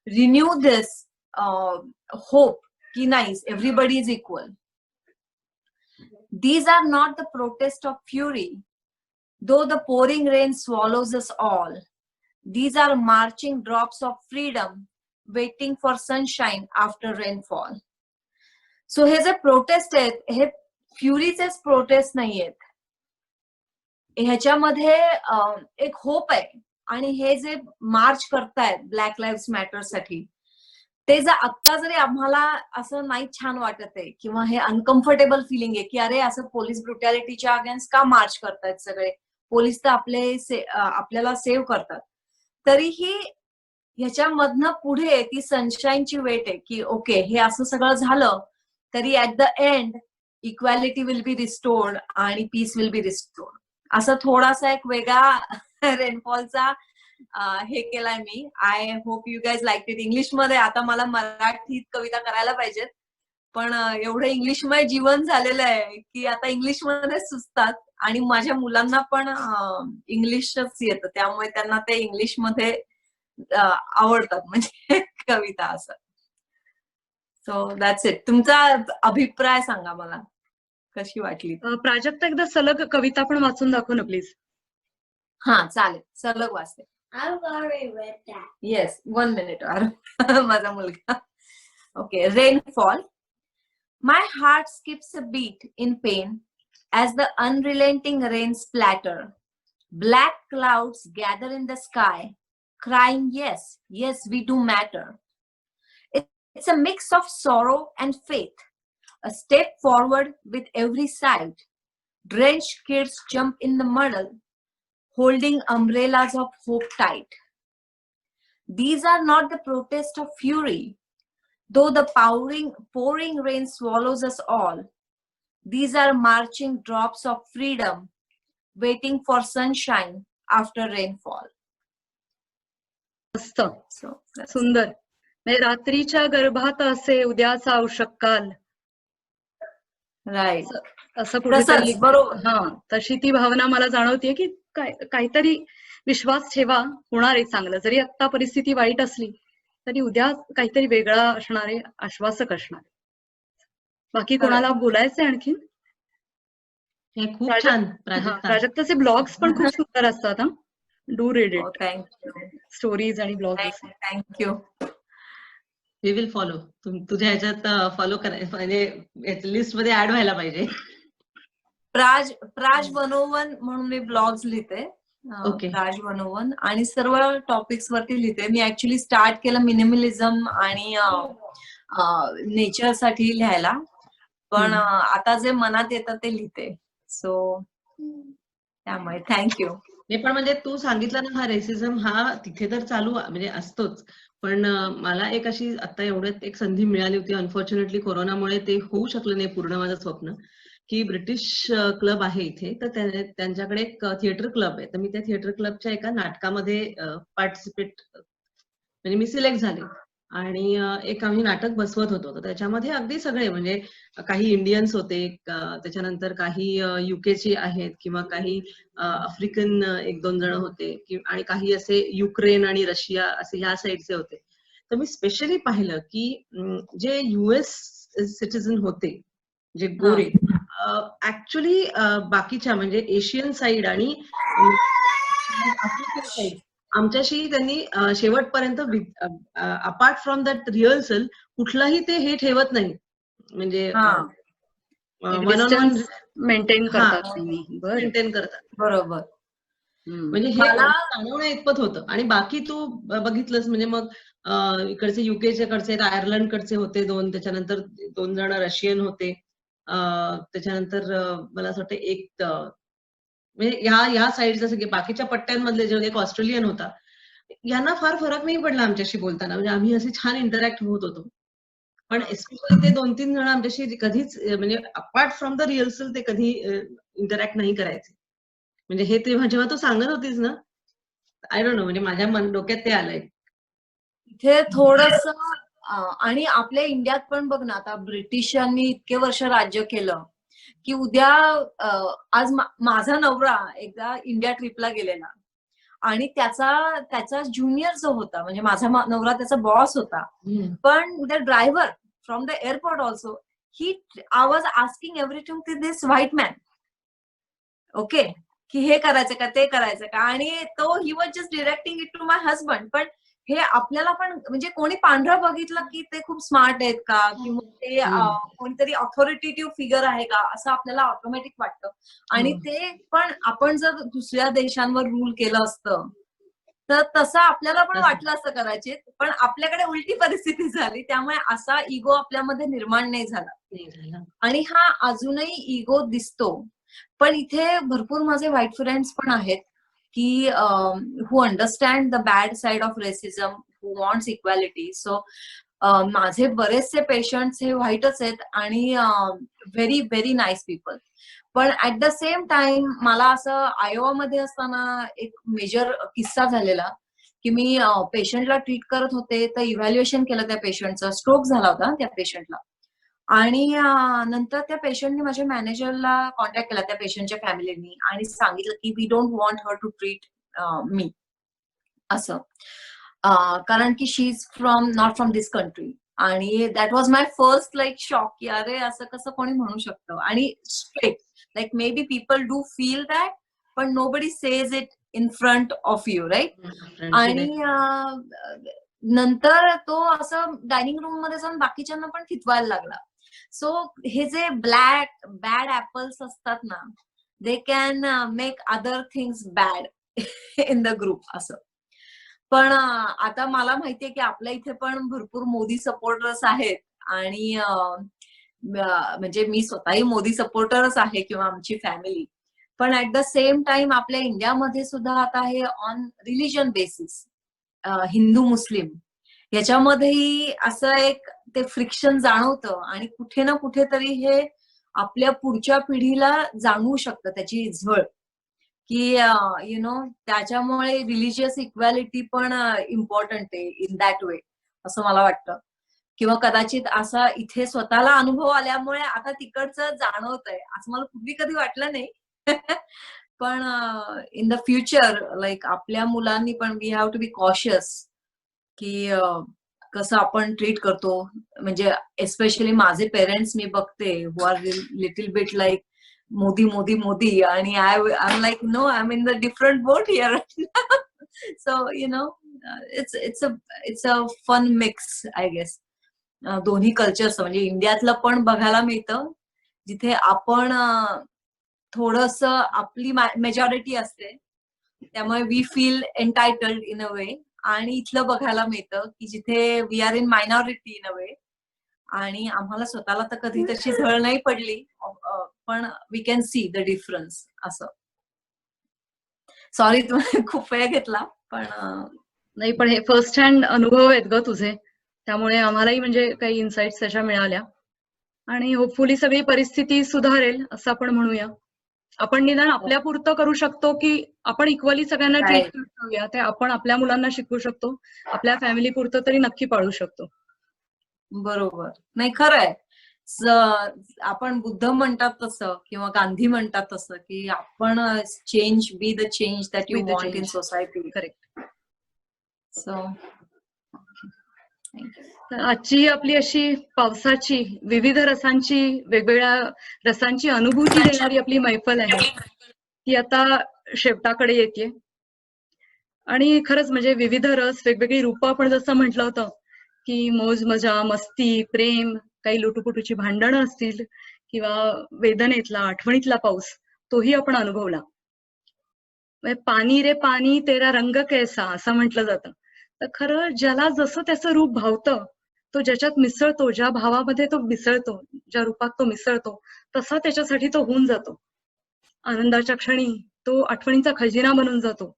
renew this hope की नाही, everybody is equal. These are not the protest of fury, though the pouring rain swallows us all. These are marching drops of freedom, waiting for sunshine after rainfall. So हे जे prostate आहेत हे फ्युरीचेच prostate नाहीयेत. ह्याच्यामध्ये एक hope आहे. आणि हे जे मार्च करतायत ब्लॅक लाईव्ह मॅटर साठी, ते जर आत्ता जरी आम्हाला असं नाही छान वाटत आहे किंवा हे अनकम्फर्टेबल फिलिंग आहे की अरे असं पोलीस ब्रुटॅलिटीच्या अगेन्स्ट का मार्च करतायत सगळे, पोलीस तर आपल्याला सेव्ह करतात, तरीही ह्याच्यामधनं पुढे ती सनशाईनची वेट आहे की ओके हे असं सगळं झालं तरी at the end equality will be restored आणि पीस विल बी रिस्टोर्ड. असं थोडासा एक वेगळा रेनफॉलचा हे केलाय मी. I hope you guys like it. इंग्लिशमध्ये आता मला मराठीत कविता करायला पाहिजेत, पण एवढं इंग्लिशमय जीवन झालेलं आहे की आता इंग्लिशमध्ये सुचतात आणि माझ्या मुलांना पण इंग्लिशच येतं, त्यामुळे त्यांना ते इंग्लिशमध्ये आवडतात म्हणजे कविता असं. So that's it. तुमचा अभिप्राय सांगा मला, कशी वाटली? प्राजक्ता एकदा सलग कविता पण वाचून दाखव ना प्लीज. हा चालेल, सलग वाचते. येस, 1 minute माझा मुलगा. Okay, rainfall. My heart skips a beat in pain as the unrelenting rain splatter. Black clouds gather in the sky, crying, yes, yes, we do matter. It's a mix of sorrow and faith, a step forward with every side. Drenched kids jump in the muddle, holding umbrellas of hope tight. These are not the protests of fury, though the pouring rain swallows us all. These are marching drops of freedom, waiting for sunshine after rainfall. मस्त, So that's सुंदर. म्हणजे रात्रीच्या गर्भात असे उद्याचा औषध काल, right. असं कुठेतरी तसंच बरोबर. हा तशी ती भावना मला जाणवतीये की काहीतरी विश्वास ठेवा, होणार आहे चांगलं. जरी आता परिस्थिती वाईट असली तरी उद्या काहीतरी वेगळा असणार आहे, आश्वासक असणार आहे. बाकी कोणाला बोलायचंय आणखी? हे खूप छान प्राजक्ता. प्राजक्ताचे ब्लॉग्स पण खूप सुंदर असतात. हा, do read it. Thank you stories आणि blogs. Thank you. We will follow. तुझ्या ह्याच्यात फॉलो करायचं म्हणजे लिस्ट मध्ये ऍड व्हायला पाहिजे. प्राज 101 म्हणून मी ब्लॉग्स लिहिते. Okay. प्राज 101 आणि सर्व टॉपिक्स वरती लिहिते. मी ऍक्च्युली स्टार्ट केलं मिनिमलिझम आणि नेचर साठी लिहायला, पण आता जे मनात येतं ते लिहिते. सो त्यामुळे थँक्यू. नाही पण म्हणजे तू सांगितलं ना, हा रेसिझम हा तिथे तर चालू म्हणजे असतोच, पण मला एक अशी आता एवढ्यात एक संधी मिळाली होती. अनफॉर्च्युनेटली कोरोनामुळे ते होऊ शकलं नाही पूर्ण माझं स्वप्न, की ब्रिटिश क्लब आहे इथे, तर त्यांच्याकडे एक थिएटर क्लब आहे. तर मी त्या थिएटर क्लबच्या एका नाटकामध्ये पार्टिसिपेट म्हणजे मी सिलेक्ट झाले आणि एक आम्ही नाटक बसवत होतो. तर त्याच्यामध्ये अगदी सगळे म्हणजे काही इंडियन्स होते, त्याच्यानंतर काही युकेचे आहेत किंवा काही आफ्रिकन 1-2 जण होते आणि काही असे युक्रेन आणि रशिया असे ह्या साईडचे होते. तर मी स्पेशली पाहिलं की जे US सिटीजन होते, जे गोरे, ऍक्च्युली बाकीच्या म्हणजे एशियन साईड आणि आफ्रिकन साईड आमच्याशी त्यांनी शेवटपर्यंत अपार्ट फ्रॉम दॅट रिहर्सल कुठलाही ते हे ठेवत नाही, म्हणजे वन ऑन वन मेंटेन करतात तुम्ही. बरं, मेंटेन करतात. बरोबर. म्हणजे हे मला जाणवण्या इतपत होतं. आणि बाकी तू बघितलंस म्हणजे मग इकडचे युकेचे कडचे, आयर्लंड कडचे होते 2, त्याच्यानंतर 2 जण रशियन होते, त्याच्यानंतर मला असं वाटतं एक म्हणजे ह्या साईडचे सगळे बाकीच्या पट्ट्यांमधले जे एक ऑस्ट्रेलियन होता. यांना फार फरक नाही पडला आमच्याशी बोलताना, म्हणजे आम्ही असे छान इंटरॅक्ट होत होतो. पण एस्पेशली ते 2-3 जण आमच्याशी कधीच म्हणजे अपार्ट फ्रॉम द रिहर्सल ते कधी इंटरॅक्ट नाही करायचे. म्हणजे हे तेव्हा जेव्हा तू सांगत होतीस ना, आय डोंट नो, म्हणजे माझ्या डोक्यात ते आलंय. इथे थोडस आणि आपल्या इंडियात पण बघ ना, आता ब्रिटिशांनी इतके वर्ष राज्य केलं की उद्या आज माझा नवरा एकदा इंडिया ट्रिपला गेलेला आणि त्याचा ज्युनियर जो होता, म्हणजे माझा नवरा त्याचा बॉस होता, पण the driver from the airport also I was asking everything to this white man. Okay, की हे करायचं का, ते करायचं का, आणि तो he was just directing it to my husband. पण हे आपल्याला पण म्हणजे कोणी पांढरं बघितलं की ते खूप स्मार्ट आहेत का, किंवा ते कोणीतरी ऑथॉरिटेटिव्ह फिगर आहे का, असं आपल्याला ऑटोमॅटिक वाटतं. आणि ते पण आपण जर दुसऱ्या देशांवर रूल केलं असतं तर तसं आपल्याला पण वाटलं असतं कदाचित, पण आपल्याकडे उलटी परिस्थिती झाली, त्यामुळे असा इगो आपल्यामध्ये निर्माण नाही झाला. आणि हा अजूनही इगो दिसतो. पण इथे भरपूर माझे व्हाईट फ्रेंड्स पण आहेत की who understand the bad side of racism, who wants equality. So माझे बरेचसे पेशंट्स हे व्हाईटच आहेत आणि व्हेरी व्हेरी नाईस पीपल. पण ऍट द सेम टाइम मला असं आयोवामध्ये असताना एक मेजर किस्सा झालेला की मी पेशंटला ट्रीट करत होते, तर इव्हॅल्युएशन केलं त्या पेशंटचं. स्ट्रोक झाला होता त्या पेशंटला, आणि नंतर त्या पेशंटने माझ्या मॅनेजरला कॉन्टॅक्ट केला, त्या पेशंटच्या फॅमिलीनी, आणि सांगितलं की we don't want her to treat me असं, कारण की she is not from this country. आणि that was my first like shock की अरे असं कसं कोणी म्हणू शकतं. आणि straight like maybe people do feel that, पण nobody says it in front of you, right. आणि नंतर तो असं डायनिंग रूम मध्ये जाऊन बाकीच्यांना पण खितवायला लागला. सो हे जे बॅड ऍपल्स असतात ना, they can make other things bad in the group असं. पण आता मला माहितीये की आपल्या इथे पण भरपूर मोदी सपोर्टर्स आहेत, आणि म्हणजे मी स्वतःही मोदी सपोर्टरच आहे किंवा आमची फॅमिली. पण ऍट द सेम टाइम आपल्या इंडियामध्ये सुद्धा आता हे ऑन रिलिजन बेसिस, हिंदू मुस्लिम याच्यामध्येही असं एक ते फ्रिक्शन जाणवतं, आणि कुठे ना कुठेतरी हे आपल्या पुढच्या पिढीला जाणवू शकतं त्याची झळ, की यु नो त्याच्यामुळे रिलिजियस इक्वॅलिटी पण इम्पॉर्टंट आहे इन दॅट वे, असं मला वाटतं. किंवा कदाचित असा इथे स्वतःला अनुभव आल्यामुळे आता तिकडचं जाणवतंय असं मला पूर्वी कधी वाटलं नाही. पण इन द फ्युचर लाईक आपल्या मुलांनी पण we have to be cautious की कसं आपण ट्रीट करतो. म्हणजे एस्पेशली माझे पेरेंट्स मी बघते who are little bit like Modi Modi Modi आणि I am like no I am in the different boat here. So you know it's a fun mix I guess. दोन्ही कल्चर्स म्हणजे इंडियातलं पण बघायला मिळतं जिथे आपण थोडस आपली मेजॉरिटी असते त्यामुळे we feel entitled in a way, आणि इथलं बघायला मिळतं की जिथे we are in minority in a way आणि आम्हाला स्वतःला तर कधी तशी झळ नाही पडली, पण we can see the difference असं. सॉरी तुम्ही खूप वेळ घेतला पण नाही, पण हे फर्स्ट हँड अनुभव आहेत ग तुझे, त्यामुळे आम्हालाही म्हणजे काही इन्साइट्स त्याच्या मिळाल्या आणि होपफुली सगळी परिस्थिती सुधारेल असं आपण म्हणूया. आपण निदान आपल्या पुरतं करू शकतो की आपण इक्वली सगळ्यांना ट्रीट Right. करूया, ते आपण आपल्या मुलांना शिकवू शकतो, आपल्या फॅमिली पुरतं तरी नक्की पाळू शकतो. बरोबर. नाही खरंय. आपण बुद्ध म्हणतात तसं किंवा गांधी म्हणतात तसं की आपण change be the change that you Be the want in change. Society. Correct. So तर आजची आपली अशी पावसाची विविध रसांची वेगवेगळ्या रसांची अनुभूती देणारी आपली मैफल आहे ती आता शेवटाकडे येते. आणि खरंच म्हणजे विविध रस, वेगवेगळी रूपं, आपण जसं म्हटलं होतं की मौज मजा, मस्ती, प्रेम, काही लुटुपुटूची भांडणं असतील किंवा वेदनेतला, आठवणीतला पाऊस, तोही आपण अनुभवला. म्हणजे पाणी रे पाणी तेरा रंग कैसा असं म्हटलं जातं. तर खरं ज्याला जसं त्याचं रूप भावतं, तो ज्याच्यात मिसळतो, ज्या भावामध्ये तो मिसळतो, ज्या रूपात तो मिसळतो, तसा त्याच्यासाठी तो होऊन जातो. आनंदाच्या क्षणी तो आठवणींचा खजिना बनून जातो,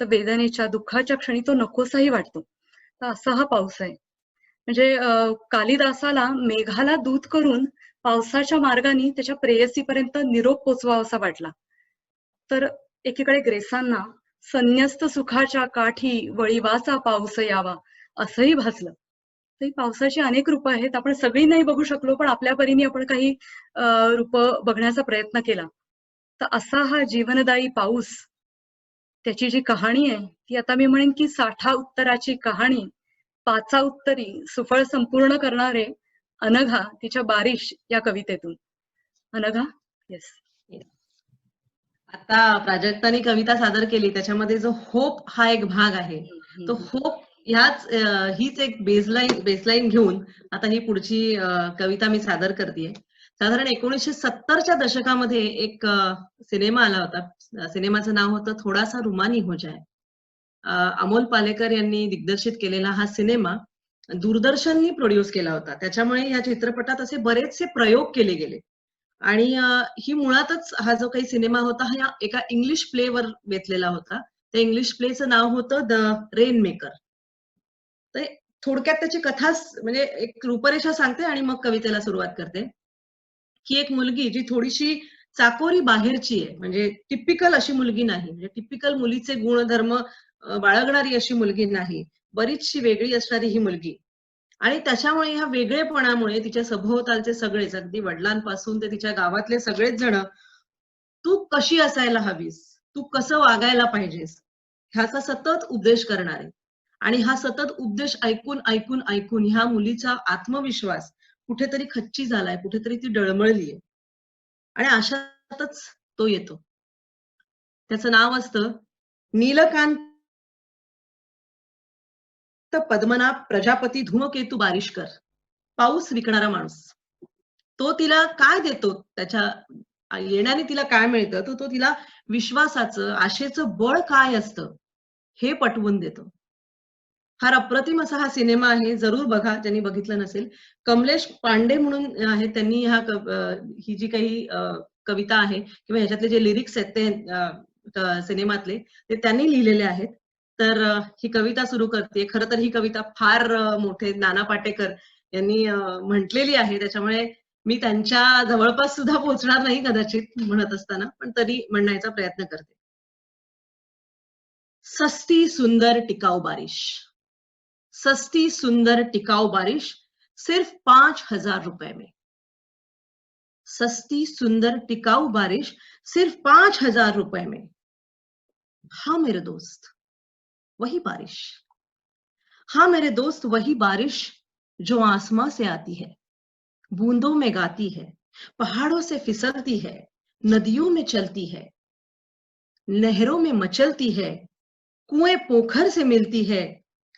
तर वेदनेच्या, दुःखाच्या क्षणी तो नकोसाही वाटतो. तर असा हा पाऊस आहे. म्हणजे कालिदासाला मेघाला दूत करून पावसाच्या मार्गाने त्याच्या प्रेयसीपर्यंत निरोप पोचवावासा वाटला. तर एकीकडे ग्रेसांना संन्यस्त सुखाच्या काठी वळीवाचा पाऊस यावा असंही भासलं. तर ही पावसाची अनेक रूपं आहेत. आपण सगळी नाही बघू शकलो, पण आपल्या परीने आपण काही रूपं बघण्याचा प्रयत्न केला. तर असा हा जीवनदायी पाऊस, त्याची जी कहाणी आहे ती आता मी म्हणेन की 60 उत्तराची कहाणी, 5 उत्तरी सुफळ संपूर्ण करणारे अनघा तिच्या बारिश या कवितेतून. अनघा, येस. आता प्राजक्ताने कविता सादर केली त्याच्यामध्ये जो होप हा एक भाग आहे, तो होप हीच एक बेसलाईन घेऊन आता ही पुढची कविता मी सादर करतेय. साधारण 1970च्या दशकामध्ये एक सिनेमा आला होता. सिनेमाचं नाव होतं थोडासा रुमानी हो जाए. अमोल पालेकर यांनी दिग्दर्शित केलेला हा सिनेमा दूरदर्शननी प्रोड्यूस केला होता. त्याच्यामुळे या चित्रपटात असे बरेचसे प्रयोग केले गेले आणि ही मुळातच हा जो काही सिनेमा होता हा एका इंग्लिश प्लेवर वेचलेला होता. त्या इंग्लिश प्लेचं नाव होतं द रेन मेकर. तर थोडक्यात त्याची कथा म्हणजे एक रूपरेषा सांगते आणि मग कवितेला सुरुवात करते. की एक मुलगी जी थोडीशी चाकोरी बाहेरची आहे, म्हणजे टिपिकल अशी मुलगी नाही, म्हणजे टिपिकल मुलीचे गुणधर्म बाळगणारी अशी मुलगी नाही, बरीचशी वेगळी असणारी ही मुलगी. आणि त्याच्यामुळे ह्या वेगळेपणामुळे तिच्या सभोवतालचे सगळेच, अगदी वडिलांपासून ते तिच्या गावातले सगळेच जण, तू कशी असायला हवीस, तू कसं वागायला पाहिजेस, ह्याचा सतत उपदेश करणारे. आणि हा सतत उपदेश ऐकून ऐकून ऐकून ह्या मुलीचा आत्मविश्वास कुठेतरी खच्ची झालाय, कुठेतरी ती डळमळलीये. आणि अशातच तो येतो. त्याचं नाव असतं नीलकांत पद्मनाभ प्रजापती धूमकेतू बारिशकर, पाऊस विकणारा माणूस. तो तिला काय देतो, त्याच्या येण्याने तिला काय मिळतं, तो तिला विश्वासाचं, आशेचं बळ काय असतं हे पटवून देतो. फार अप्रतिम असा हा सिनेमा आहे, जरूर बघा ज्यांनी बघितलं नसेल. कमलेश पांडे म्हणून आहेत, त्यांनी ही जी काही कविता आहे किंवा ह्याच्यातले जे लिरिक्स आहेत ते सिनेमातले ते त्यांनी लिहिलेले आहेत. तर ही कविता सुरू करते. खरं तर ही कविता फार मोठे नाना पाटेकर यांनी म्हटलेली आहे, त्याच्यामुळे मी त्यांच्या जवळपास सुद्धा पोहोचणार नाही कदाचित म्हणत असताना, पण तरी म्हणण्याचा प्रयत्न करते. सस्ती सुंदर टिकाऊ बारिश, सस्ती सुंदर टिकाऊ बारिश, सिर्फ 5,000 रुपए में। सस्ती सुंदर टिकाऊ बारिश सिर्फ 5,000 रुपए में। हाँ मेरे दोस्त, वही बारिश। हाँ मेरे दोस्त, वही बारिश जो आसमां से आती है, बूंदों में गाती है, पहाड़ों से फिसलती है, नदियों में चलती है, नहरों में मचलती है, कुएं पोखर से मिलती है,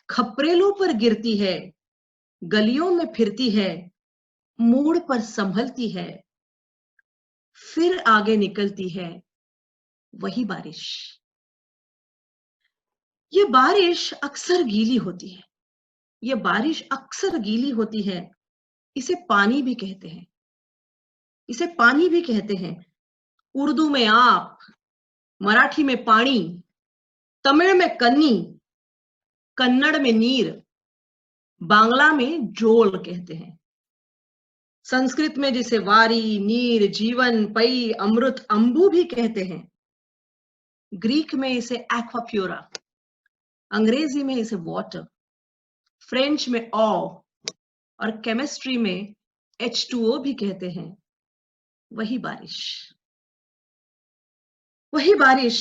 खपरेलों पर गिरती है, गलियों में फिरती है, मोड़ पर संभलती है, फिर आगे निकलती है, वही बारिश। ये बारिश अक्सर गीली होती है, ये बारिश अक्सर गीली होती है। इसे पानी भी कहते हैं, इसे पानी भी कहते हैं। उर्दू में आप, मराठी में पानी, तमिल में कन्नी, कन्नड़ में नीर, बांग्ला में जोल कहते हैं। संस्कृत में जिसे वारी, नीर, जीवन, पई, अमृत, अंबु भी कहते हैं। ग्रीक में इसे एक्वाप्योरा, अंग्रेजी में इसे वाटर, फ्रेंच में ऑ और केमिस्ट्री में H2O भी कहते हैं। वही बारिश, वही बारिश।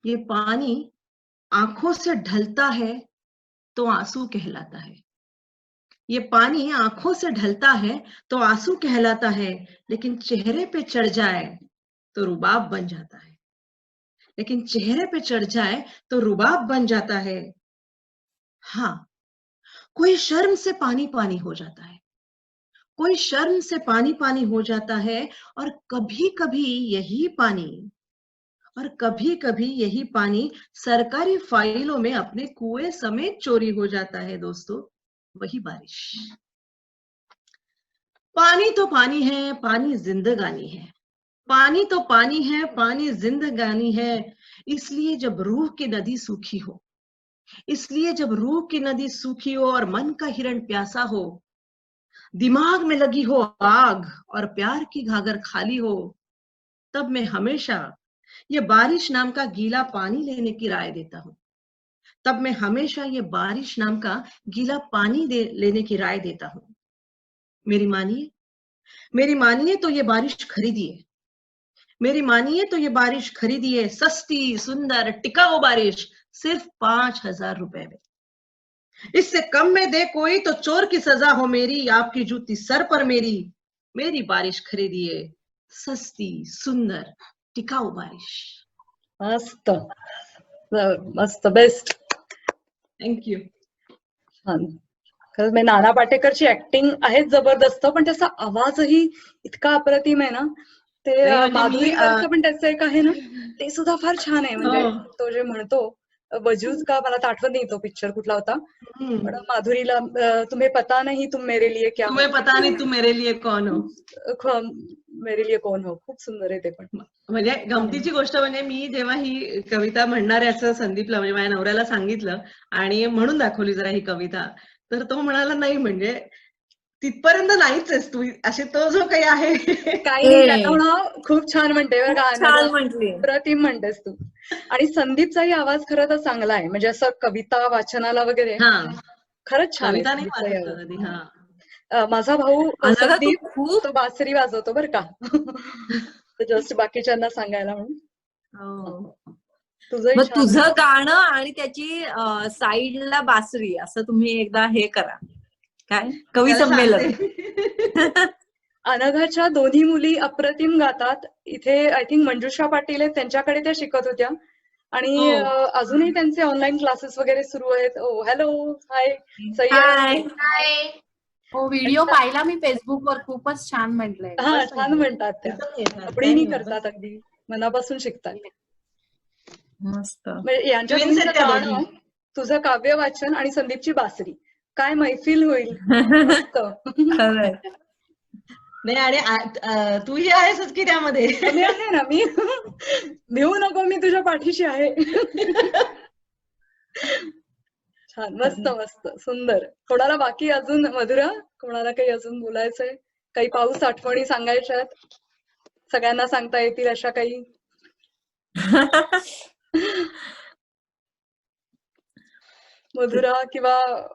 ये पानी आंखों से ढलता है तो आंसू कहलाता है। ये पानी आंखों से ढलता है तो आंसू कहलाता है, लेकिन चेहरे पे चढ़ जाए तो रुबाब बन जाता है। लेकिन चेहरे पे चढ़ जाए तो रुबाब बन जाता है। हाँ, कोई शर्म से पानी पानी हो जाता है, कोई शर्म से पानी पानी हो जाता है। और कभी कभी यही पानी, और कभी कभी यही पानी सरकारी फाइलों में अपने कुएं समेत चोरी हो जाता है। दोस्तों, वही बारिश। पानी तो पानी है, पानी जिंदगानी है। पानी तो पानी है, पानी जिंदगानी है। इसलिए जब रूह की नदी सूखी हो, इसलिए जब रूह की नदी सूखी हो और मन का हिरण प्यासा हो, दिमाग में लगी हो आग और प्यार की घाघर खाली हो, तब मैं हमेशा ये बारिश नाम का गीला पानी लेने की राय देता हूं। तब मैं हमेशा ये बारिश नाम का गीला पानी लेने की राय देता हूं। मेरी मानिए, मेरी मानिए तो ये बारिश खरीदिए, मेरी मानिए तो ये बारिश खरीदिए। सस्ती सुंदर टिकाऊ बारिश सिर्फ 5,000 रुपए में। इससे कम में दे कोई तो चोर की सजा हो मेरी, आपकी जूती सर पर मेरी। मेरी बारिश खरीदिए, सस्ती सुंदर टिकाऊ बारिश। मस्त, मस्त, बेस्ट. थँक्यू. छान. खरंच म्हणजे नाना पाटेकरची ऍक्टिंग आहेच जबरदस्त, पण त्याचा आवाजही इतका अप्रतिम आहे ना. ते नाही म्हणजे माधुरीवरचं पण त्याचं एक आहे ना, ते सुद्धा फार छान आहे. म्हणजे हो. तो जे म्हणतो वजूज का, मला तर आठवत नाही तो पिक्चर कुठला होता, पण माधुरीला तुम्हें पता नहीं तुम मेरे लिए क्या हो, तुम्हें पता नहीं तुम मेरे लिए कौन हो. मेरे लिए कौन हो. खूप सुंदर आहे ते पण. म्हणजे गमतीची गोष्ट म्हणजे मी जेव्हा ही कविता म्हणणाऱ्याचं संदीपला, म्हणजे माझ्या नवऱ्याला सांगितलं आणि म्हणून दाखवली जरा ही कविता, तर तो म्हणाला नाही, म्हणजे तिथपर्यंत नाहीच आहेस तू, असे तो जो काही आहे. काही नाही, त्याला म्हणा खूप छान म्हणते बरं का, छान म्हटली. अप्रतिम म्हणतेस तू. आणि संदीपचाही आवाज खरं तर चांगला आहे, म्हणजे असं कविता वाचनाला वगैरे हा, खरंच छान आहे कविता नाही संदीपचाही वाचत आवाज. कधी. हा, माझा भाऊ अनघा, तू संदीप खूप तो बासरी वाजवतो बरं का. जस्ट बाकीच्यांना सांगायला म्हणून. हो. तुझंही मग छान आहे. तुझं गाणं आणि त्याची साईडला बासरी असं तुम्ही एकदा हे करा, काय कवी त्याला संमेलन. सांगते. अनघाच्या दोन्ही मुली अप्रतिम गातात. इथे आय थिंक मंजुषा पाटील आहेत, त्यांच्याकडे त्या शिकत होत्या. आणि हो. अजूनही त्यांचे ऑनलाईन क्लासेस वगैरे सुरू आहेत. ओ हॅलो, हाय सई. हाय. हो, व्हिडिओ पाहिला मी फेसबुकवर, खूपच छान म्हटलंय. हा, छान म्हणतात त्या, आपणीही करतात, अगदी मनापासून शिकतात. मस्त. म्हणजे यांच्या Twins दोघींचं आहेत त्या गाणं, दोघी. तुझं काव्य वाचन आणि संदीपची बासरी, काय मैफिल होईल. मस्त. खरंय. नाही, आणि तूही आहेसच की त्यामध्ये. मी आहे ना, मी भिवू नको, मी तुझ्या पाठीशी आहे. छान, मस्त मस्त, सुंदर. कोणाला बाकी अजून, मधुरा, कोणाला काही अजून बोलायचंय? काही पाऊस आठवणी सांगायच्यात, सगळ्यांना सांगता येतील अशा काही? मधुरा किंवा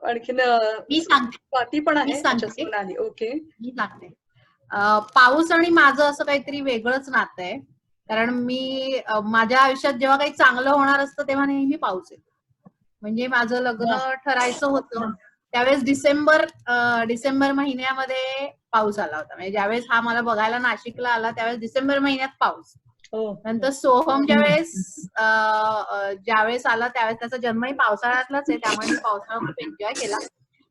आणखीन मी सांगते स्वाती पण आहे. मी सांगते. अच्छा, सोनाली. ओके. मी सांगते. पाऊस आणि माझं असं काहीतरी वेगळंच नातं आहे. कारण मी माझ्या आयुष्यात जेव्हा काही चांगलं होणार असतं तेव्हा नेहमी पाऊस येतो. म्हणजे माझं लग्न ठरायचं होतं त्यावेळेस डिसेंबर महिन्यामध्ये पाऊस आला होता. म्हणजे ज्यावेळेस हा मला बघायला नाशिकला आला त्यावेळेस डिसेंबर महिन्यात पाऊस. हो. नंतर सोहम ज्यावेळेस आला त्यावेळेस त्याचा जन्मही पावसाळ्यातलाच आहे त्यामुळे मी पावसाळा खूप एन्जॉय केला.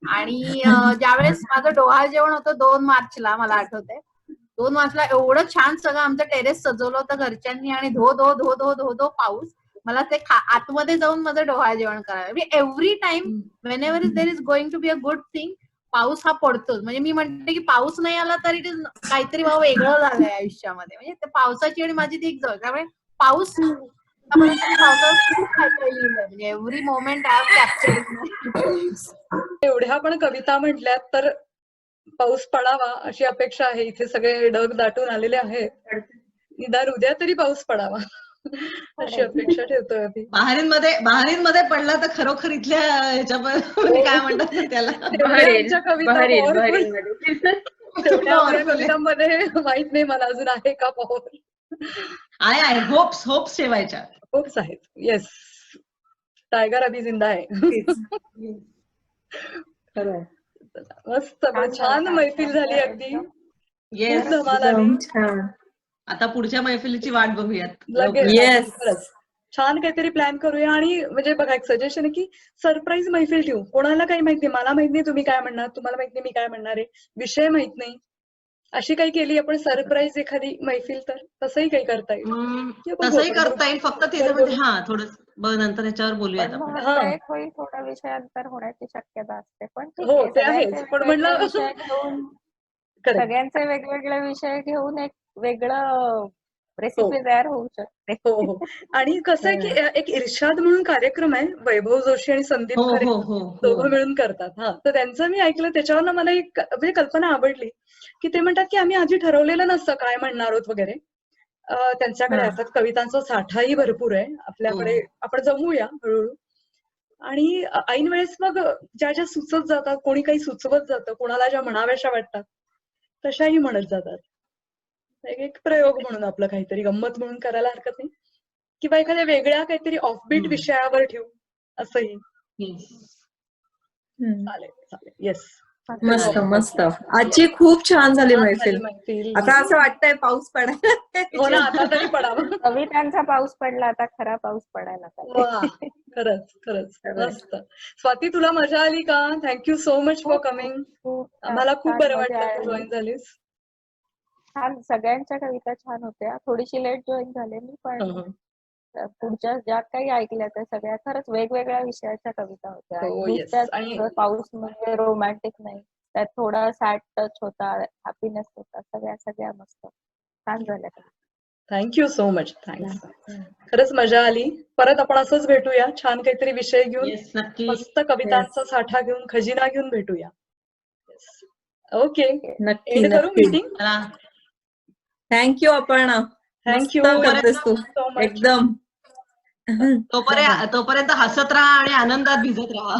आणि ज्यावेळेस माझं डोहाळ जेवण होतं 2 मार्चला मला आठवतंय. 2 मार्चला एवढं छान सगळं आमचं टेरेस सजवलं होतं घरच्यांनी आणि धो धो धो धो धो धो पाऊस. मला ते आतमध्ये जाऊन माझं डोहाळ जेवण करायला. Every time whenever is there is going to be a good thing पाऊस हा पडतोच. म्हणजे मी म्हणते की पाऊस नाही आला तर इट इज काहीतरी बाबा वेगळं झालंय आयुष्यामध्ये. म्हणजे ते पावसाची आणि माझी ती एक जवळ. त्यामुळे पाऊस पावसाळ्यात खूप काय काय लिहिलंय. म्हणजे every moment I have captured. एवढ्या पण कविता म्हटल्यात तर पाऊस पडावा अशी अपेक्षा आहे. इथे सगळे ढग दाटून आलेले आहेत. निदान उद्या तरी पाऊस पडावा अशी अपेक्षा ठेवतोय आम्ही. बहारीनमध्ये पडला तर खरोखर इथल्या ह्याच्यामध्ये काय म्हणतात ना त्याला, तेवढ्या आमच्या कविता powerful. बहरीन तेवढ्या आमच्या कवितांमध्ये माहित नाही मला अजून आहे का पॉवर. आहे होप्स ठेवायच्या. होप्स आहेत. येस, टायगर अभी जिंदा आहे. खरंय. मस्त, पण छान मैफिल झाली अगदी. खूप धमाल आली. छान. आता पुढच्या मैफिलीची वाट बघूयात. लगेच. Yes. खरंच. छान काहीतरी प्लॅन करूया. आणि म्हणजे बघा एक सजेशन आहे की सरप्राईज मैफिल ठेवू. कोणाला काही माहित नाही, मला माहित नाही तुम्ही काय म्हणणार, तुम्हाला माहित नाही मी काय म्हणणार आहे, विषय माहित नाही, अशी काही केली आपण सरप्राईज एखादी मैफिल तर तसंही काही करता येईल. तसंही करता येईल. फक्त त्याच्यामध्ये थोडं नंतर ह्याच्यावर बोलूयात पण आपण. म्हटलं एक होईल थोडा विषयांतर होण्याची शक्यता असते. पण ठीक हो, आहे, ते आहेच. सगळ्यांचे पण वेगवेगळे म्हणलं विषय घेऊन करेक्ट. सगळ्यांचे वेगवेगळे विषय घेऊन एक वेगळं रेसिपी तयार होऊ शकते. हो. आणि कसं आहे की एक इर्षाद म्हणून कार्यक्रम आहे, वैभव जोशी आणि संदीप हो खरे हो हो दोघं मिळून करतात. हा, तर त्यांचं मी ऐकलं, त्याच्यावर मला एक म्हणजे कल्पना आवडली की ते म्हणतात की आम्ही आधी ठरवलेलं नसतं काय म्हणणार आहोत वगैरे. त्यांच्याकडे अर्थात कवितांचा साठाही भरपूर आहे आपल्याकडे, आपण जमूया हळूहळू. आणि ऐन वेळेस मग ज्या ज्या सुचत जातात, कोणी काही सुचवत जातं, कोणाला ज्या म्हणाव्याशा वाटतात तशाही म्हणत जातात. एक प्रयोग म्हणून आपलं काहीतरी गंमत म्हणून करायला हरकत नाही, किंवा एखाद्या वेगळ्या काहीतरी ऑफबीट विषयावर ठेवू असंही चालेल. येस, मस्त. आजची खूप छान झाली मैफिल. मैफिल. आता असं वाटतंय पाऊस पडायला. हो ना, आता तरी पडावं. कवितांचा पाऊस पडला, आता खरा पाऊस पडायला पाहिजे. वा, खरंच मस्त. स्वाती, तुला मजा आली का? Thank you so much for coming. आम्हाला खूप बरं वाटलं तू जॉईन झालीस. छान, सगळ्यांच्या कविता छान होत्या. थोडीशी लेट जॉईन झाले मी, पण पुढच्या ज्या काही ऐकल्या त्या सगळ्या खरंच वेगवेगळ्या विषयाच्या कविता होत्या. नुसत्याच पाऊस म्हणजे रोमॅन्टिक नाही, त्यात थोडा सॅड टच होता, हॅपीनेस होता, सगळ्या मस्त छान झाल्या. Thank you so much. थँक्स. खरंच मजा आली. परत आपण असंच भेटूया, छान काहीतरी विषय घेऊन, मस्त कवितांचा साठा घेऊन, खजिना घेऊन भेटूया. ओके, एंड करू मीटिंग. थँक्यू अपर्णा. थँक्यू करतेस तू एकदम. तोपर्यंत हसत राहा आणि आनंदात भिजत राहा.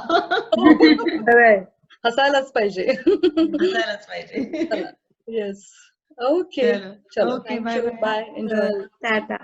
हसायलाच पाहिजे. येस. ओके, चलो. बाय. एन्जॉय. टाटा.